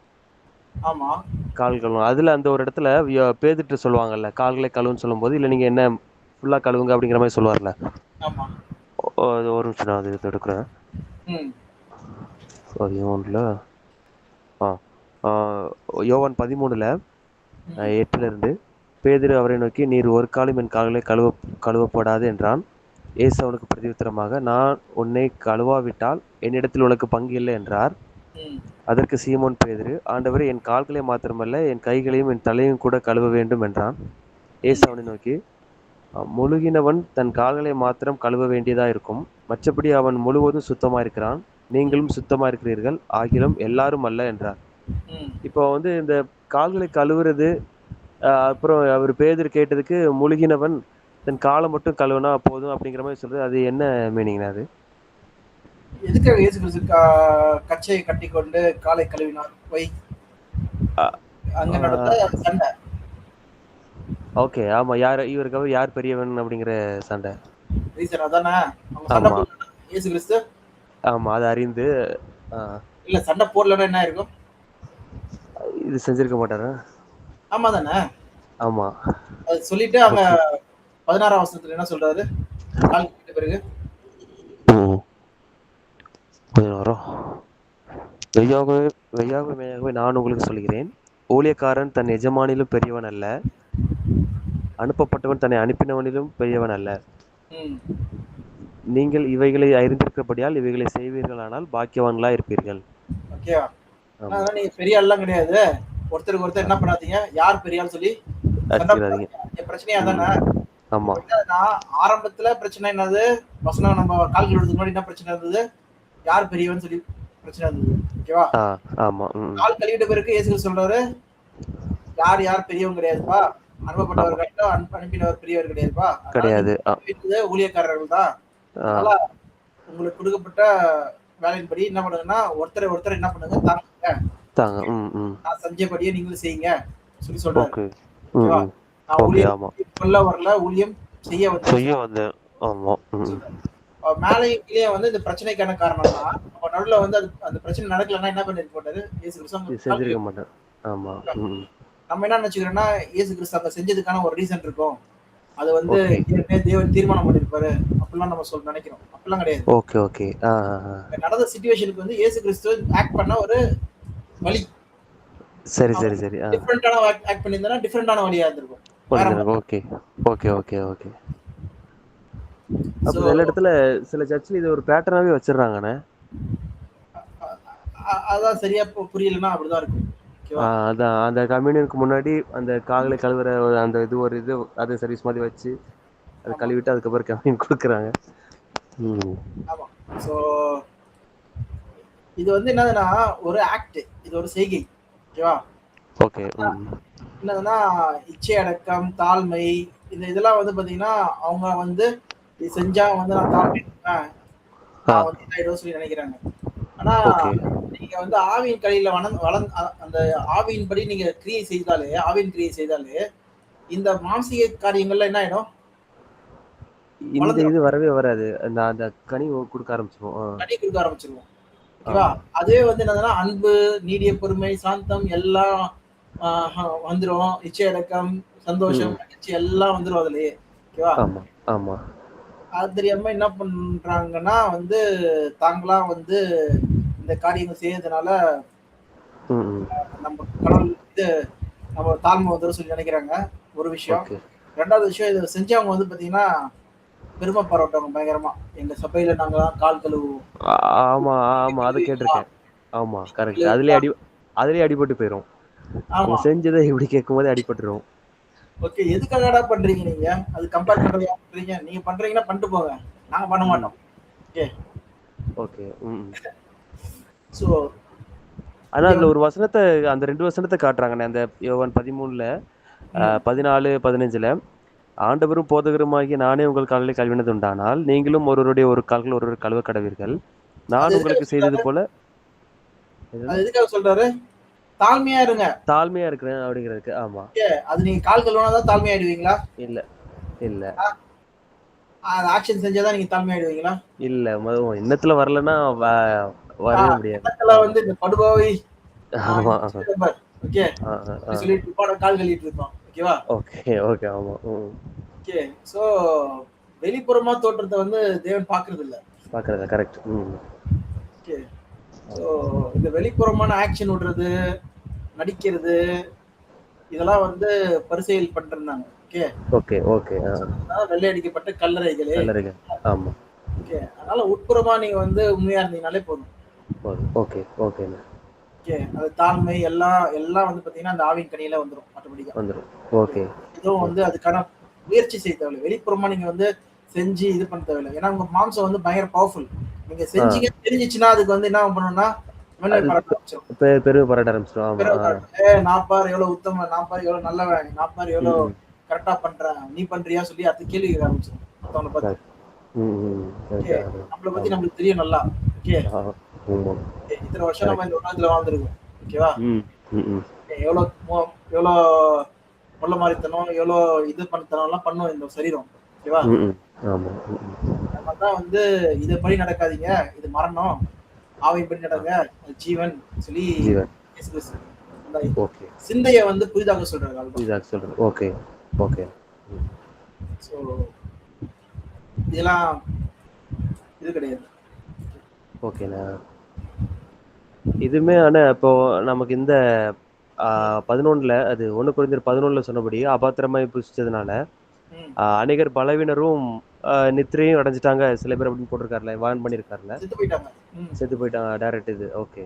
ஆமா. கால் கழுவும் அதுல அந்த ஒரு இடத்துல பேதுட்டு சொல்லுவாங்கல்ல கால்களை கழுவுன்னு சொல்லும்போது, இல்ல நீங்க என்ன ஃபுல்லா கழுவுங்க அப்படிங்கிற மாதிரி சொல்லுவார்ல. ஆமா. அது ஒரு நிமிஷம் நான் அது எடுக்கிறேன். ம். சாரி யோவான்ல ஆ ஆ, யோவான் 13ல ம். 8ல இருந்து பேதுரு அவரை நோக்கி, நீர் ஒரு காலும் என் கால்களை கழுவப்படாது என்றான். இயேசு அவனுக்கு பிரதியுத்தரமாக, நான் உன்னை கழுவாவிட்டால் என்னிடத்தில் உனக்கு பங்கு இல்லை என்றார். ம். அதற்கு சீமோன் பேதுரு, ஆண்டவரே, என் கால்களை மாத்திரமல்ல என் கைகளையும் என் தலையும் கூட கழுவ வேண்டும் என்றான். இயேசு ம். அவனை நோக்கி, முழுகினவன் தன் கால்களை மாத்திரம் கழுவ வேண்டியதா இருக்கும், மற்றபடி அவன் முழுவதும் சுத்தமா இருக்கிறான். ம். நீங்களும் சுத்தமா இருக்கிறீர்கள், ஆகிலும் எல்லாரும் அல்ல என்றார். ம். இப்போ வந்து இந்த கால்களை கழுவுறது, அப்புறம் அவர் பேதுரு கேட்டதுக்கு, முழுகினவன் தன் காலை மட்டும் கழுவுனா போதும் அப்படிங்கிற மாதிரி சொல்றது, அது என்ன மீனிங்னா அது? எதுக்காக இயேசு கிறிஸ்து கச்சையை கட்டிக்கொண்டு காலை கழுவினார்? வை அ- அங்க நடந்த ஆ, சண்டை. ஓகே. ஆமா. இவருக்கு அவர் யார் பெரியவன் அப்படிங்கிற சண்டை. ரீசன் அதானே? அவங்க சண்டை ஆமா. போடல இயேசு கிறிஸ்து. ஆமா. அது அறிந்து ஆ, இல்ல சண்டை போடலன்னா என்ன இருக்கும்? இது செஞ்சிருக்க மாட்டாரா? ஆமா தானே? ஆமா. அது சொல்லிட்டு அங்க ஓகே. 16ஆம் வசனத்துல என்ன சொல்றாரு? கால் கட்டிட்ட பிறகு ம். கொஞ்சம் வரும். மெய்யாகவே மெய்யாகவே மெய்யாகவே நான் உங்களுக்கு சொல்கிறேன், ஊழியக்காரன் தன் எஜமானிலும் பெரியவன் அல்ல, அனுப்பப்பட்டவன் தன்னை அனுப்பினவனிலும் பெரியவன் அல்ல. ம். நீங்கள் இவைகளை அறிந்திருக்கிறபடியால் இவைகளை செய்வீர்களானால் பாக்கியவான்களா இருப்பீர்கள். ஓகேவா? ஆமா. அதனால நீங்க பெரிய ஆள்லாம் கிடையாது. ஒருத்தருக்கு ஒருத்தர் என்ன பண்ணாதீங்க, யார் பெரிய ஆள் சொல்லி சண்டை அடிச்சுக்கிறாதீங்க. போடாதீங்க. என் பிரச்சனையா ம். தானே? ஆமா. நான் ஆரம்பத்துல பிரச்சனை என்னது? வசனம் நம்ம கால் கழுவுறதுக்கு முன்னாடி என்ன பிரச்சனை இருந்தது? யார் பெரியவன் சொல்லி பிரச்சனை இருந்தது. ஓகேவா? ஆ, ஆமா. ம். கால் கழுவிட்ட பிறகு இயேசு சொல்றாரு, யார் பெரியவங்க கிடையாதுப்பா. ஆமா. அனுப்பப்பட்டவர் கரெக்டா, அனுப்பினவர் பெரியவர் கிடையாதுப்பா. அதனால கிடையாது. நீங்க ஊழியக்காரர்கள் தான். ஆ, அதனால உங்களுக்கு கொடுக்கப்பட்ட வேலையின்படி என்ன பண்ணுங்கன்னா, ஒருத்தர் என்ன பண்ணுங்க, தாங்குங்க. தாங்க. ம், ம். நான் செஞ்சபடியே நீங்களும் செய்யுங்க சொல்லி சொல்றாரு. ஓகே. ம், ஓகேவா? ம். நான் ஓகே. ஊழியம் ஆமா. சொல்ல வரல, ஊழியம் செய்ய வந்தேன் செய்ய வந்தேன். ஆமா. ம். சொல்றாரு. மேலையும் கீழே வந்து இந்த பிரச்சனைக்கான காரணம்னா, நம்ம நடுவுல வந்து அந்த பிரச்சனை நடக்கலன்னா என்ன பண்ணிருக்க மாட்டாரு? இயேசு கிறிஸ்து அங்க இது கால் செஞ்சிருக்க கழுவி. மாட்டேன். ஆமா. ம். நம்ம என்ன நினைச்சுக்கிறோம்னா, இயேசு கிறிஸ்து அங்க செஞ்சதுக்கான ஒரு ரீசன் இருக்கும். அது வந்து ஓகே. ஏற்கனவே தேவன் தீர்மானம் பண்ணிருப்பாரு. அப்படிலாம் நம்ம நினைக்கிறோம். அப்படிலாம் கிடையாது. Okay, okay. ஆ, ஆ, ஆ. நடந்த சிச்சுவேஷனுக்கு வந்து இயேசு கிறிஸ்து ஆக்ட் பண்ண ஒரு வழி. சரி, அவன் சரி, சரி. ஆ. டிஃபரெண்டான ஆக்ட் பண்ணியிருந்தா டிஃபரெண்டான வழியா இருந்திருக்கும். வேற புரியுது எனக்கு. மாதிரி. ஓகே. Okay, okay, okay. அப்ப சோ சில இடத்துல சில சர்ச்சில் இது ஒரு பேட்டர்னாவே வச்சிடுறாங்கண்ணே. அதான் சரியா புரியலன்னா அப்படிதான் இருக்கும். ஓகேவா? அதான் அந்த கம்யூனியனுக்கு முன்னாடி அந்த கால்களை கழுவுற அந்த இது ஒரு இது அது சர்வீஸ் மாதிரி வச்சு அதை ஆமா, கழுவிட்டு அதுக்கப்புறம் கம்யூனியன் கொடுக்குறாங்க. ம். ஆமா. சோ இது வந்து என்னதுன்னா ஒரு ஆக்ட், இது ஒரு செய்கை. ஓகேவா? ஓகே. ம். என்னதுன்னா இச்சை அடக்கம், தாழ்மை, இதெல்லாம் வந்து பாத்தீங்கன்னா அவங்க வந்து இது செஞ்சா வந்து நான் தாழ்மை இருப்பேன், ஆ, நான் வந்து இதாயிடுவேன் சொல்லி நினைக்கிறாங்க. ஆனா ஓகே. நீங்க வந்து ஆவியின் கலையில அந்த ஆவியின்படி நீங்க ஆவியின் கிரியை செய்தாலே இந்த மாம்சீக காரியங்கள்ல என்ன ஆயிடும்? இந்த வளர்ந்துரும். இது வரவே வராது. அந்த அந்த கனி கொடுக்க ஆரம்பிச்சிரும். கனி கொடுக்க ஆரம்பிச்சிருவோம். ஓகேவா? ஆமா. அதுவே வந்து என்னதுன்னா அன்பு, நீடிய பொறுமை, சாந்தம் எல்லாம் வந்துரும். இச்சை அடக்கம், சந்தோஷம், ம். மகிழ்ச்சி எல்லாம் வந்துரும் அதுலயே. ஓகேவா? ஆமா, ஆமா. அது தெரியாம என்ன பண்றாங்கன்னா வந்து தாங்களா வந்து இந்த காரியங்கள் செய்யறதுனால ம், ம். நம்ம கடவுள் இது நம்ம தாழ்மை வந்துரும் சொல்லி நினைக்கிறாங்க. ஒரு விஷயம். ஓகே. 2வது விஷயம், இதை செஞ்சவங்க வந்து பாத்தீங்கன்னா பெருமை பாராட்டுவாங்க பயங்கரமா. எங்க சபையில நாங்கலாம் கால் கழுவுவோம். ஆமா, ஆமா. அதை கேட்டிருக்கேன். ஆமா, கரெக்ட். அதுலயே அடிபட்டு போயிரும். அவங்க ஆமா. செஞ்சதை இப்படி கேட்கும்போது அடிபட்டுரும். ஓகே, எதுக்காகடா பண்றீங்க நீங்க? அது கம்பேர் பண்றது யார் பண்றீங்க? நீங்க பண்றீங்கன்னா பண்ணிட்டு போங்க. நாங்க பண்ண ம். மாட்டோம். ஓகே. ஓகே. ம். சோ ஆனா இங்க அதுல வந்து ஒரு வசனத்தை அந்த 2 வசனத்தை காட்டுறாங்கண்ணே. அந்த யோவான் 13ல ம், 14, 15ல ஆண்டவரும் போதகருமாகிய நானே உங்கள் கால்களை கழுவினது உண்டானால் நீங்களும் ஒருவருடைய ஒரு கால்கள் ஒருவர் கழுவ கடவீர்கள். அது நான் எதுக்காக உங்களுக்கு செய்தது சொல்றாரு? போல அது என்னது? எதுக்காக சொல்றாரு? தாழ்மையா இருங்க. தாழ்மையா இருக்கிறேன் அப்படிங்கிறதுக்கு. ஆமா. ஓகே. அது நீங்க கால் கழுவுனா தான் தாழ்மையாயிடுவீங்களா? இல்ல இல்ல அந்த ஆக்ஷன் செஞ்சாதான் நீங்க தாழ்மை ஆயிடுவீங்களா? இல்ல எண்ணத்துல வரலன்னா வரவே முடியாது. எண்ணத்துல வந்து இந்த படுபாவை ஆமா. ஓகே ஆ, ஆ, ஆ. சொல்லிட்டு இருப்போம், கால் கழுவிட்டு இருப்போம். ஓகேவா? ஓகே ஓகே ஆமா. ஓகே. சோ வெளிப்புறமா தோற்றத்தை வந்து தேவன் பாக்குறது இல்ல. பாக்குறதா கரெக்ட். ஓகே. சோ இந்த வெளிப்புறமான ஆக்ஷன் விடுறது, நடிக்கிறது, இதெல்லாம் வந்து பரிசெயல் பண்றாங்க. Okay okay okay. வெள்ளை அடிக்கப்பட்ட கல்லறைகளே. கல்லறைகள். ஆமா. ஓகே. அதனால உட்புறமா நீங்க வந்து உண்மையா இருந்தீங்கனாலே போதும். ஓகே ஓகேண்ணா. ஓகே. அது தாழ்மை எல்லாம் எல்லாம் வந்து பாத்தீங்கன்னா அந்த ஆவின் கனியில வந்துரும் ஆட்டோமேட்டிக்கா. வந்துரும். ஓகே. இதுவும் வந்து அதுக்கான முயற்சி செய்ய தேவையில்லை. வெளிப்புறமா நீங்க வந்து செஞ்சு இது பண்ண தேவையில்லை. ஏன்னா உங்க மாம்சம் வந்து பயங்கர பவர்ஃபுல். நீங்க செஞ்சீங்க தெரிஞ்சிச்சுன்னா அதுக்கு வந்து என்ன பண்ணணும்னா பெருமை பாராட்ட ஆரம்பிச்சிடும். நான் பாரு எவ்வளவு உத்தம, நான் பாரு எவ்வளவு நல்லவன், நான் பாரு எவ்வளவு கரெக்டா பண்றேன், நீ பண்றியா சொல்லி அது கேள்வி கேட்க ஆரம்பிச்சிடும் மத்தவங்களை பார்த்து. நம்மளை பத்தி நம்மளுக்கு தெரியும் நல்லா. ஓகே. இத்தனை வருஷம் நம்ம இந்த உலகத்துல வாழ்ந்துருக்கோம். ஓகேவா? எவ்வளவு கொள்ள மாதிரித்தனம், எவ்வளவு இது பண்ணத்தனம் எல்லாம் பண்ணும் இந்த சரீரம். ஓகேவா? நம்ம தான் வந்து இதை நடக்காதீங்க, இது மரணம், ஆவைப்படி நடங்க, ஜீவன் சொல்லி சிந்தைய வந்து புதிதாக சொல்றாரு. Okay okay. சோ இதெல்லாம் இது கிடையாது. ஓகேண்ணா. இதுமே ஆனா இப்போ நமக்கு இந்த 11 அது 1 Corinthians 11 சொன்னபடி அபாத்திரமாய் புசிச்சதுனால அநேகர் பலவீனரும் நித்திரையும் அடைஞ்சிட்டாங்க சில பேர் அப்படின்னு போட்டிருக்காருல, வான் பண்ணிருக்காருல. செத்து போயிட்டாங்க டைரக்ட் இது. ஓகே.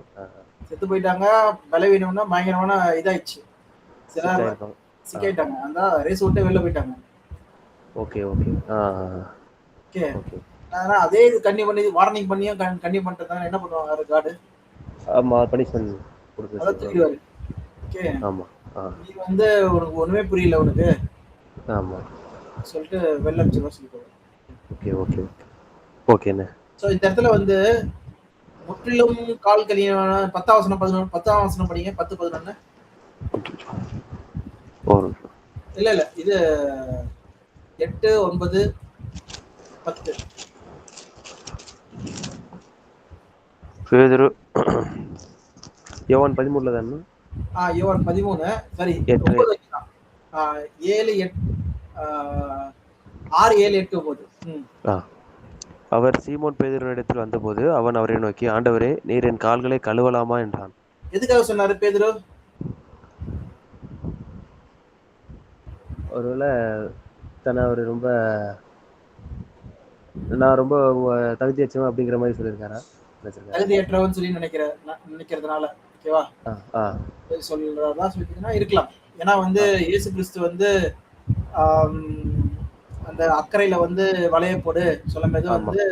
செத்து போயிட்டாங்க, பலவீனம்னா பயங்கரமான இதாயிடுச்சு, சிக்காயிட்டாங்க, அந்த ரேஸ் விட்டு வெளில போயிட்டாங்க. Okay okay. ஓகே. அதனால அதே இது கன்னியூ பண்ணி வார்னிங் பண்ணியும் கன்னியூ பண்றதால என்ன பண்ணுவாங்க காட்? ஆமா, பனிஷ்மென்ட் கொடுத்துருவாரு. ஓகே. ஆமா. நீ வந்து உனக்கு ஒண்ணுமே புரியல உனக்கு. ஆமா. சொல்லிட்டு வெளில அனுப்பிச்சிருவா சொல்லிட்டு. ஓகே ஓகே ஓகேண்ணே. சோ இந்த இடத்துல வந்து முற்றிலும் கால் கலியான 10ஆம் வசனம் 11 10ஆம் வசனம் படிங்க. 10 11. இல்ல இது 8 9 10. பேதுரு யோவான் 13 தானே? யோவான் 13 சரி 9 வைக்கலாம். 7 8 6 7 8 9. அவர் சீமோன் பேதுருவினிடத்தில் வந்தபோது அவன் அவரை நோக்கி, ஆண்டவரே, நீர் என் கால்களை கழுவலாமா என்றான். எதுக்காக சொன்னாரு பேதுரு? ஒருவேளை தன்னை அவர் ரொம்ப நான் ரொம்ப தகுதியற்றவன் அப்படிங்கிற மாதிரி சொல்லியிருக்காரா? தகுதியற்றவன் சொல்லி நினைக்கிறதுனால. ஓகேவா? சொல்றதா சொல்லிட்டீங்கன்னா இருக்கலாம். ஏன்னா வந்து இயேசு கிறிஸ்து வந்து அந்த அக்கறையில வந்து வளைய போடு சொல்லும் போது வந்து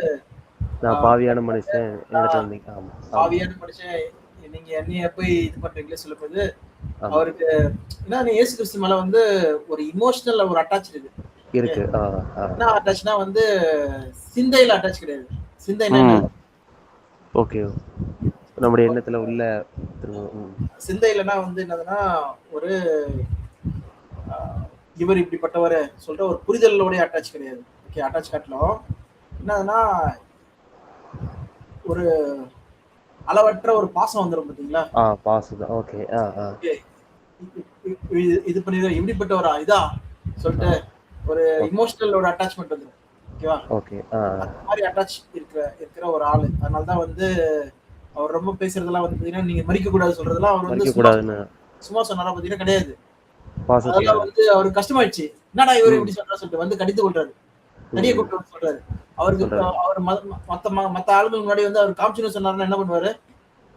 பாவியான மனுஷன், பாவியான மனுஷன் நீங்க என்னைய போய் இது பண்றீங்களே சொல்லும் போது அவருக்கு ஏன்னா இயேசு கிறிஸ்து மேல வந்து ஒரு இமோஷனல் ஒரு அட்டாச் இருக்கு. என்ன அட்டாச்னா வந்து சிந்தையில அட்டாச் கிடையாது. சிந்தைனா ஓகே, நம்முடைய எண்ணத்துல உள்ள சிந்தையிலனா வந்து என்னதுன்னா ஒரு இவர் இப்படிப்பட்டவரை சொல்ற ஒரு புரிதலோட அட்டாச் கிடையாது. ஓகே, அட்டாச் காட்டலாம் என்னதுன்னா ஒரு அளவற்ற ஒரு பாசம் வந்துடும் பாத்தீங்களா? பாசம். ஓகே. இது பண்ணி இப்படிப்பட்ட ஒரு இதா சொல்லிட்டு ஒரு இமோஷனலோட அட்டாச்மெண்ட் வந்துடும். ஓகேவா? ஓகே. அந்த மாதிரி அட்டாச் இருக்கிற ஒரு ஆளு. அதனாலதான் வந்து அவர் ரொம்ப பேசுறதெல்லாம் வந்து பாத்தீங்கன்னா நீங்க மறிக்க கூடாது சொல்றதெல்லாம் அவர் வந்து சும்மா சொன்னாரா பாத்தீங்கன்னா கிடையாது. அதெல்லாம் வந்து அவருக்கு கஷ்டமாயிடுச்சு. என்னடா இவரு இப்படி சொல்றா சொல்லிட்டு வந்து கடித்து கொள்றாரு, தனியை கூப்பிட்டு சொல்றாரு. அவருக்கு அவர் மத்த ஆளுங்க முன்னாடி வந்து அவர் காமிச்சுன்னு சொன்னாருன்னா என்ன பண்ணுவாரு?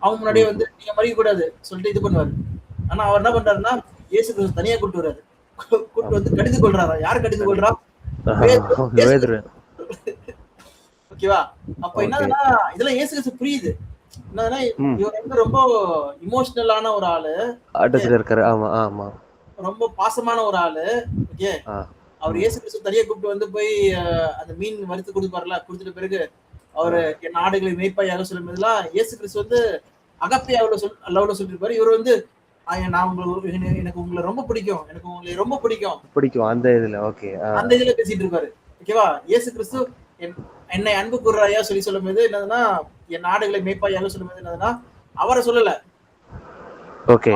அவங்க முன்னாடியே வந்து நீங்க மறிக்க கூடாது சொல்லிட்டு இது பண்ணுவாரு. ஆனா அவர் என்ன பண்றாருன்னா இயேசு கிறிஸ்து தனியா கூப்பிட்டு வர்றாரு. கூப்பிட்டு வந்து கடித்து கொள்றாரா? யாரு கடித்து கொள்றா? ஓகேவா? அப்ப என்னதுன்னா இதெல்லாம் இயேசு கிறிஸ்து புரியுது. என்னதுன்னா இவர் வந்து ரொம்ப இமோஷனலான ஒரு ஆளு, ரொம்ப பாசமான ஒரு ஆளு. ஓகே, அவர் இயேசு கிறிஸ்து தனியா கூப்பிட்டு வந்து போய் அந்த மீன் வறுத்து கொடுப்பாருல, கொடுத்துட்ட பிறகு அவரு என் ஆடுகளை மேய்ப்பாயாக சொல்லும் போதெல்லாம் இயேசு கிறிஸ்து வந்து அகப்பையாவில் லவ்ல சொல்லிருப்பாரு. இவர் வந்து நான் உங்களுக்கு எனக்கு உங்களை ரொம்ப பிடிக்கும், எனக்கு உங்களை ரொம்ப பிடிக்கும் பிடிக்கும் அந்த இதுல. ஓகே. அந்த இதுல பேசிட்டு இருப்பாரு. ஓகேவா? இயேசு கிறிஸ்து என்னை அன்பு கூர்றாயா சொல்லி சொல்லும்போது என்னதுன்னா, என் ஆடுகளை மேய்ப்பாயாக சொல்லும்போது என்னதுன்னா, அவரை சொல்லல. ஓகே.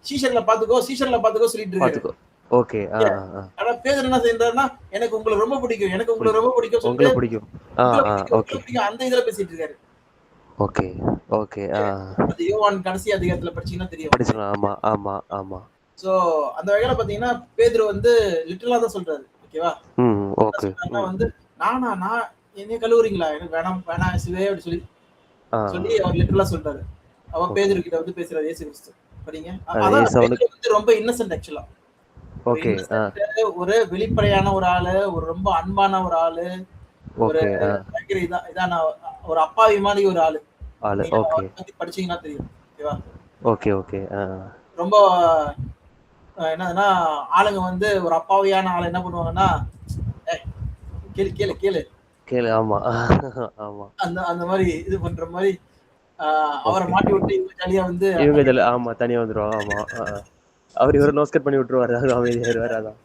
சீஷர்ல பாத்துக்கோ சொல்லிட்டு இருக்காரு. பாத்துக்கோ. ஓகே. ஆனா பேதுரு என்ன செய்யறாருன்னா, எனக்கு உங்களை ரொம்ப பிடிக்கும், எனக்கு உங்களை ரொம்ப பிடிக்கும் உங்களை சொல்லிட்டு பிடிக்கும். ஓகே. அந்த இதுல பேசிட்டு இருக்காரு. ஓகே. ஓகே. அது யோவான் கடைசி அதிகாரத்துல படிச்சீங்கன்னா தெரியும். படிச்சிடலாம். ஆமா ஆமா ஆமா. சோ அந்த வகையில பாத்தீங்கன்னா பேதுரு வந்து லிட்டரலா தான் சொல்றாரு. ஓகேவா? ஓகே. வந்து நான் என்னைய கழுவுறீங்களா? எனக்கு வேணாம் இயேசுவே அப்படி சொல்லி அவர் லிட்டரலா சொல்றாரு. அவ பேதுரு கிட்ட வந்து பேசுறாரு இயேசு கிறிஸ்து. படிங்க. அதான் பேதுரு வந்து ரொம்ப இன்னசென்ட் ஆக்சுவலா. ஓகே. ஒரு வெளிப்படையான ஒரு ஆளு, ஒரு ரொம்ப அன்பான ஒரு ஆளு, ஒரு பயங்கர இதான ஒரு அப்பாவி மாதிரி ஒரு ஆளு. ஓகே. பத்தி படிச்சீங்கன்னா தெரியும். ஓகேவா? ஓகே. ஓகே. ரொம்ப என்னதுன்னா ஆளுங்க வந்து ஒரு அப்பாவியான ஆளு என்ன பண்ணுவாங்கன்னா, கேளு கேளு கேளு கேளு. ஆமா ஆமா. அந்த மாதிரி இது பண்ற மாதிரி அவரை மாட்டி விட்டு இவங்க ஜாலியா வந்து ஆமா தனியா வந்துருவாங்க. ஆமா. அவர் இவரை நோஸ்கட் பண்ணி விட்டுருவாரு. அமைதியாயிருவாரு. அதான்.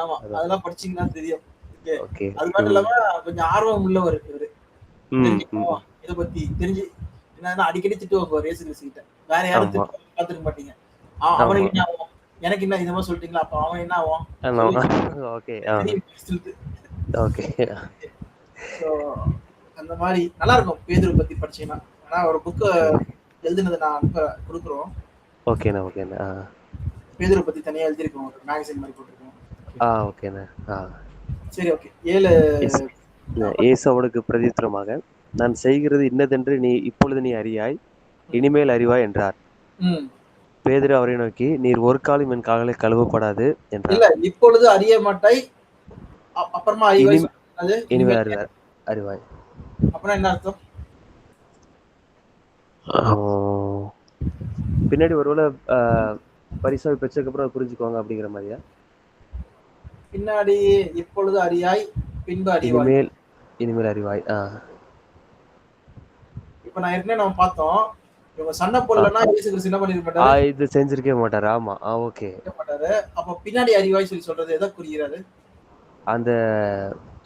ஆமா அதெல்லாம் படிச்சீங்கன்னா தெரியும். ஓகே. அது மட்டும் இல்லாம கொஞ்சம் ஆர்வம் உள்ளவர் இவரு. இதை பத்தி தெரிஞ்சு என்னன்னா அடிக்கடி திட்டுவாங்க இயேசு கிறிஸ்து கிட்ட. வேற யாரும் பார்த்துக்க மாட்டீங்க. அவனுக்கு என்ன ஆகும், எனக்கு என்ன இந்த மாதிரி சொல்லிட்டீங்களா, அப்ப அவன் என்ன ஆகும். ஓகே. ஓகே. அந்த மாதிரி நல்லா இருக்கும் பேதுரு பத்தி படிச்சீங்கன்னா. ஆனா ஒரு புக்கு எழுதுனது நான் அனுப்ப கொடுக்குறோம். ஓகேண்ணா. ஓகேண்ணா. பேதுரு பத்தி தனியா எழுதிருக்கோம், ஒரு மேகசின் மாதிரி போட்டிருக்கோம். ஓகேண்ணா. சரி ஓகே. 7 இயேசு அவனுக்கு பிரதியுத்தரமாக, நான் செய்கிறது இன்னதென்று இப்பொழுது நீ அறியாய், இனிமேல் அறிவாய் என்றார். பேதுரு அவரை நோக்கி, நீர் ஒரு காலம் என் கால்களை கழுவப்படாது என்றார். இல்ல இப்பொழுது அறிய மாட்டாய், அப்புறமா அறிவாய். இனிமேல் அறிவாய். அப்புறம் என்ன அர்த்தம்? பின்னாடி ஒருவேளை பரிசாவை பெற்றதுக்கு அப்புறம் புரிஞ்சுக்குவாங்க அப்படிங்கிற மாதிரியா? பின்னாடி இப்பொழுது அறியாய், பின்பு அறிவாய். இனிமேல் அறிவாய். இப்ப நான் ஏற்கனவே நம்ம பார்த்தோம், இவங்க சண்டை போடலன்னா இயேசு கிறிஸ்து என்ன பண்ணிருக்க மாட்டாரு? இது செஞ்சிருக்கவே மாட்டாரு. ஆமா. ஓகே. மாட்டாரு. அப்ப பின்னாடி அறிவாய் சொல்லி சொல்றது எதை குறிக்கிறாரு? அந்த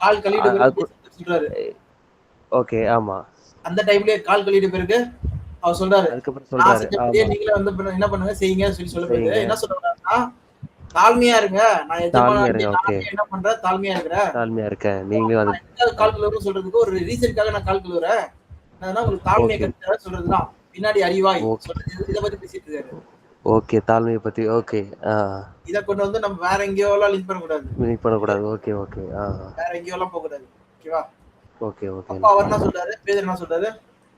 கால் கழுவிட்டு சொல்றாரு. ஓகே. ஆமா. அந்த டைம்லயே கால் கழுவிட்டு பிறகு அவர் சொல்றாரு, அதுக்கப்புறம் சொல்றாரு நீங்களே வந்து என்ன பண்ணுங்க செய்யுங்க சொல்லி சொல்லும்போது என்ன சொல்றாருன்னா, தாழ்மையா இருங்க, நான் என்ன பண்றேன், தாழ்மையா இருக்கேன், நீங்களும் கால் கழுவுறேன்னு சொல்றதுக்கு ஒரு ரீசனுக்காக நான் கால் கழுவுறேன், உங்களுக்கு தாழ்மையை கற்று சொல்றதுதான் பின்னாடி அறிவாய் சொல்றது. இதை பத்தி பேசிட்டு இருக்காரு. ஓகே. தாழ்மையை பத்தி. ஓகே. இத கொண்டு வந்து நம்ம வேற எங்கேயோ எல்லாம் லிங்க் பண்ணக்கூடாது. ஓகே. ஓகே. வேற எங்கேயோ எல்லாம் போக கூடாது. ஓகேவா? ஓகே. ஓகே. அப்ப அவர் என்ன சொல்றாரு, பேதுரு என்ன சொல்றாரு,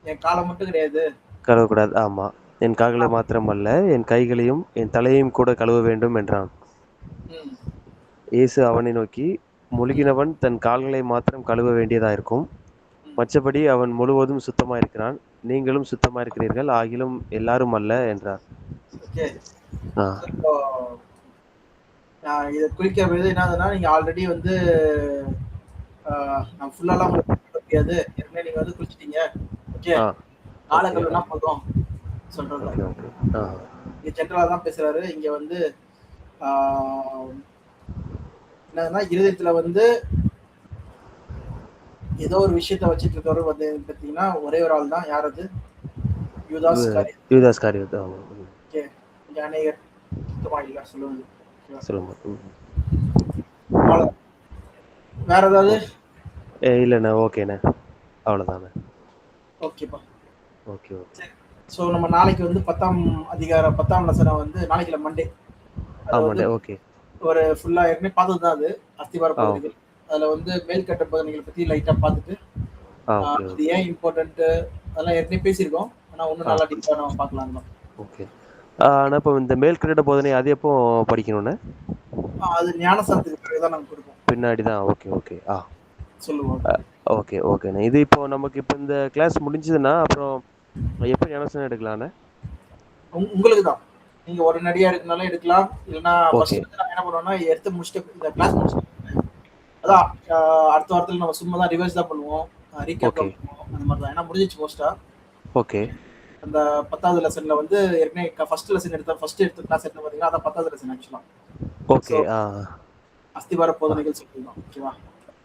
என் காலை மட்டும் கிடையாது கழுவக்கூடாது. ஆமா, என் கால்களை மாத்திரமல்ல, என் கைகளையும் என் தலையையும் கூட கழுவ வேண்டும் என்றான். இயேசு அவனை நோக்கி, முழுகினவன் தன் கால்களை மாத்திரம் கழுவ வேண்டியதாயிருக்கும், மற்றபடி அவன் முழுவதும் சுத்தமா இருக்கிறான். நீங்களும் சுத்தமா இருக்கிறீர்கள், ஆகிலும் எல்லாரும் அல்ல என்றார். இதை குறிக்கிறது என்னதுன்னா, நீங்க ஆல்ரெடி வந்து நான் ஃபுல்லாலாம் முடியாது, ஏற்கனவே நீங்க வந்து குளிச்சிட்டீங்க, ஓகே, காலங்கள்னா போதும் சொல்றது. இங்க ஜென்ரலா தான் பேசுறாரு. இங்க வந்து என்னதுன்னா, இருதயத்துல வந்து ஏதோ ஒரு விஷயத்த வச்சிட்டு இருக்கவர் வந்து பாத்தீங்கன்னா ஒரே ஒரு ஆள் தான். யார் அது? யூதாஸ் காரியத். ஓகே, இங்க அநேகர் சுத்தமா இல்ல சொல்லுங்க. வேற ஏதாவது? இல்லண்ணா, ஓகேண்ணா, அவ்வளவுதாண்ணா. ஓகேப்பா. ஓகே. ஸோ நம்ம நாளைக்கு வந்து 10ஆம் அதிகாரம் 10ஆம் வசனம் வந்து நாளைக்கு மண்டே. ஓகே. ஒரு ஃபுல்லா ஏற்கனவே பார்த்தது தான் அது, அஸ்திவார பகுதிகள். அதுல வந்து மேல்கட்ட பகுதிகளை பத்தி லைட்டா பார்த்துட்டு அது ஏன் இம்பார்ட்டன்ட் அதெல்லாம் ஏற்கனவே பேசியிருக்கோம். ஆனா இன்னும் நல்லா டீப்பா நம்ம பார்க்கலாம். ஓகே. ஆனா இப்போ இந்த மேல்கட்ட போதனை அது எப்போ படிக்கணும்னு? அது ஞானசாரத்துக்கு பிறகு தான் நம்ம கொடுப்போம். பின்னாடி தான். ஓகே. ஓகே. சொல்லுவோம். ஓகே. ஓகேண்ணா. இது இப்போ நமக்கு இப்போ இந்த கிளாஸ் முடிஞ்சதுன்னா அப்புறம் எப்போ ஞானசாரம் எடுக்கலாண்ணே? உங்களுக்கு தான். நீங்க உடனடியா எடுக்கனாலும் எடுக்கலாம், இல்லைன்னா ஃபர்ஸ்ட் வந்து நான் என்ன பண்ணுவோம்னா எடுத்து முடிச்சுட்டு இந்த கிளாஸ் முடிச்சுட்டு அதான் அடுத்த வாரத்தில் நம்ம சும்மா தான் ரிவைஸ் தான் பண்ணுவோம், ரீகேப் பண்ணுவோம், அந்த மாதிரி தான். ஏன்னா முடிஞ்சிச்சு மோஸ்டா. ஓகே. அந்த 10வது லெசன்ல வந்து ஏற்கனவே ஃபர்ஸ்ட் லெசன் எடுத்த கிளாஸ் எடுத்த பாத்தீங்கன்னா அதான் 10வது லெசன் ஆக்சுவலா. So okay. அஸ்திவார போதனைகள் சொல்லியிருந்தோம். ஓகேவா?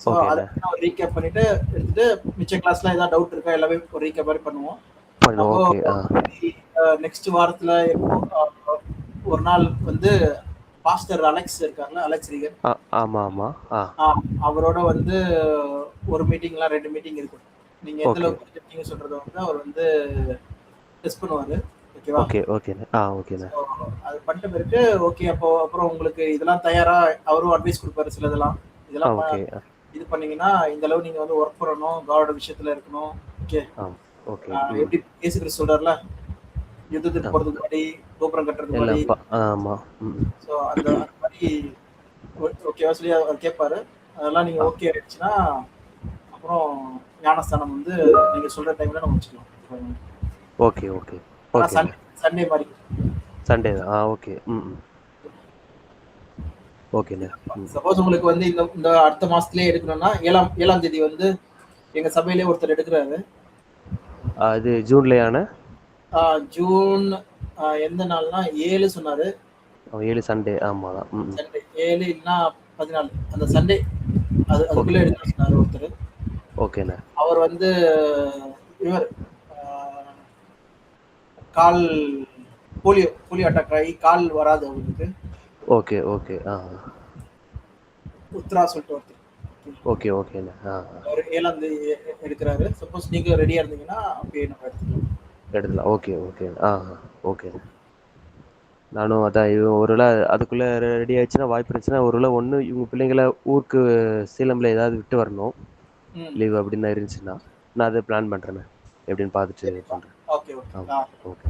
ஸோ அதை ஓகேண்ணே. ஒரு ரீகேப் பண்ணிட்டு எடுத்துட்டு மிச்ச கிளாஸ்ல ஏதாவது டவுட் இருக்கா எல்லாமே ஒரு ரீகேப் மாதிரி பண்ணுவோம். பண்ணுவோம். அப்போ ஓகே. நெக்ஸ்ட் வாரத்துல எப்போ ஒரு நாள் வந்து பாஸ்டர் அலெக்ஸ் இருக்காருல்ல, அலெக்ஸ் ரீகன், ஆமா ஆமா. அவரோட வந்து ஒரு மீட்டிங்லாம் 2 மீட்டிங் இருக்கும். நீங்க எந்த ஓகே. அளவுக்கு புரிஞ்சுக்கிட்டீங்க சொல்றத வந்து அவர் வந்து டெஸ்ட் பண்ணுவாரு. ஓகேவா? ஓகே. ஓகேண்ணே. ஓகேண்ணே. So, அது பண்ணிட்ட பிறகு ஓகே, அப்போ அப்புறம் உங்களுக்கு இதெல்லாம் தயாரா அவரும் அட்வைஸ் கொடுப்பாரு சிலதெல்லாம். இதெல்லாம் ஓகே. இது பண்ணீங்கன்னா இந்த அளவு நீங்க வந்து ஒர்க் பண்ணணும், காடோட விஷயத்துல இருக்கணும். Okay, okay. எப்படி இயேசு கிறிஸ்து சொல்றாருல, யுத்தத்துக்கு போறதுக்கு முன்னாடி கோபுரம் கட்டுறதுக்கு முன்னாடி. ஆமா. ஸோ அந்த மாதிரி ஓகேவா சொல்லி அவர் கேட்பாரு. அதெல்லாம் நீங்க ஓகே ஆயிடுச்சுன்னா அப்புறம் ஞானஸ்தானம் வந்து நீங்க சொல்ற டைம்ல நம்ம வச்சுக்கலாம். ஓகே. ஓகே. ஓகே. சண்டே மாதிரி. சண்டே தான். ஓகே. ஓகேண்ணே. சப்போஸ் உங்களுக்கு வந்து இந்த அடுத்த மாசத்துலயே எடுக்கணும்னா 7ஆம் தேதி வந்து எங்க சபையிலே ஒருத்தர் எடுக்கிறாரு. அது ஜூன்லயாண்ணே? ஜூன் எந்த நாள்னா 7 சொன்னாரு. 7 சண்டே. ஆமா. சண்டே 7 இல்லைன்னா 14 அந்த சண்டே அதுக்குள்ள எடுக்க சொன்னாரு ஒருத்தர். ஓகேண்ணே. அவர் வந்து இவர் கால் போலியோ அட்டாக் ஆகி கால் வராது அவருக்கு. ஓகே. ஓகே. உத்ரா சொல்லிட்டு ஒருத்தர். ஓகே. ஓகேண்ணே. அவர் 7ஆம் தேதி எடுக்கிறாரு. சப்போஸ் நீங்க ரெடியா இருந்தீங்கன்னா அப்படியே நம்ம எடுத்துக்கலாம். ஓகே. ஓகே. ஓகேண்ணே. நானும் அதான் ஒருவேளை அதுக்குள்ள ரெடி ஆயிடுச்சுன்னா வாய்ப்பு இருந்துச்சுன்னா ஒருவேளை ஒன்று இவங்க பிள்ளைங்களை ஊருக்கு சேலம்ல ஏதாவது விட்டு வரணும் லீவ் அப்படின்னு இருந்துச்சுன்னா நான் அதை பிளான் பண்றேண்ணே. எப்படின்னு பார்த்துட்டு பண்றேன். ஓகே. ஓகே.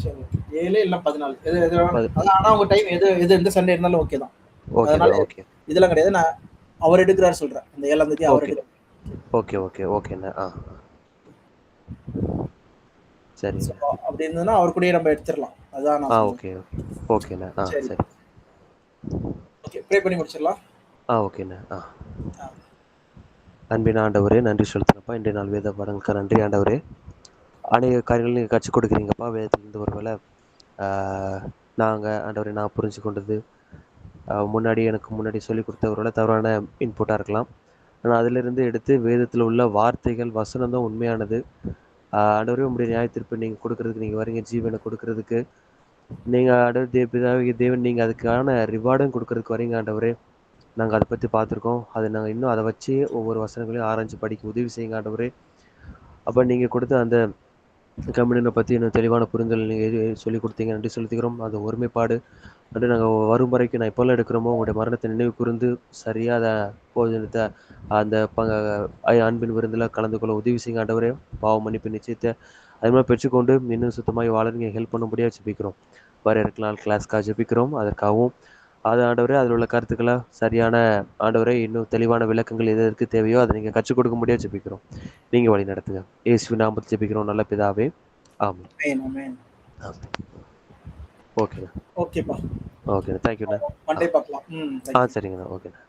சரி, 7 இல்ல 14 ஆனா உங்க டைம் எது எந்த சண்டே இருந்தாலும் ஓகே தான். ஓகே. ஓகே. இதெல்லாம் கிடையாது, நான் அவர் எடுக்கிறாரு சொல்றேன். அந்த 7ஆம் தேதி அவர் எடுக்கிறார். ஓகே. ஓகே. ஓகேண்ணே. சரி. அப்படி இருந்ததுன்னா அவர் கூடயே நம்ம எடுத்துடலாம். அதான் நான் ஓகே. ஓகேண்ணே. சரி. ஓகே, ப்ரே பண்ணி முடிச்சிடலாம். ஓகேண்ணே. அன்பின் ஆண்டவரே, நன்றி செலுத்துறப்பா. இன்றைய நாள் வேத பாடங்களுக்கு நன்றி ஆண்டவரே. அநேக காரியங்கள் நீங்கள் கற்றுக் கொடுக்குறீங்கப்பா. வேதத்துலேருந்து ஒரு வேளை ஆண்டவரே நான் புரிஞ்சு கொண்டது எனக்கு முன்னாடி சொல்லிக் கொடுத்தவரோட தவறான இன்புட்டாக இருக்கலாம். ஆனால் அதிலிருந்து எடுத்து வேதத்தில் உள்ள வார்த்தைகள் வசனம் தான் உண்மையானது. ஆண்டவரே, உங்களுடைய நியாயத்தீர்ப்பு நீங்கள் கொடுக்கறதுக்கு நீங்கள் வரீங்க, ஜீவனை கொடுக்கறதுக்கு நீங்கள் ஆண்டவர் தேவன் நீங்கள் அதுக்கான ரிவார்டும் கொடுக்கறதுக்கு வரீங்க ஆண்டவரே. நாங்கள் அதை பற்றி பார்த்துருக்கோம். அதை நாங்கள் இன்னும் அதை வச்சு ஒவ்வொரு வசனங்களையும் ஆராய்ச்சி படிக்க உதவி செய்யுங்க ஆண்டவரே. அப்போ நீங்கள் கொடுத்த அந்த கம்யூனியனை பற்றி இன்னும் தெளிவான புரிதல் நீங்கள் சொல்லிக் கொடுத்தீங்க, நன்றி செலுத்துகிறோம். அந்த ஒருமைப்பாடு வந்து நாங்கள் வரும் வரைக்கும் நான் எப்போல்லாம் எடுக்கிறோமோ உங்களுடைய மரணத்தை நினைவு கூர்ந்து சரியாக அதை போஜனத்தை அந்த அன்பின் விருந்தில் கலந்து கொள்ள உதவி செய்யுங்க ஆண்டவரே. பாவ மன்னிப்பு நிச்சயத்தை அது மாதிரி பெற்றுக்கொண்டு இன்னும் சுத்தமாக வாழ நீங்கள் ஹெல்ப் பண்ண முடியாது ஜெபிக்கிறோம். வர இருக்கலாம் கிளாஸ்க்காக ஜெபிக்கிறோம். அதற்காகவும் ஆண்டவரே அதில் உள்ள கருத்துக்களை சரியான ஆண்டவரே இன்னும் தெளிவான விளக்கங்கள் எதற்கு தேவையோ அதை நீங்கள் கற்றுக் கொடுக்க முடியாது ஜெபிக்கிறோம். நீங்கள் வழி நடத்துங்க. இயேசுவின் நாமத்தில் ஜெபிக்கிறோம் நல்ல பிதாவே. ஆமென். ஓகேண்ணா. ஓகேப்பா. ஓகேண்ணா. தேங்க்யூண்ணா. மண்டே பார்க்கலாம். சரிங்கண்ணா. ஓகேண்ணா.